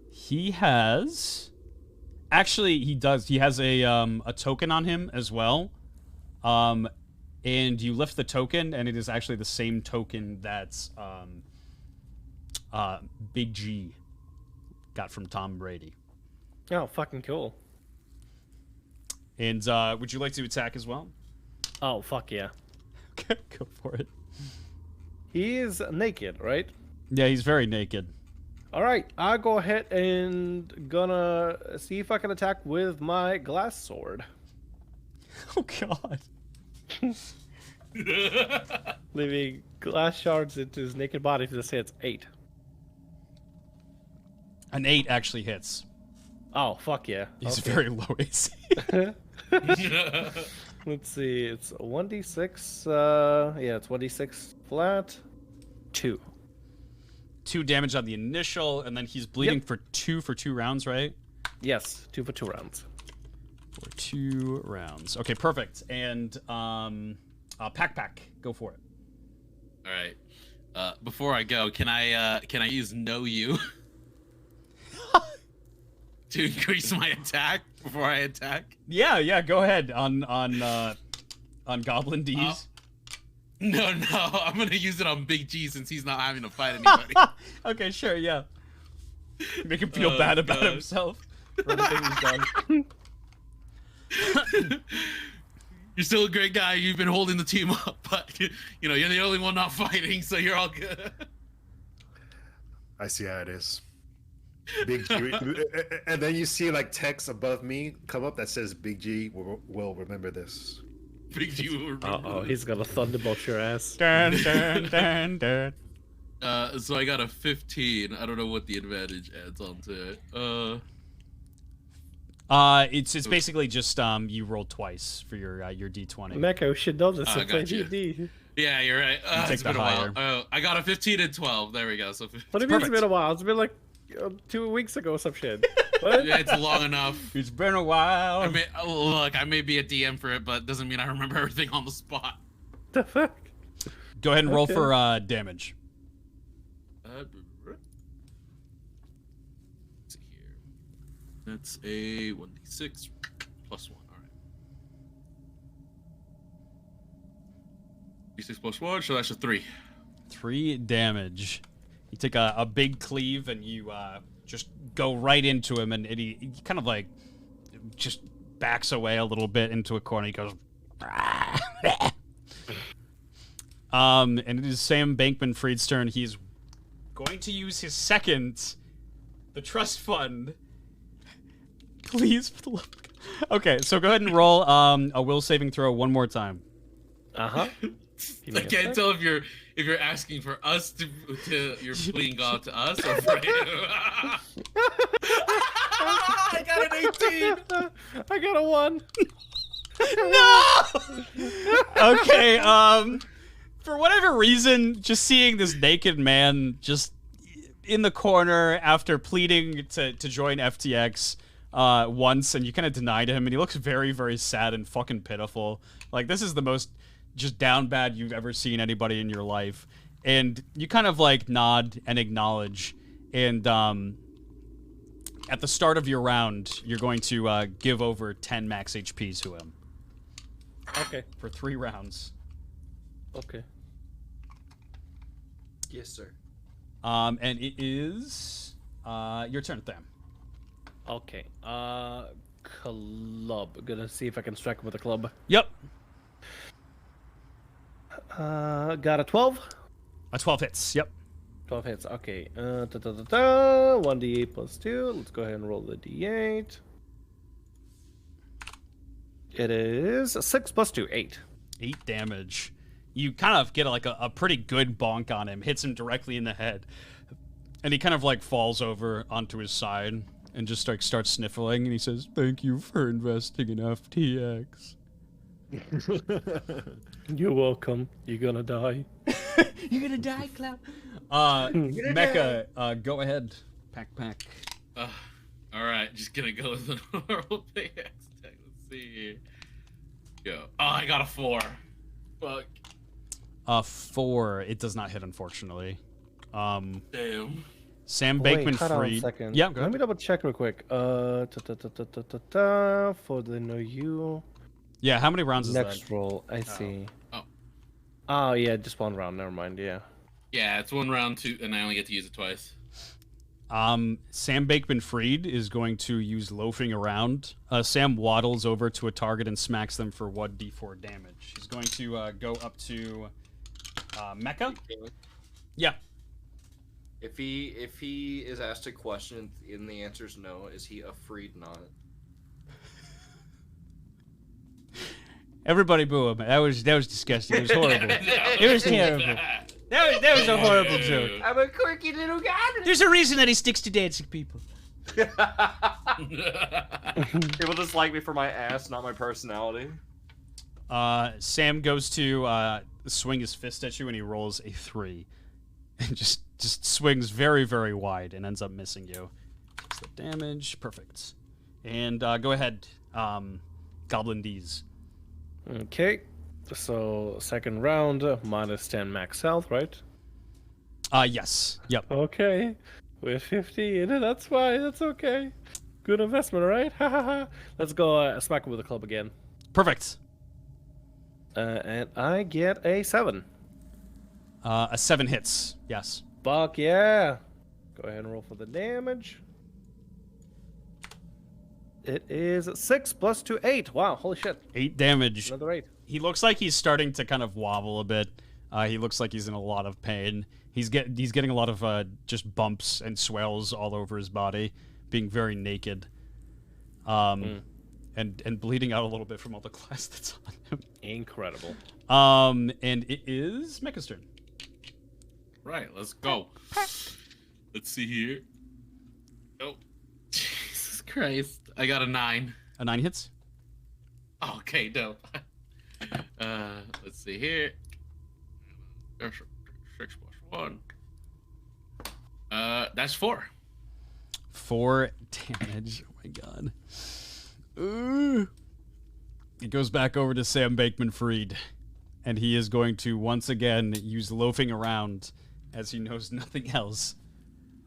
He has. Actually, he does. He has a token on him as well. And you lift the token, and it is actually the same token that's Big G got from Tom Brady. Oh, fucking cool. And would you like to attack as well? Oh, fuck yeah. Okay, go for it. He is naked, right? Yeah, he's very naked. All right, I'll go ahead and gonna see if I can attack with my glass sword. Oh, God. Leaving glass shards into his naked body. Let's say it's 8. An 8 actually hits. Oh, fuck yeah. He's Okay. very low AC. Let's see. It's 1d6. Yeah, it's 1d6 flat. 2. 2 damage on the initial, and then he's bleeding Yep. for 2 rounds, right? Yes, 2 for 2 rounds. For 2 rounds. Okay, perfect. And Pack, go for it. All right. Before I go, can I use Know You to increase my attack before I attack? Yeah, go ahead on Goblin D's. No, I'm gonna use it on Big G since he's not having to fight anybody. Okay, sure, yeah. Make him feel bad about God. himself for everything he's done. You're still a great guy. You've been holding the team up, but you know you're the only one not fighting, so you're all good. I see how it is. Big G, and then you see like text above me come up that says Big G will remember this. Big G will remember. Uh-oh, he's gonna thunderbolt your ass. Dun, dun, dun, dun. So I got a 15. I don't know what the advantage adds on to it. It's basically just you roll twice for your D20. Mecha, we should know this Oh, and play gotcha. D&D. Yeah, you're right. take It's the been a while. higher. Oh, I got a 15 and 12. There we go. So What do you mean it's Perfect. been a while? It's been like 2 weeks ago or some shit. What? yeah, it's long enough. It's been a while. I may, look, I may be a DM for it, but doesn't mean I remember everything on the spot. The fuck? Go ahead and roll Okay. for damage. Let's see here. That's a 1d6 plus 1. All right. D6 plus 1, so that's a 3. 3 damage. You take a big cleave and you just go right into him, and he kind of like just backs away a little bit into a corner. He goes, and it is Sam Bankman-Fried's turn. He's going to use his second, the trust fund. Please, for the love of God. Okay, so go ahead and roll a will saving throw one more time. Uh-huh. I can't tell if you're asking for us to you're pleading God to us or for him. I got an 18. I got a 1. Okay, for whatever reason, just seeing this naked man just in the corner after pleading to join FTX once, and you kind of denied him, and he looks very, very sad and fucking pitiful. Like, this is the most just down bad you've ever seen anybody in your life. And you kind of like nod and acknowledge, and at the start of your round, you're going to give over 10 max HP to him. Okay. For 3 rounds. Okay. Yes, sir. And it is your turn, Tham. Okay. Club. Gonna see if I can strike him with a club. Yep. Got a 12. A 12 hits. Yep. 12 hits. Okay. 1d8 plus 2. Let's go ahead and roll the d8. It is 6 plus 2, 8. 8 damage. You kind of get like a pretty good bonk on him. Hits him directly in the head. And he kind of like falls over onto his side and just like starts sniffling. And he says, "Thank you for investing in FTX." You're welcome. You're gonna die. You're gonna die, Cloud. Mecha, go ahead. Pack. All right, just gonna go with the normal pickaxe attack. Let's see here. Go. Oh, I got a 4. Fuck. 4. It does not hit, unfortunately. Damn. Sam Wait, Bankman hold on a Fried. second. Yeah, go Let ahead. me double check real quick. For the Know You. Yeah, how many rounds is Next that? roll. I see. Oh. Oh, yeah, just 1 round. Never mind. Yeah. Yeah, it's 1 round, 2, and I only get to use it twice. Sam Bankman-Fried is going to use loafing around. Sam waddles over to a target and smacks them for 1d4 damage. He's going to go up to Mecha. Yeah. If he is asked a question and the answer is no, is he a freed not? Everybody boo him. That was disgusting. It was horrible. It was terrible. That was a horrible joke. I'm a quirky little guy. There's a reason that he sticks to dancing people. People just like me for my ass, not my personality. Sam goes to swing his fist at you, and he rolls a 3, and just swings very, very wide, and ends up missing you. That's the damage. Perfect. And go ahead, Goblin D's. Okay. So second round, -10 max health, right? Yes. Yep. Okay. With 15, that's fine. That's okay. Good investment, right? Ha ha ha. Let's go smack him with a club again. Perfect. And I get a 7. A 7 hits. Yes. Fuck yeah. Go ahead and roll for the damage. It is 6 plus 2, 8. Wow, holy shit. 8 damage. Another 8. He looks like he's starting to kind of wobble a bit. He looks like he's in a lot of pain. He's getting a lot of just bumps and swells all over his body, being very naked, and bleeding out a little bit from all the glass that's on him. Incredible. And it is Mecha's turn. Right, let's go. Let's see here. Oh, Jesus Christ! I got a 9. A 9 hits. Okay, no. Let's see here. 6 plus 1. That's 4. 4 damage. Oh my god. Ooh. It goes back over to Sam Bakeman-Fried, and he is going to once again use loafing around as he knows nothing else.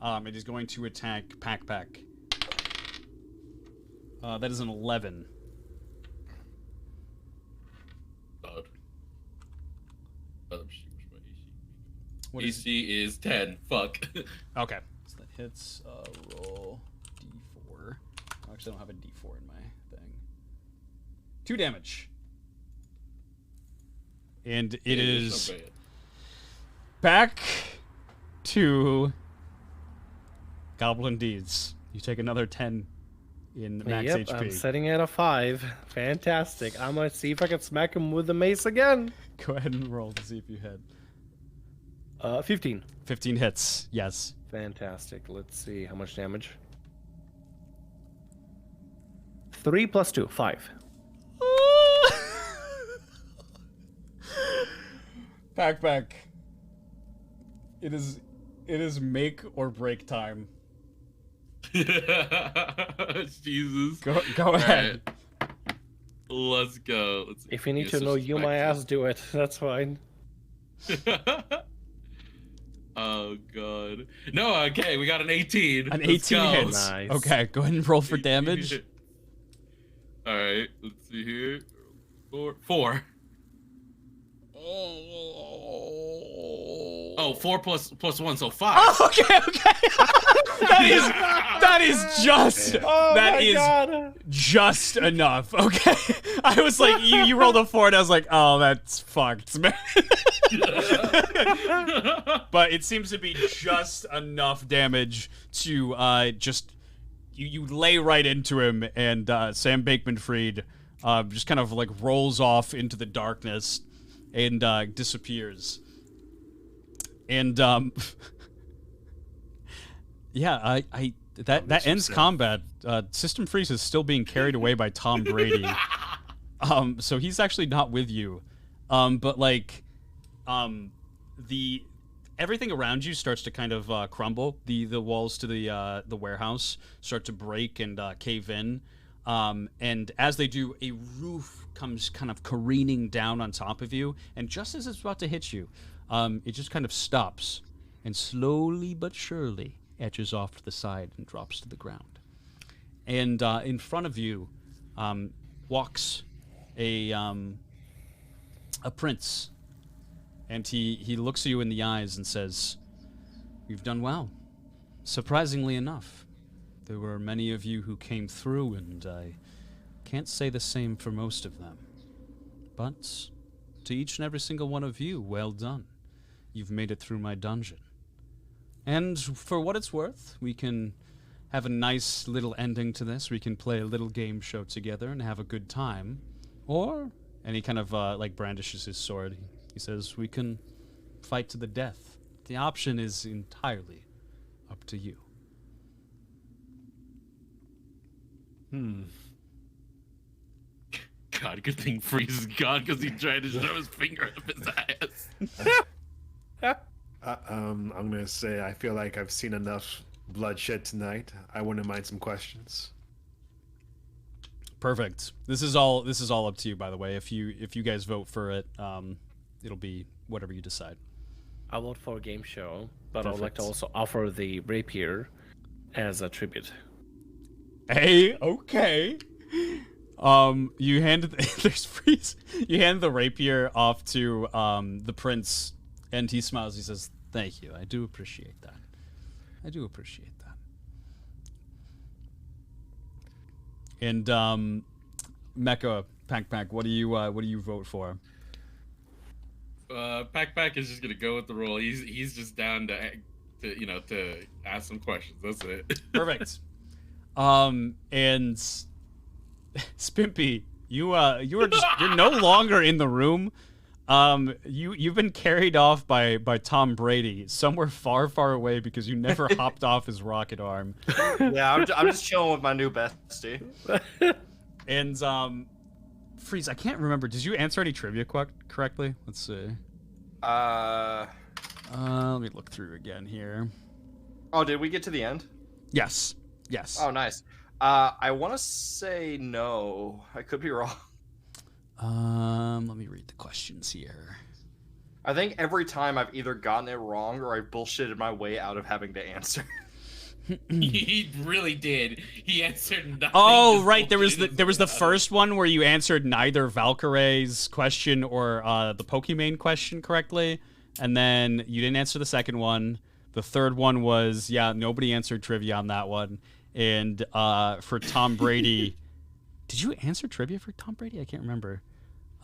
And he's going to attack Pack. That is an 11. What is AC is 10. Fuck. Okay. So that hits. Roll D4. Actually, I don't have a D4 in my thing. 2 damage. And it is back to Goblin Deeds. You take another 10 in max Yep, HP. I'm sitting at a 5. Fantastic. I'm gonna see if I can smack him with the mace again. Go ahead and roll to see if you hit. 15. 15 hits. Yes. Fantastic. Let's see how much damage. 3 plus 2, 5. Pack. It is make or break time. Jesus. Go ahead. Right. Let's go. If you need to know, you my ass do it. That's fine. Oh god. No, okay, we got an 18. An Let's 18 go. hits. Nice. Okay, go ahead and roll for damage. Alright, let's see here. 4. Oh, 4 plus 1, so 5. Oh, okay. that is just Oh that my is God. just enough. Okay, I was like, you rolled a 4, and I was like, oh, that's fucked, man. But it seems to be just enough damage to just you lay right into him, and Sam Bakeman-Fried just kind of like rolls off into the darkness and disappears. And yeah, that ends combat. System Freeze is still being carried away by Tom Brady. So he's actually not with you. But like the everything around you starts to kind of crumble. The walls to the warehouse start to break and cave in. And as they do, a roof comes kind of careening down on top of you, and just as it's about to hit you, it just kind of stops and slowly but surely edges off to the side and drops to the ground. And in front of you walks a prince, and he looks at you in the eyes and says, "You've done well. Surprisingly enough, there were many of you who came through, and I can't say the same for most of them. But to each and every single one of you, well done. You've made it through my dungeon. And for what it's worth, we can have a nice little ending to this. We can play a little game show together and have a good time. Or," and he kind of like brandishes his sword, he says, "we can fight to the death. The option is entirely up to you." God God, good thing Freeze is gone because he tried to shove his finger up his ass. I'm gonna say I feel like I've seen enough bloodshed tonight. I wouldn't mind some questions. Perfect. This is all up to you, by the way. If you guys vote for it, it'll be whatever you decide. I vote for a game show, but I would like to Perfect. also offer the rapier as a tribute. Hey, okay. You hand there's Freeze. You hand the rapier off to the prince, and he smiles. He says, "Thank you. I do appreciate that. I do appreciate that." And Mecha Pack, what do you vote for? Pack is just gonna go with the role. He's just down to ask some questions. That's it. Perfect. And Spimpy, you're no longer in the room. You've been carried off by Tom Brady somewhere far away because you never hopped off his rocket arm. Yeah, I'm just chilling with my new bestie. And Freeze, I can't remember. Did you answer any trivia correctly? Let's see. Let me look through again here. Oh, did we get to the end? Yes. Oh, nice. I want to say no. I could be wrong. Let me read the questions here. I think every time I've either gotten it wrong or I bullshitted my way out of having to answer. He really did. He answered nothing. Oh, just right. There bullshitted was the his way out. first one where you answered neither Valkyrie's question or the Pokimane question correctly, and then you didn't answer the second one. The third one was nobody answered trivia on that one. And for Tom Brady, did you answer trivia for Tom Brady? I can't remember.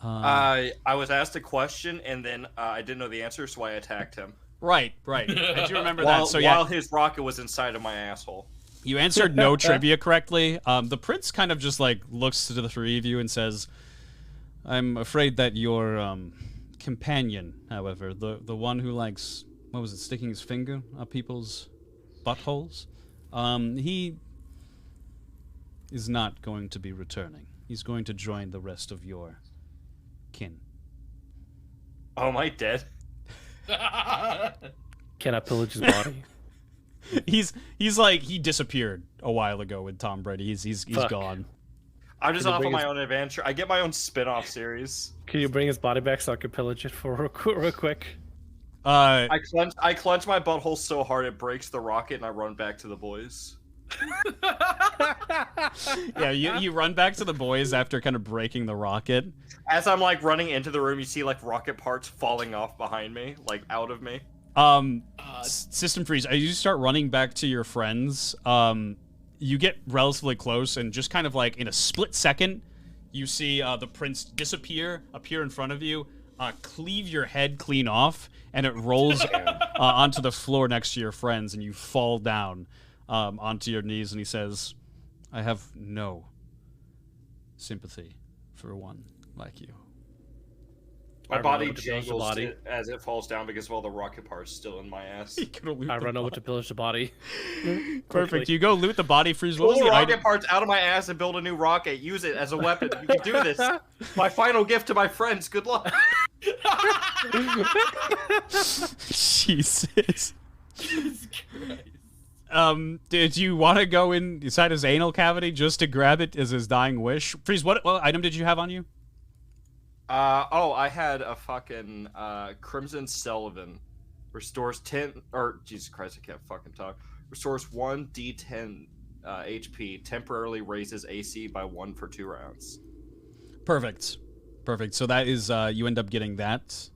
I was asked a question and then I didn't know the answer, so I attacked him. Right. I do remember While, that. So while his rocket was inside of my asshole. You answered no trivia correctly. The prince kind of just like looks to the three of you and says, "I'm afraid that your companion, however, the one who likes, what was it, sticking his finger up people's buttholes, he is not going to be returning. He's going to join the rest of your kin." Oh, am I dead? Can I pillage his body? He's like, he disappeared a while ago with Tom Brady. He's Fuck. gone. I'm just Can you off on bring my his- own adventure. I get my own spin-off series. Can you bring his body back so I can pillage it for real quick? I clench my butthole so hard it breaks the rocket and I run back to the boys. Yeah, you run back to the boys after kind of breaking the rocket. As I'm like running into the room, you see like rocket parts falling off behind me, like out of me. System freeze. As you start running back to your friends, you get relatively close, and just kind of like in a split second, you see the prince appear in front of you, cleave your head clean off, and it rolls onto the floor next to your friends, and you fall down onto your knees, and he says, "I have no sympathy for one like you." My I body run over to pillage the jangles body. as it falls down because of all the rocket parts still in my ass. I run over to pillage the body. Perfect. You go loot the body, freeze. What was Pull the rocket item? parts out of my ass and build a new rocket. Use it as a weapon. You can do this. My final gift to my friends. Good luck. Jesus. Did you want to go inside his anal cavity just to grab it as his dying wish? Freeze, what item did you have on you? I had a fucking Crimson Sullivan. Restores 10, or Jesus Christ, I can't fucking talk. Restores 1d10 HP. Temporarily raises AC by 1 for 2 rounds. Perfect. So that is, you end up getting that.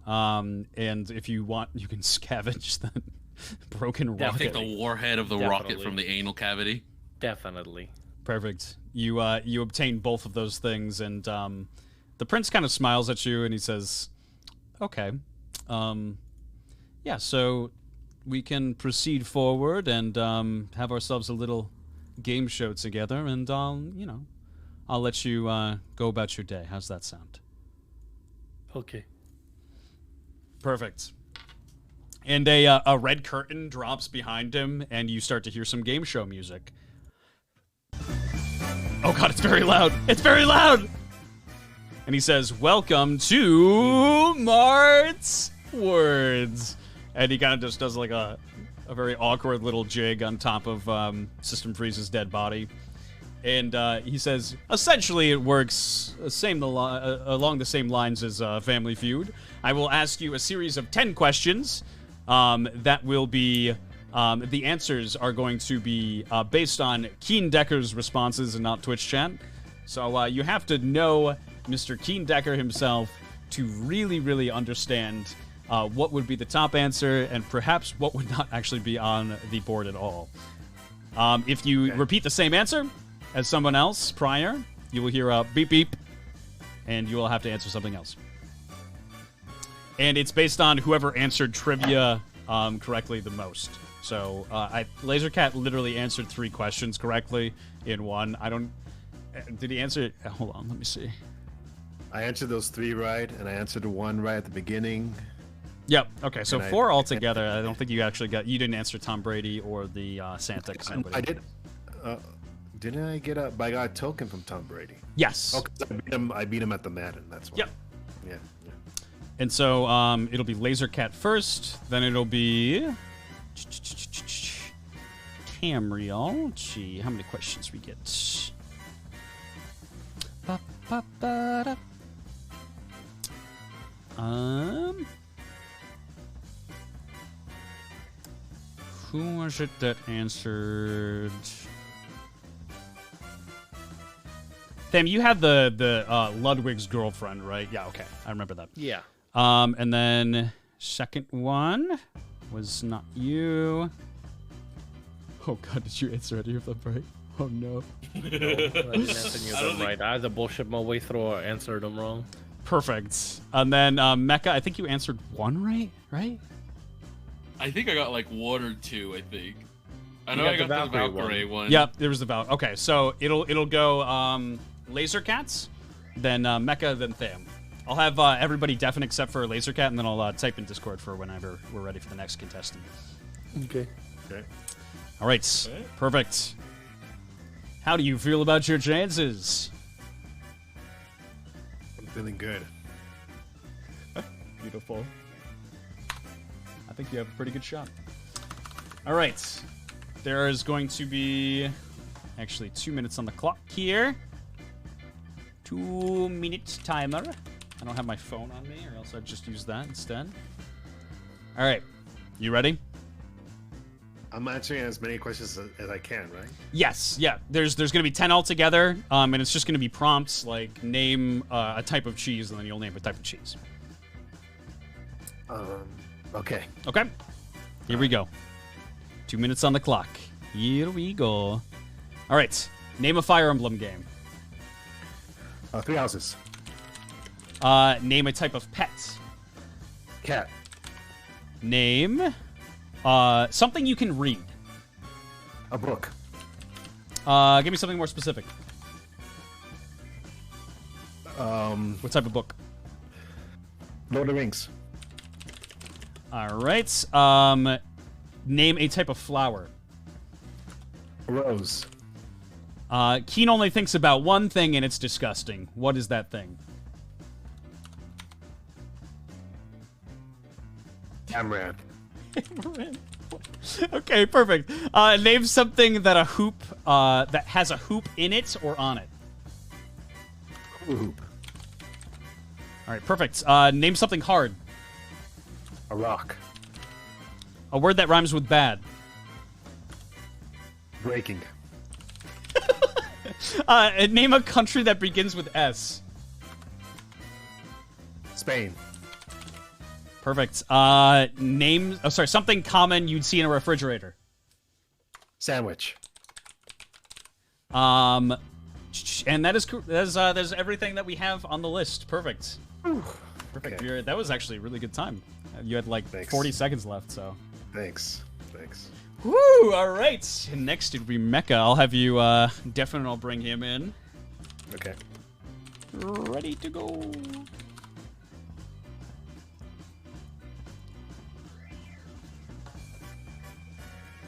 And if you want, you can scavenge the broken I rocket. think the warhead of the rocket Definitely. from the anal cavity. Definitely. Perfect. You obtain both of those things, and the prince kind of smiles at you, and he says, "Okay, yeah, so we can proceed forward and have ourselves a little game show together, and I'll let you go about your day. How's that sound?" Okay. Perfect. And a red curtain drops behind him, and you start to hear some game show music. Oh god, it's very loud! It's very loud! And he says, "Welcome to Marth's Words." And he kind of just does like a very awkward little jig on top of System Freeze's dead body. And he says, essentially it works along the same lines as Family Feud. I will ask you a series of 10 questions that will be... the answers are going to be based on Keen Decker's responses and not Twitch chat. So you have to know Mr. Keen Decker himself to really, really understand what would be the top answer and perhaps what would not actually be on the board at all. If you repeat the same answer as someone else prior, you will hear a beep beep, and you will have to answer something else. And it's based on whoever answered trivia correctly the most. So Lasercat literally answered 3 questions correctly in one. I don't... Did he answer... Hold on, let me see. I answered those 3 right, and I answered the 1 right at the beginning. Yep. Okay, so 4 altogether. I don't think you actually got... You didn't answer Tom Brady or the Santa. I did... didn't I get a... I got a token from Tom Brady. Yes. Okay, I beat him at the Madden, that's why. Yep. Yeah. And so it'll be Lasercat first, then it'll be... Tamriel. Let's see how many questions we get. Who was it that answered? Tam, you had the Ludwig's girlfriend, right? Yeah, okay. I remember that. Yeah. And then second one was you. Oh god, did you answer any of them right? Oh no. I didn't answer any of them right. I had to bullshit my way through or answered them wrong. Perfect. And then Mecha, I think you answered 1 right? Right? I think I got like 1 or 2. I think. I know got I got the Valkyrie one. Yep, there was the Valkyrie. Okay, so it'll go Lasercats, then Mecha, then Tham. I'll have everybody deafen except for Lasercat, and then I'll type in Discord for whenever we're ready for the next contestant. Okay. All right. Perfect. How do you feel about your chances? I'm feeling good. Beautiful. I think you have a pretty good shot. All right. There is going to be actually 2 minutes on the clock here. 2-minute timer. I don't have my phone on me, or else I'd just use that instead. All right. You ready? I'm answering as many questions as I can, right? Yes. Yeah. There's going to be 10 altogether, and it's just going to be prompts like name a type of cheese, and then you'll name a type of cheese. Okay. Okay. Here we go. 2 minutes on the clock. Here we go. All right. Name a Fire Emblem game. 3 houses. Name a type of pet. Cat. Name something you can read. A book. Give me something more specific. What type of book? Lord of the Rings. All right. Name a type of flower. A rose. Keen only thinks about one thing, and it's disgusting. What is that thing? Amaranth. Okay, perfect. Name something that that has a hoop in it or on it. Hoop. All right, perfect. Name something hard. A rock. A word that rhymes with bad. Breaking. Name a country that begins with S. Spain. Perfect. Name. Oh, sorry. Something common you'd see in a refrigerator. Sandwich. And that is everything that we have on the list. Perfect. Perfect. Okay. That was actually a really good time. You had like 40 seconds left, so. Thanks. Woo! All right. And next it'll be Mecha. I'll have you definitely. I'll bring him in. Okay. Ready to go.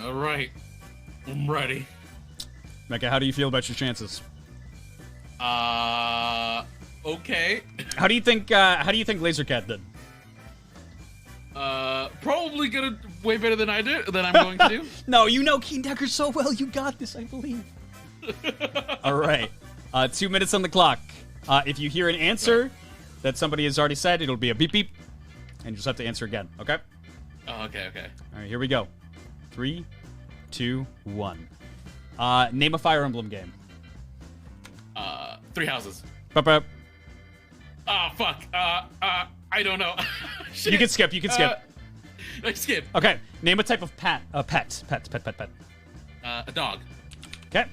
All right, I'm ready. Mecha, how do you feel about your chances? Okay. How do you think Lasercat did? Probably gonna way better than I'm going to do. No, you know Keen Decker so well. You got this, I believe. All right. 2 minutes on the clock. If you hear an answer that somebody has already said, it'll be a beep beep, and you just have to answer again. Okay? Oh, okay. All right, here we go. 3, 2, 1. Name a Fire Emblem game. Three Houses. Bup. Oh, fuck. I don't know. Shit. You can skip. I skip. Okay. Name a type of pet. Pet. A dog. Okay.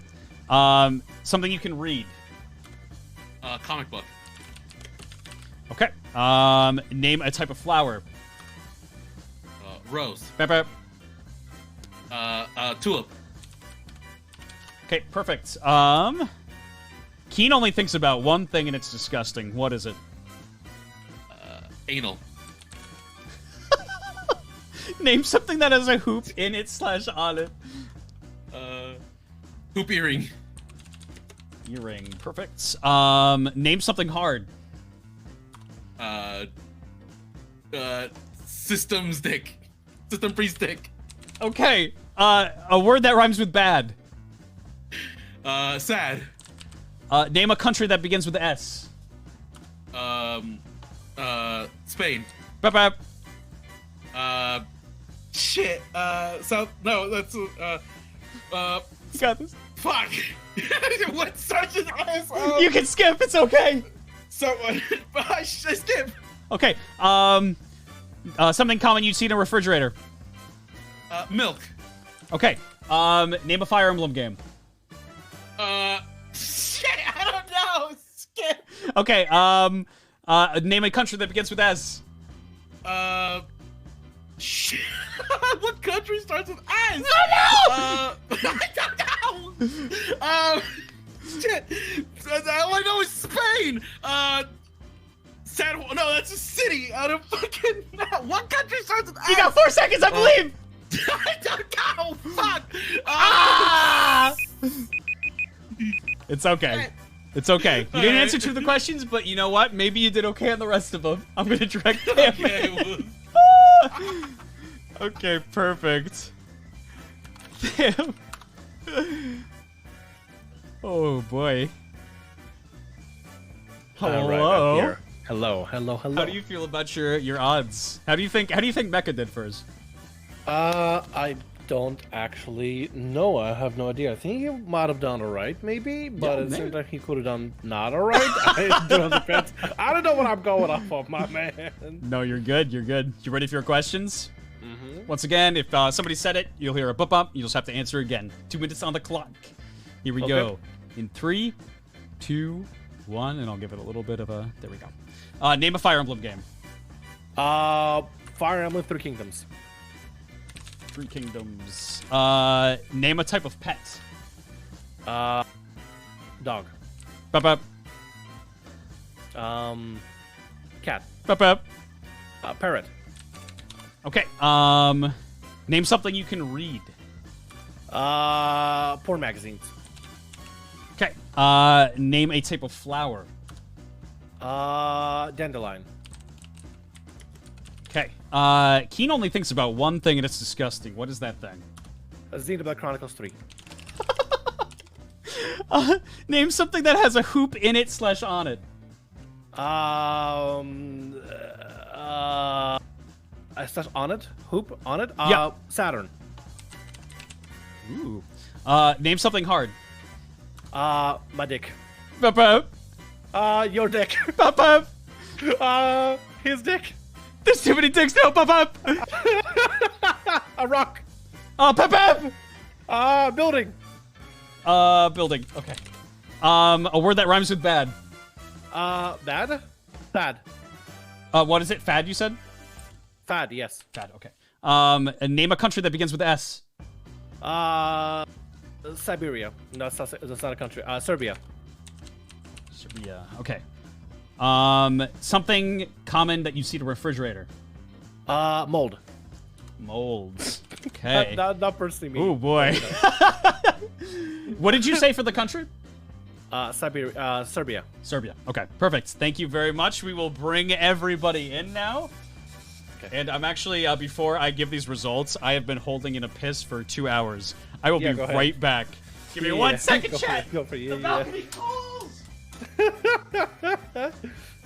Something you can read. Comic book. Okay. Name a type of flower. Rose. Bup. Tulip. Okay, perfect. Keen only thinks about one thing and it's disgusting. What is it? Anal. Name something that has a hoop in it / on it. Hoop earring. Earring, perfect. Name something hard. System stick. System pre-stick. Okay. A word that rhymes with bad. Sad. Name a country that begins with S. Spain. Bup. Shit. South. No, that's You got this. fuck. What such an ass? You can skip. It's okay. Someone. I skip. Okay. Something common you'd see in a refrigerator. Milk. Okay. Name a Fire Emblem game. Shit. I don't know. Skip. Okay. Name a country that begins with S. Shit. What country starts with S? Oh no! I don't know. Shit. All I know is Spain. No, that's a city. I don't fucking know. What country starts with S? You got 4 seconds, I believe. I don't know. Fuck. It's okay. It's okay. You didn't answer 2 of the questions, but you know what? Maybe you did okay on the rest of them. I'm gonna direct damage. Okay, Okay, perfect. Damn. Oh boy. Hello. Right, hello. How do you feel about your odds? How do you think Mecha did first? I don't actually know. I have no idea. I think he might have done alright, maybe, but it seems like he could have done not alright. I don't know what I'm going off of, my man. No, you're good. You ready for your questions? Mm-hmm. Once again, if somebody said it, you'll hear a boop up. You just have to answer again. 2 minutes on the clock. Here we go. In 3, 2, 1, and I'll give it a little bit of a. There we go. Name a Fire Emblem game. Fire Emblem 3 Kingdoms. 3 Kingdoms. Name a type of pet. Dog. Bup. Cat. Bup. Parrot. Okay. Name something you can read. Porn magazines. Okay. Name a type of flower. Dandelion. Okay. Keen only thinks about one thing and it's disgusting. What is that thing? Xenoblade Chronicles 3. Name something that has a hoop in it / on it. Slash on it? Hoop on it? Yeah. Saturn. Ooh. Name something hard. My dick. Bup. Your dick. Bup. His dick. There's too many dicks now. Bup. A rock. Bup. Building. Building. Okay. A word that rhymes with bad. Bad? Fad. What is it? Fad, you said? Fad, yes. Fad, okay. And name a country that begins with S. Siberia. No, that's not a country. Serbia. Serbia, okay. Something common that you see in a refrigerator. Mold. Molds. Okay. Not personally me. Oh boy. What did you say for the country? Serbia. Serbia. Okay, perfect. Thank you very much. We will bring everybody in now. Okay. And I'm actually, before I give these results, I have been holding in a piss for 2 hours. I will be right back. Give me 1 second, chat. Go for you. The balcony calls.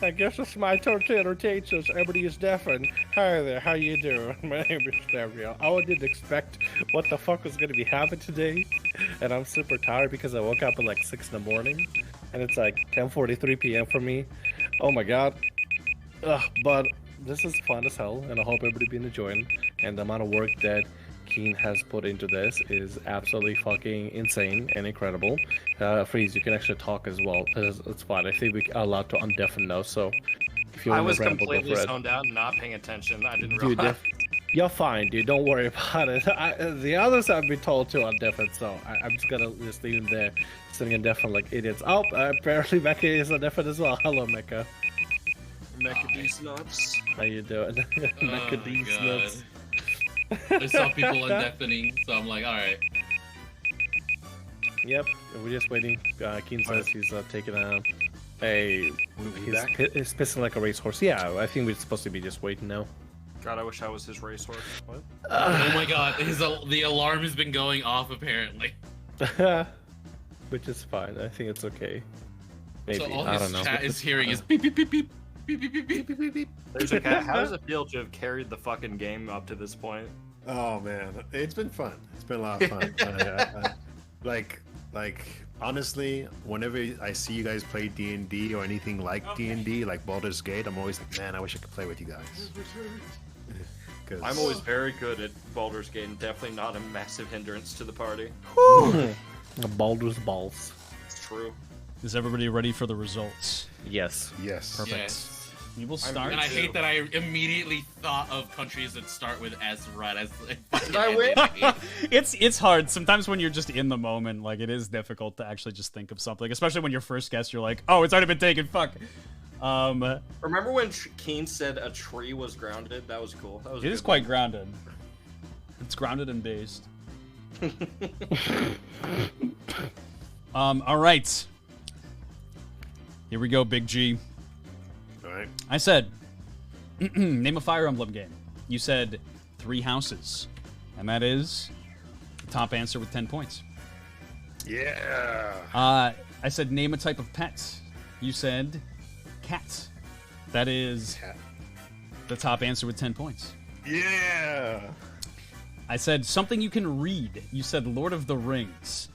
I guess it's my turn to entertain since everybody is deafened. Hi there, how you doing? My name is Gabriel. I didn't expect what the fuck was gonna be happening today, and I'm super tired because I woke up at like 6 in the morning, and it's like 10:43 p.m. for me. Oh my god. But this is fun as hell, and I hope everybody been enjoying. And the amount of work that Keen has put into this is absolutely fucking insane and incredible. Freeze, you can actually talk as well. It's fine. I think we're allowed to undeafen now, so if you I want was to ramble, go completely for it. zoned out, not paying attention. I didn't Dude, realize. you're fine, dude. Don't worry about it. The others have been told to undeafen, so I'm just gonna just leave them there, sitting undeafen like idiots. Oh, apparently Mecha is undeafen as well. Hello, Mecha. Mecha D's nuts. How you doing? Mecha D's nuts. I saw people undeafening, so I'm like, all right. Yep, we're just waiting. Keen says he's taking a. He's pissing like a racehorse. Yeah, I think we're supposed to be just waiting now. God, I wish I was his racehorse. What? Oh my god, the alarm has been going off apparently. Which is fine. I think it's okay. Maybe. So all I his don't know. chat is hearing is beep beep beep beep beep beep beep beep beep beep beep. There's a cat. How does it feel to have carried the fucking game up to this point? Oh man, it's been fun. It's been a lot of fun. Like honestly, whenever I see you guys play D&D or anything like D&D, like Baldur's Gate, I'm always like, man, I wish I could play with you guys. I'm always very good at Baldur's Gate and definitely not a massive hindrance to the party. Baldur's balls. It's true. Is everybody ready for the results? Yes. Yes. Perfect. Yes. We will start. And I hate that I immediately thought of countries that start with S right as Did I win? It's hard sometimes when you're just in the moment. Like, it is difficult to actually just think of something, especially when your first guess. You're like, oh, it's already been taken. Fuck. Remember when Keen said a tree was grounded? That was cool. That was. It is quite grounded. It's grounded and based. All right. Here we go, Big G. All right. I said, name a Fire Emblem game. You said 3 houses. And that is the top answer with 10 points. Yeah. I said, name a type of pet. You said cat. That is the top answer with 10 points. Yeah. I said, something you can read. You said Lord of the Rings.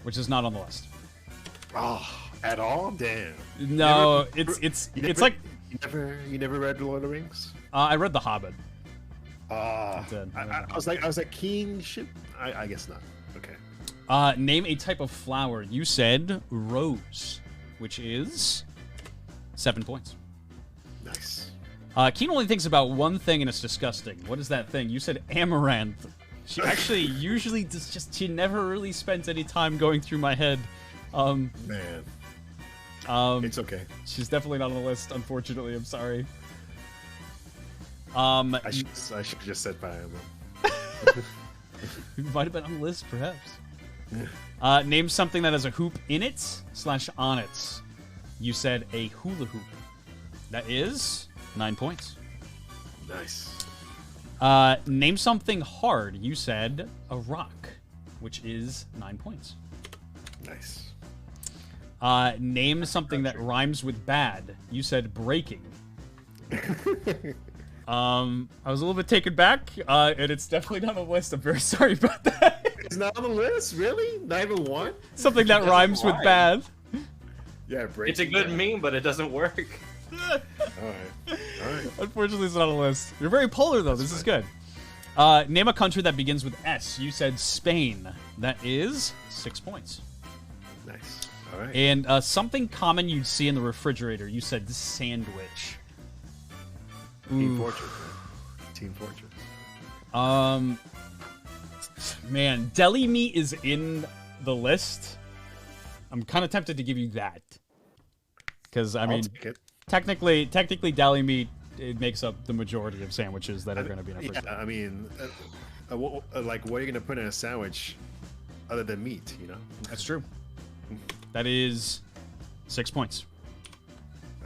Which is not on the list. Oh, at all? Damn. No, You it's like you never read The Lord of the Rings? I read The Hobbit. I did. was like kingship. I guess not. Okay. Name a type of flower. You said rose, which is 7 points. Nice. Keen only thinks about one thing and it's disgusting. What is that thing? You said amaranth. She actually usually she never really spends any time going through my head. Man. It's okay. She's definitely not on the list, unfortunately. I'm sorry. I should have just said Fire Emblem. Might have been on the list, perhaps. Name something that has a hoop in it / on it. You said a hula hoop. That is 9 points. Nice. Name something hard. You said a rock, which is 9 points. Nice. Name something that rhymes with bad. You said breaking. I was a little bit taken back, and it's definitely not on the list. I'm very sorry about that. It's not on the list, really? Not even one? Something that rhymes with bad. Yeah, It's a good meme, but it doesn't work. All right. Unfortunately, it's not on the list. You're very polar, though. This is good. Name a country that begins with S. You said Spain. That is 6 points. Nice. All right. And something common you'd see in the refrigerator. You said sandwich. Team Fortress. Team Fortress. Man, deli meat is in the list. I'm kind of tempted to give you that. Because, I mean, technically, deli meat, it makes up the majority of sandwiches that are going to be in a refrigerator. Yeah, I mean, like, what are you going to put in a sandwich other than meat, you know? That's true. That is 6 points.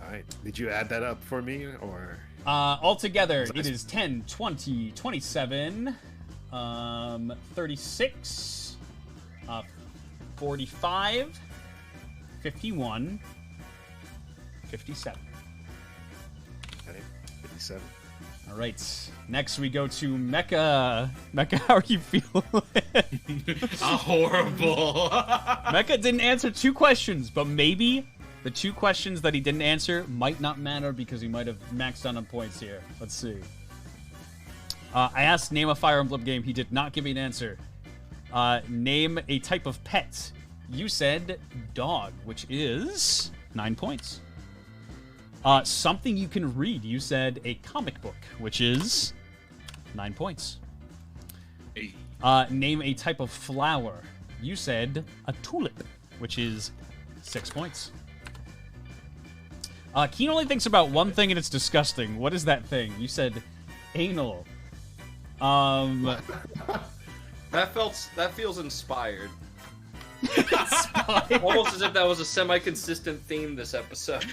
All right. Did you add that up for me, or? Altogether, it is 10, 20, 27, 36, 45, 51, 57. Okay, 57. All right. Next, we go to Mecha. Mecha, how are you feeling? Horrible. Mecha didn't answer 2 questions, but maybe the 2 questions that he didn't answer might not matter because he might have maxed out on points here. Let's see. I asked name a Fire Emblem game. He did not give me an answer. Name a type of pet. You said dog, which is 9 points. Something you can read. You said a comic book, which is 9 points. Name a type of flower. You said a tulip, which is 6 points. Keen only thinks about one thing and it's disgusting. What is that thing? You said anal. That feels inspired. Almost as if that was a semi-consistent theme this episode.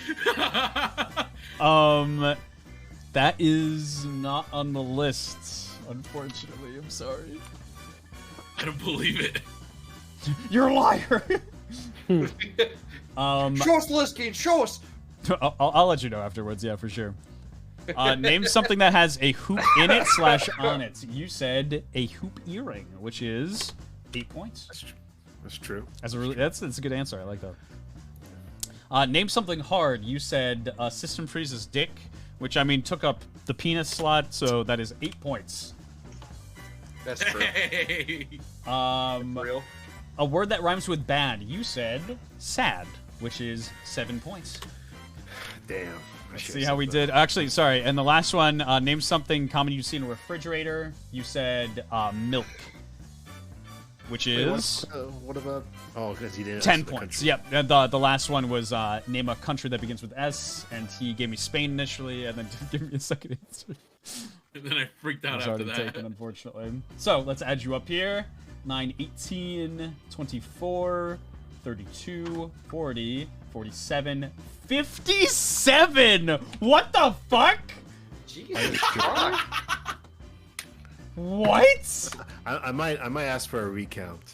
That is not on the list, unfortunately. I'm sorry. I don't believe it. You're a liar. Show us the list, Keen. Show us. I'll let you know afterwards. Yeah, for sure. Name something that has a hoop in it / on it. You said a hoop earring, which is 8 points. That's true. That's a good answer. I like that. Name something hard. You said System Freeze's dick, which I mean took up the penis slot, so that is 8 points. That's true. Hey. Real. A word that rhymes with bad. You said sad, which is 7 points. Damn. Let's see how we did. Actually, sorry. And the last one, name something common you see in a refrigerator. You said milk, which is what about? Oh, because he didn't. 10 points. Yep. And the last one was name a country that begins with S, and he gave me Spain initially, and then didn't give me a second answer. And then I freaked out It's after already that. taken, unfortunately. So let's add you up here. 9, 18, 24, 32, 40, 47, 57! What the fuck? Jesus Christ. What? I might ask for a recount.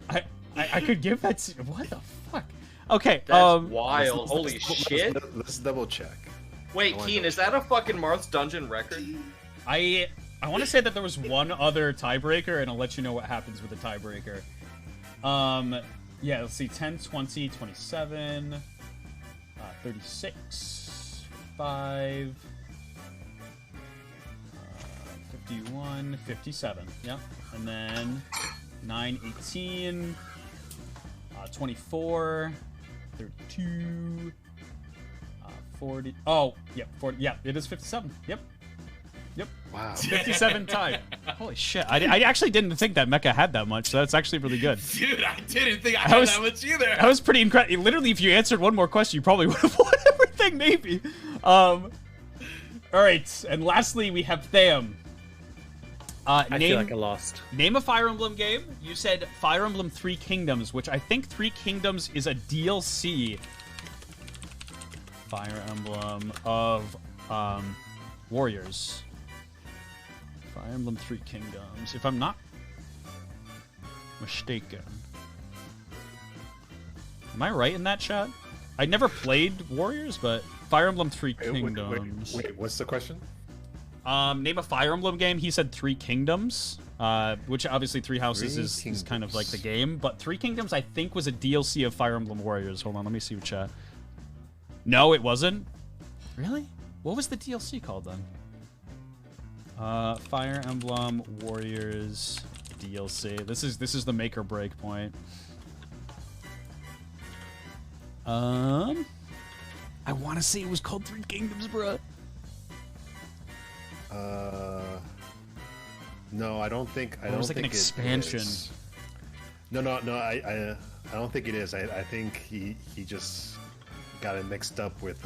I could give that to what the fuck? Okay, That's wild. Holy shit. Let's double check. Wait, Keen, is that a fucking Marth's Dungeon record? I want to say that there was one other tiebreaker, and I'll let you know what happens with the tiebreaker. Yeah, let's see. 10, 20, 27, 36, 5, 51, 57. Yep. And then 9, 18, 24, 32, 40. Oh, yep, 40. Yeah, it is 57. Yep. Yep. Wow. 57 tied. Holy shit. I actually didn't think that Mecha had that much, so that's actually really good. Dude, I didn't think I had that much either. That was pretty incredible. Literally, if you answered one more question, you probably would have won everything, maybe. Alright, and lastly, we have Tham. I feel like I lost. Name a Fire Emblem game. You said Fire Emblem 3 Kingdoms, which I think 3 Kingdoms is a DLC. Fire Emblem of Warriors. Fire Emblem 3 Kingdoms, if I'm not mistaken. Am I right in that, chat? I never played Warriors, but Fire Emblem 3 Kingdoms. Wait, what's the question? Name a Fire Emblem game. He said 3 Kingdoms, which obviously 3 Houses is kind of like the game, but 3 Kingdoms I think was a DLC of Fire Emblem Warriors. Hold on, let me see what chat. No, it wasn't. Really? What was the DLC called then? Fire Emblem Warriors DLC. This is the make or break point. I want to say it was called 3 Kingdoms, bro. No, I don't think. I Or it don't was like an think it expansion. is. No. I don't think it is. I think he just got it mixed up with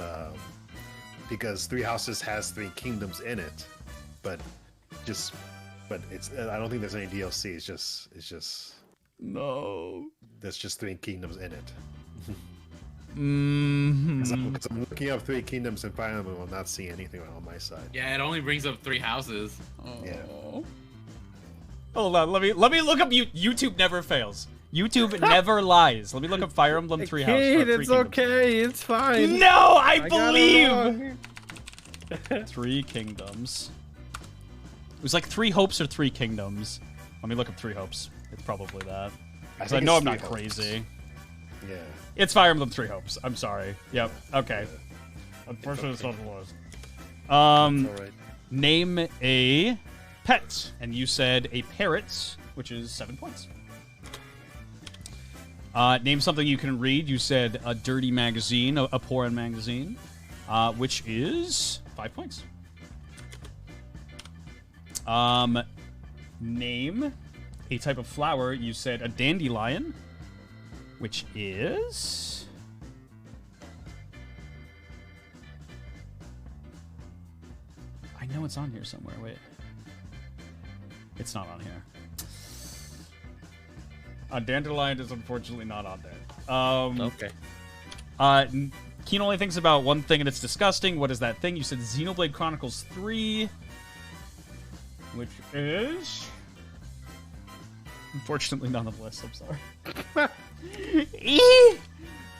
because 3 Houses has 3 Kingdoms in it, but it's. I don't think there's any DLC. It's just No. There's just 3 kingdoms in it. Mm-hmm. Because I'm looking up 3 kingdoms in Fire Emblem, I'm not seeing anything on my side. Yeah, it only brings up 3 houses. Yeah. Hold on, let me look up. YouTube never fails. YouTube never lies. Let me look up Fire Emblem Three House. Kid, it's okay. It's fine. No, I got it believe. wrong. 3 kingdoms. It was like 3 hopes or 3 kingdoms. Let me look up 3 hopes. It's probably that. Because I know I'm not crazy. Yeah. It's Fire Emblem 3 hopes. I'm sorry. Yep. Okay. Unfortunately, it's not the list. All right. Name a pet, and you said a parrot, which is 7 points. Name something you can read. You said a dirty magazine, a porn magazine, which is 5 points. Name a type of flower. You said a dandelion, which is... I know it's on here somewhere. Wait. It's not on here. Dandelion is unfortunately not on there. Okay. Keen only thinks about one thing and it's disgusting. What is that thing? You said Xenoblade Chronicles 3, which is... Unfortunately not on the list. I'm sorry.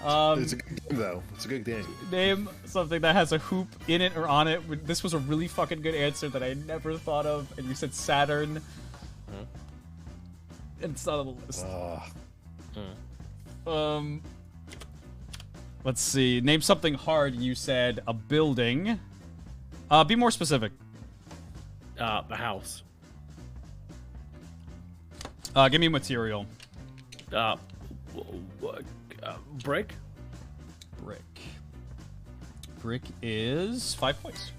It's a good game, though. It's a good game. Name something that has a hoop in it or on it. This was a really fucking good answer that I never thought of, and you said Saturn. And it's not on the list. Let's see. Name something hard. You said a building. Be more specific. A house. Give me a material. Brick. Brick is 5 points.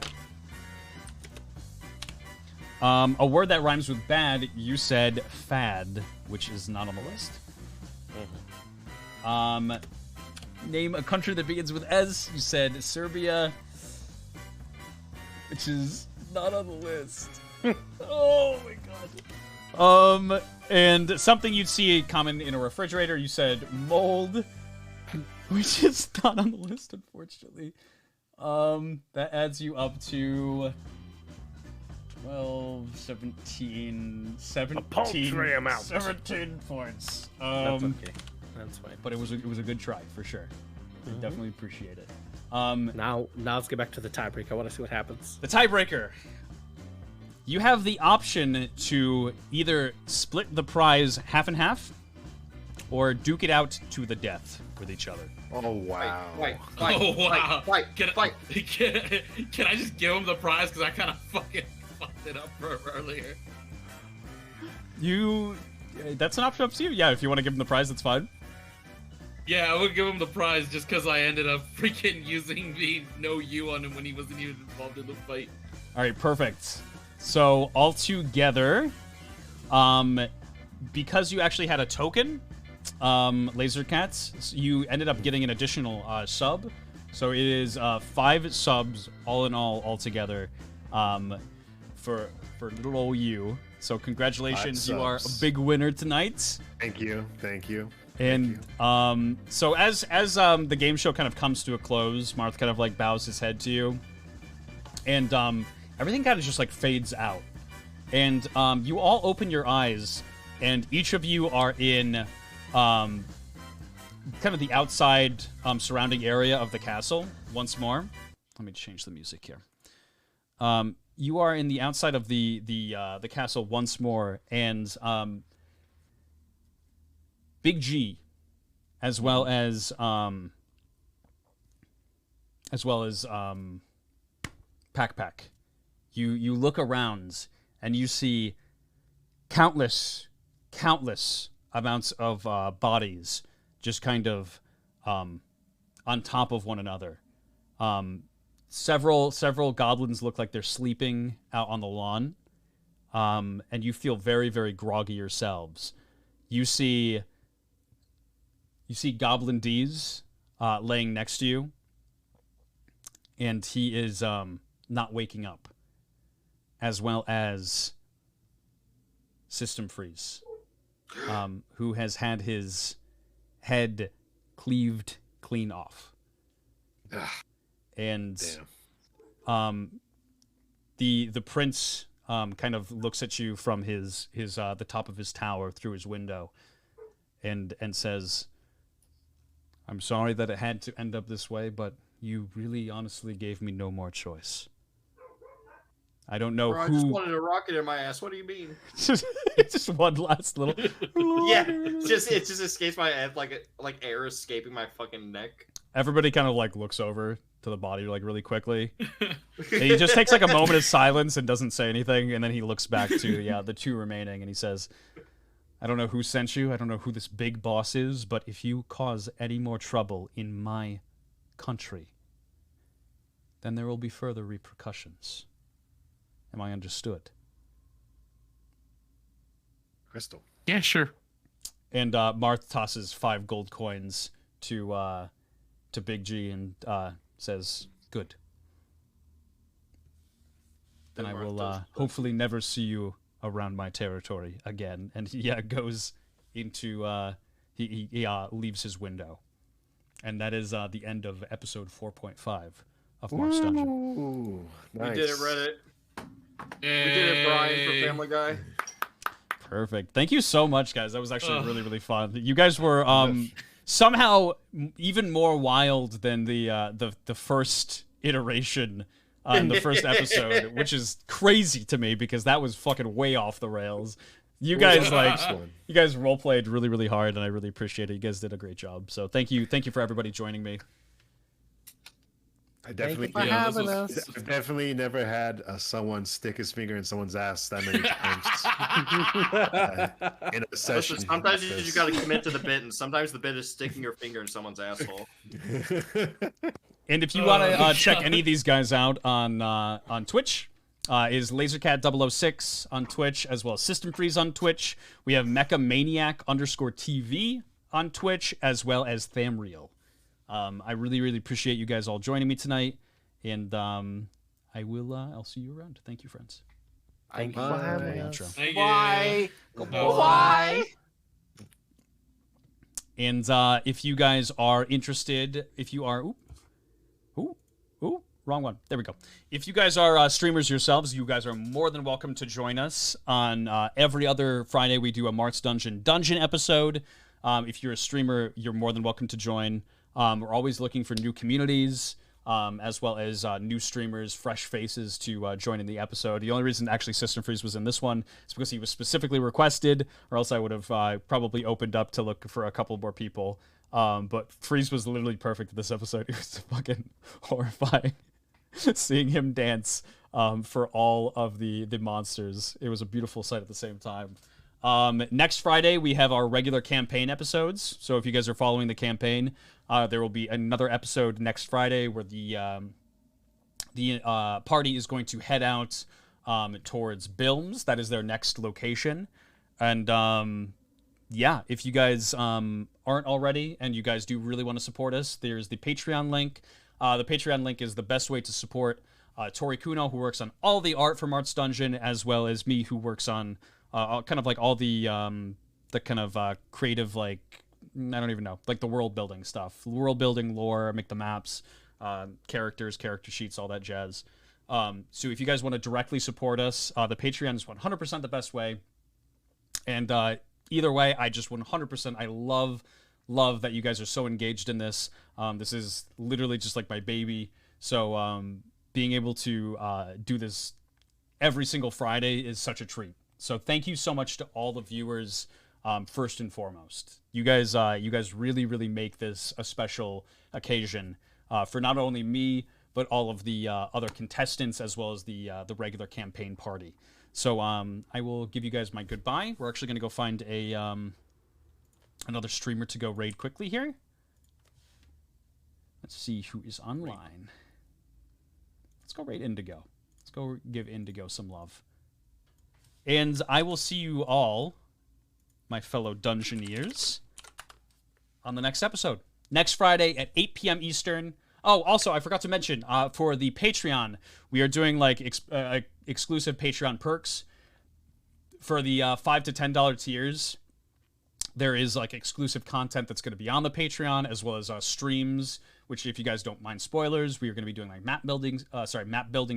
A word that rhymes with bad. You said fad, which is not on the list. Name a country that begins with S. You said Serbia, which is not on the list. Oh my god. And something you'd see common in a refrigerator. You said mold, which is not on the list, unfortunately. That adds you up to 12, 17, A paltry amount. 17 points. That's okay. That's fine. But it was a good try for sure. I definitely appreciate it. Now let's get back to the tiebreaker. I want to see what happens. The tiebreaker. You have the option to either split the prize half and half, or duke it out to the death with each other. Oh, wow. Fight, Oh, wow. fight, Can fight. I just give him the prize because I kind of fucking fucked it up earlier? That's an option up to you. Yeah, if you want to give him the prize, that's fine. Yeah, I would give him the prize just because I ended up freaking using the no you on him when he wasn't even involved in the fight. All right, perfect. So all together, because you actually had a token, Laser Cats, you ended up getting an additional sub. So it is 5 subs all in all together for little old you. So congratulations, you are a big winner tonight. Thank you. Thank you. And so as the game show kind of comes to a close, Marth kind of like bows his head to you, and everything kind of just like fades out, and you all open your eyes, and each of you are in kind of the outside surrounding area of the castle once more. Let me change the music here. You are in the outside of the castle once more, and Big G, as well as Pack Pack. You look around and you see countless amounts of bodies just kind of on top of one another. Several goblins look like they're sleeping out on the lawn, and you feel very, very groggy yourselves. You see Goblin D's laying next to you, and he is not waking up, as well as System Freeze. who has had his head cleaved clean off. And the prince kind of looks at you from his the top of his tower through his window and says, "I'm sorry that it had to end up this way, but you really honestly gave me no more choice. I don't know Bro, who." I just wanted a rocket in my ass. What do you mean? Just one last little. Yeah, it just escapes my head like air escaping my fucking neck. Everybody kind of like looks over to the body like really quickly. And he just takes like a moment of silence and doesn't say anything, and then he looks back to the two remaining and he says, "I don't know who sent you. I don't know who this big boss is, but if you cause any more trouble in my country, then there will be further repercussions. Am I understood?" Crystal. Yeah, sure. And Marth tosses 5 gold coins to Big G and says, "Good. Then I will hopefully never see you around my territory again." And he goes into he leaves his window, and that is the end of episode 4.5 of Marth's Dungeon. Ooh, nice. We did it, Reddit. We did it, Brian, for Family Guy. Perfect. Thank you so much, guys. That was actually really, really fun. You guys were somehow even more wild than the first iteration in the first episode, which is crazy to me because that was fucking way off the rails. You guys you guys role played really, really hard, and I really appreciate it. You guys did a great job. So thank you for everybody joining me. I definitely, Thank you for having us. I've definitely never had someone stick his finger in someone's ass that many times in a session. Listen, sometimes you got to commit to the bit, and sometimes the bit is sticking your finger in someone's asshole. And if you want to check any of these guys out on Twitch, is LaserCat006 on Twitch, as well as System Freeze on Twitch. We have Mechamaniac_TV on Twitch, as well as Thamriel. I really, really appreciate you guys all joining me tonight, and I'll see you around. Thank you, friends. Thank you for having us. Bye. Bye. And if you guys are interested, if you are, wrong one. There we go. If you guys are streamers yourselves, you guys are more than welcome to join us on every other Friday. We do a Marth's Dungeon episode. If you're a streamer, you're more than welcome to join. We're always looking for new communities, as well as new streamers, fresh faces to join in the episode. The only reason actually System Freeze was in this one is because he was specifically requested, or else I would have probably opened up to look for a couple more people. But Freeze was literally perfect in this episode. It was fucking horrifying seeing him dance for all of the monsters. It was a beautiful sight at the same time. Next Friday, we have our regular campaign episodes. So if you guys are following the campaign, there will be another episode next Friday where the party is going to head out towards Bilms. That is their next location. And if you guys aren't already and you guys do really want to support us, there's the Patreon link. The Patreon link is the best way to support Tori Kuno, who works on all the art for Marth's Dungeon, as well as me, who works on kind of like all the kind of creative, like, I don't even know, like the world building stuff, world building, lore, make the maps, characters, character sheets, all that jazz. So if you guys want to directly support us, the Patreon is 100% the best way. And either way, I just 100%, I love that you guys are so engaged in this. This is literally just like my baby. So being able to do this every single Friday is such a treat. So thank you so much to all the viewers, first and foremost. You guys really, really make this a special occasion for not only me, but all of the other contestants, as well as the regular campaign party. So I will give you guys my goodbye. We're actually going to go find another streamer to go raid quickly here. Let's see who is online. Let's go raid Indigo. Let's go give Indigo some love. And I will see you all, my fellow Dungeoneers, on the next episode. Next Friday at 8 p.m. Eastern. Oh, also, I forgot to mention, for the Patreon, we are doing like exclusive Patreon perks. For the $5 to $10 tiers, there is like exclusive content that's going to be on the Patreon, as well as streams. Which, if you guys don't mind spoilers, we are going to be doing like map building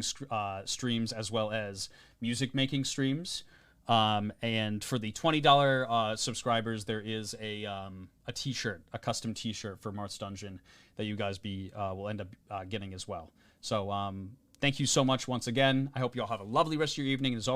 streams, as well as music making streams. And for the $20 subscribers, there is a T-shirt, a custom T-shirt for Marth's Dungeon that you guys will end up getting as well. So thank you so much once again. I hope you all have a lovely rest of your evening. And as always,